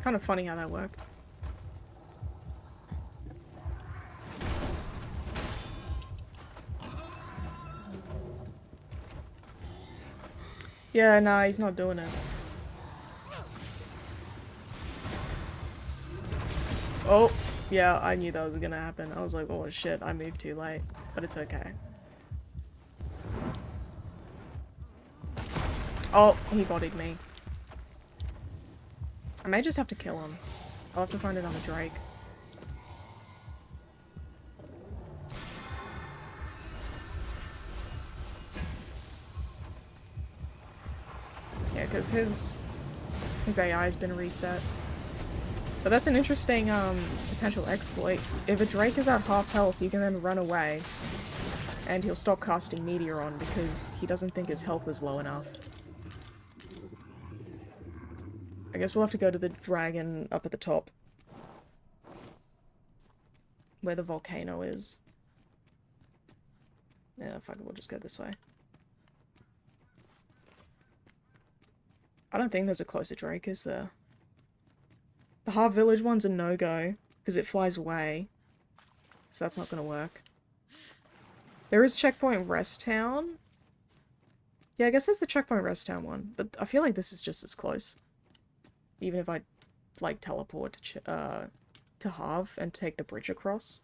Kind of funny how that worked. Yeah, nah, he's not doing it. Oh, yeah, I knew that was gonna happen. I was like, oh shit, I moved too late. But it's okay. Oh, he bodied me. I may just have to kill him. I'll have to find another Drake. Yeah, because his AI's been reset. But that's an interesting potential exploit. If a Drake is at half health, you can then run away. And he'll stop casting Meteoron because he doesn't think his health is low enough. I guess we'll have to go to the dragon up at the top. Where the volcano is. Yeah, fuck it, we'll just go this way. I don't think there's a closer Drake, is there? The Half Village one's a no-go, because it flies away. So that's not gonna work. There is Checkpoint Rest Town. Yeah, I guess there's the Checkpoint Rest Town one, but I feel like this is just as close. Even if I, like, teleport to Half and take the bridge across.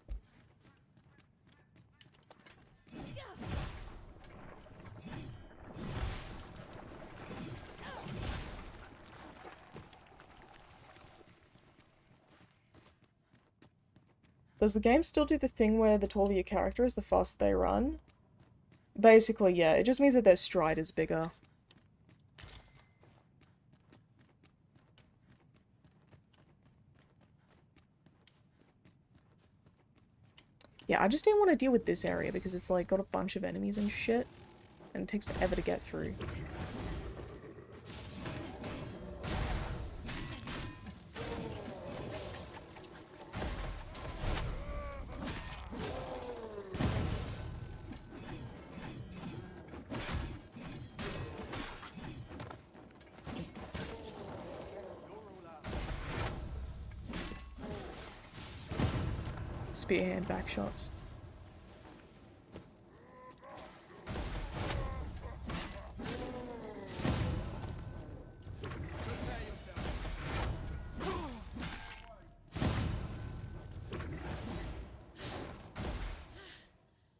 Does the game still do the thing where the taller your character is, the faster they run? Basically, yeah. It just means that their stride is bigger. Yeah, I just didn't want to deal with this area because it's like got a bunch of enemies and shit. And it takes forever to get through. Spearhand back shots.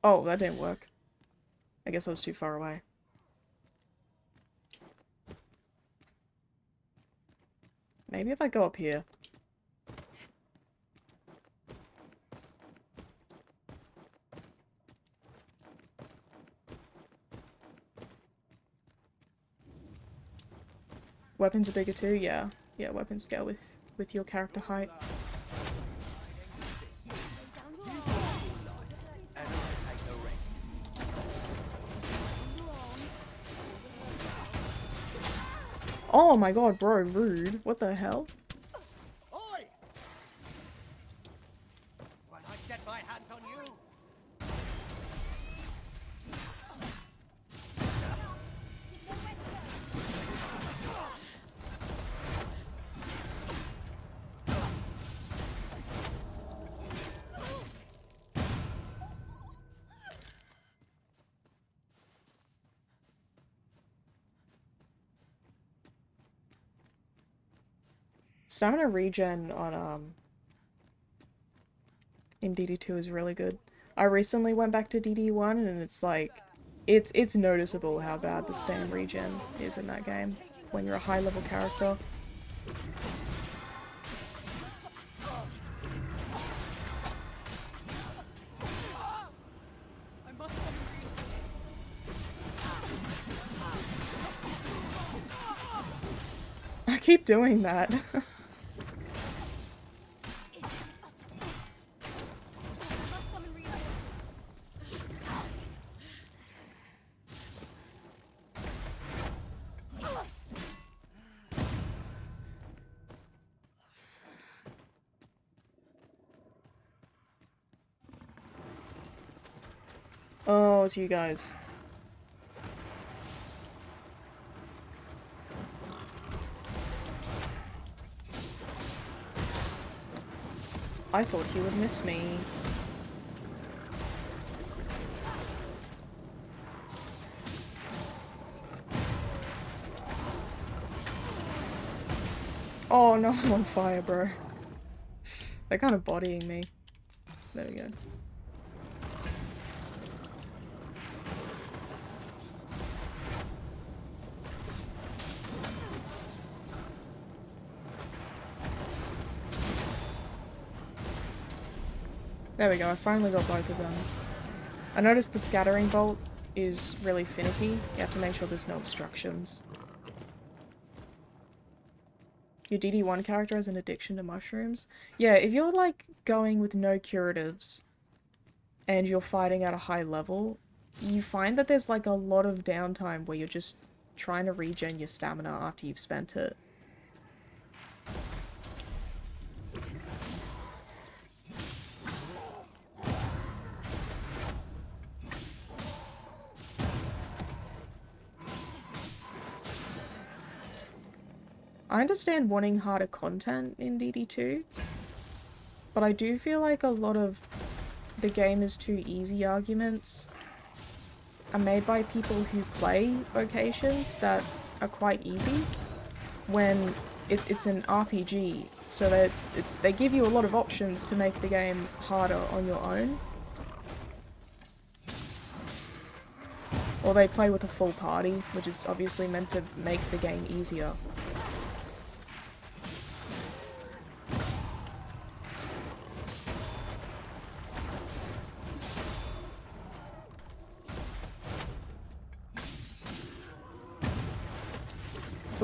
Oh, that didn't work. I guess I was too far away. Maybe if I go up here. Weapons are bigger too, yeah. Yeah, weapons scale with your character height. Oh my god, bro, rude. What the hell? Oi! When I get my hands on you. Stamina regen on in DD2 is really good. I recently went back to DD1 and it's like it's noticeable how bad the stam regen is in that game when you're a high level character. I keep doing that. Oh, it's you guys. I thought he would miss me. Oh no, I'm on fire, bro. They're kind of bodying me. There we go. There we go, I finally got both of them. I noticed the scattering bolt is really finicky. You have to make sure there's no obstructions. Your DD1 character has an addiction to mushrooms. Yeah, if you're like going with no curatives and you're fighting at a high level, you find that there's like a lot of downtime where you're just trying to regen your stamina after you've spent it. I understand wanting harder content in DD2, but I do feel like a lot of the game is too easy arguments are made by people who play vocations that are quite easy when it's an RPG, so that they give you a lot of options to make the game harder on your own. Or they play with a full party, which is obviously meant to make the game easier.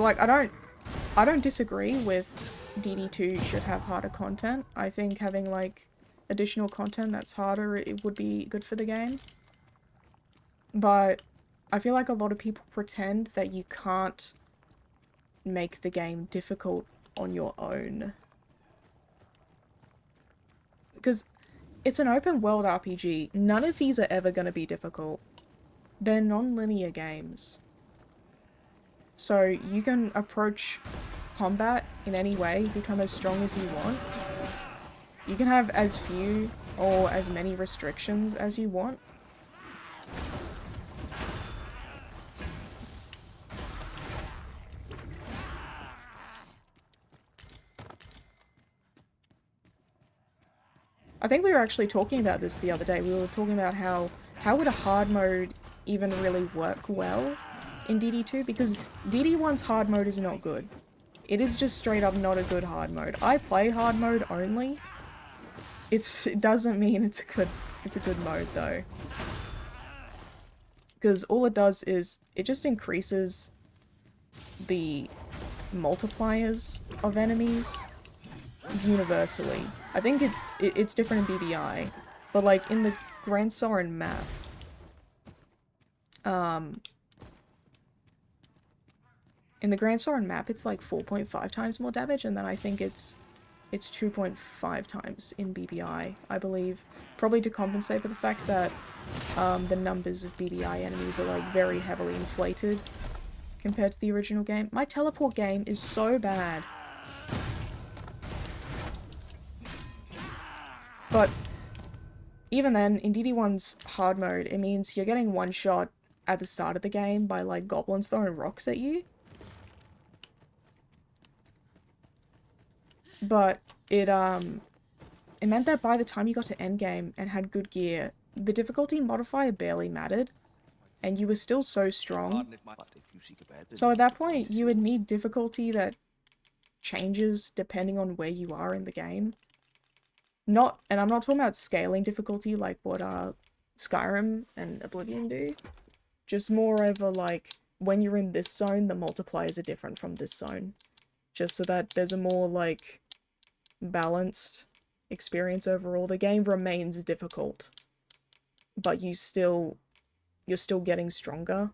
So like, I don't disagree with DD2 should have harder content. I think having like additional content that's harder, it would be good for the game. But I feel like a lot of people pretend that you can't make the game difficult on your own. Because it's an open world RPG. None of these are ever going to be difficult. They're non-linear games. So you can approach combat in any way, become as strong as you want. You can have as few or as many restrictions as you want. I think we were actually talking about this the other day. We were talking about how would a hard mode even really work well in DD2, because DD1's hard mode is not good. It is just straight up not a good hard mode. I play hard mode only. It doesn't mean it's a good mode though. Because all it does is it just increases the multipliers of enemies universally. I think it's different in BBI, but like in the Grand Sorin map, it's like 4.5 times more damage, and then I think it's 2.5 times in BBI, I believe. Probably to compensate for the fact that the numbers of BBI enemies are like very heavily inflated compared to the original game. My teleport game is so bad. But even then, in DD1's hard mode, it means you're getting one shot at the start of the game by like goblins throwing rocks at you. But it meant that by the time you got to endgame and had good gear, the difficulty modifier barely mattered, and you were still so strong. So at that point, you would need difficulty that changes depending on where you are in the game. And I'm not talking about scaling difficulty like what Skyrim and Oblivion do. Just moreover, like, when you're in this zone, the multipliers are different from this zone. Just so that there's a more, like, balanced experience overall. The game remains difficult, but you're still getting stronger.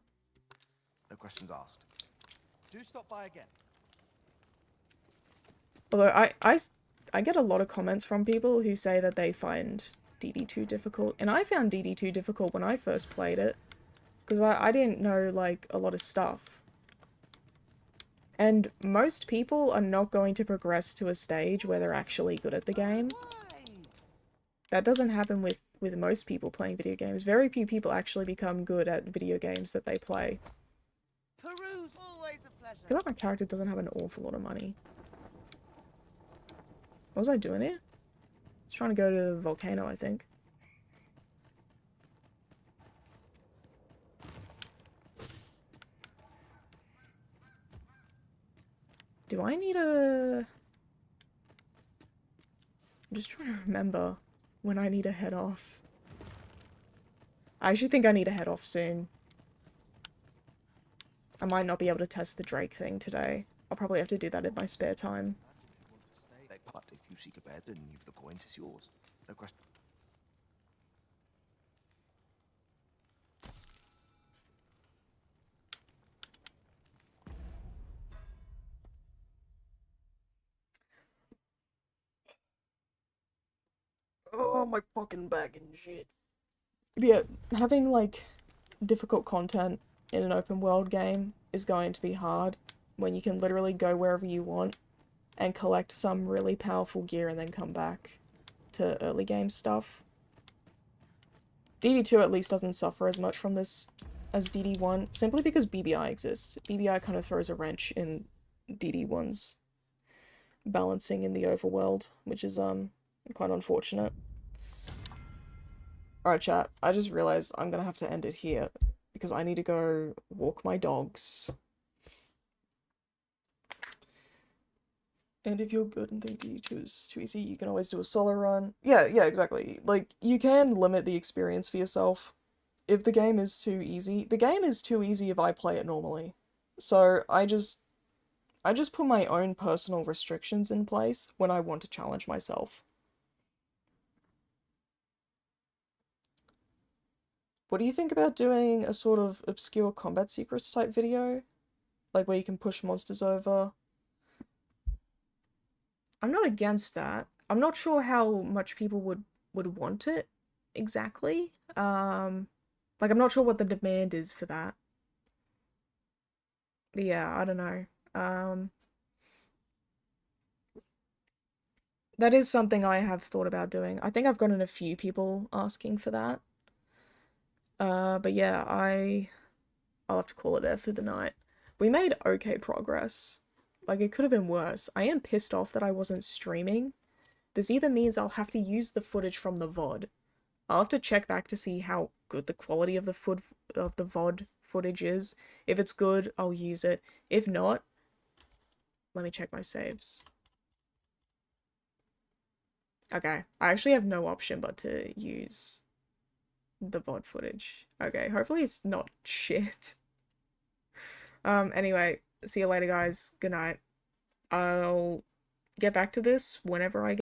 No questions asked. Do stop by again. Although I get a lot of comments from people who say that they find DD2 difficult, and I found DD2 difficult when I first played it, because I didn't know, like, a lot of stuff. And most people are not going to progress to a stage where they're actually good at the game. That doesn't happen with most people playing video games. Very few people actually become good at video games that they play. Peru's always a pleasure. I feel like my character doesn't have an awful lot of money. What was I doing here? I was trying to go to the volcano, I think. Do I need a... I'm just trying to remember when I need to head off. I actually think I need to head off soon. I might not be able to test the Drake thing today. I'll probably have to do that in my spare time. But if you seek a bed and leave the point, it's yours. No question. Oh, my fucking back and shit. Yeah, having, like, difficult content in an open world game is going to be hard when you can literally go wherever you want and collect some really powerful gear and then come back to early game stuff. DD2 at least doesn't suffer as much from this as DD1, simply because BBI exists. BBI kind of throws a wrench in DD1's balancing in the overworld, which is quite unfortunate. Alright chat, I just realized I'm gonna have to end it here, because I need to go walk my dogs. And if you're good and think DD2 is too easy, you can always do a solo run. Yeah, exactly. Like, you can limit the experience for yourself. If the game is too easy... The game is too easy if I play it normally. So, I just I just put my own personal restrictions in place when I want to challenge myself. What do you think about doing a sort of obscure combat secrets type video? Like where you can push monsters over? I'm not against that. I'm not sure how much people would want it exactly. Like I'm not sure what the demand is for that. But yeah, I don't know. That is something I have thought about doing. I think I've gotten a few people asking for that. But yeah, I'll have to call it there for the night. We made okay progress. Like, it could have been worse. I am pissed off that I wasn't streaming. This either means I'll have to use the footage from the VOD. I'll have to check back to see how good the quality of the VOD footage is. If it's good, I'll use it. If not, let me check my saves. Okay, I actually have no option but to use the VOD footage. Okay, hopefully it's not shit. Anyway, see you later, guys. Good night. I'll get back to this whenever I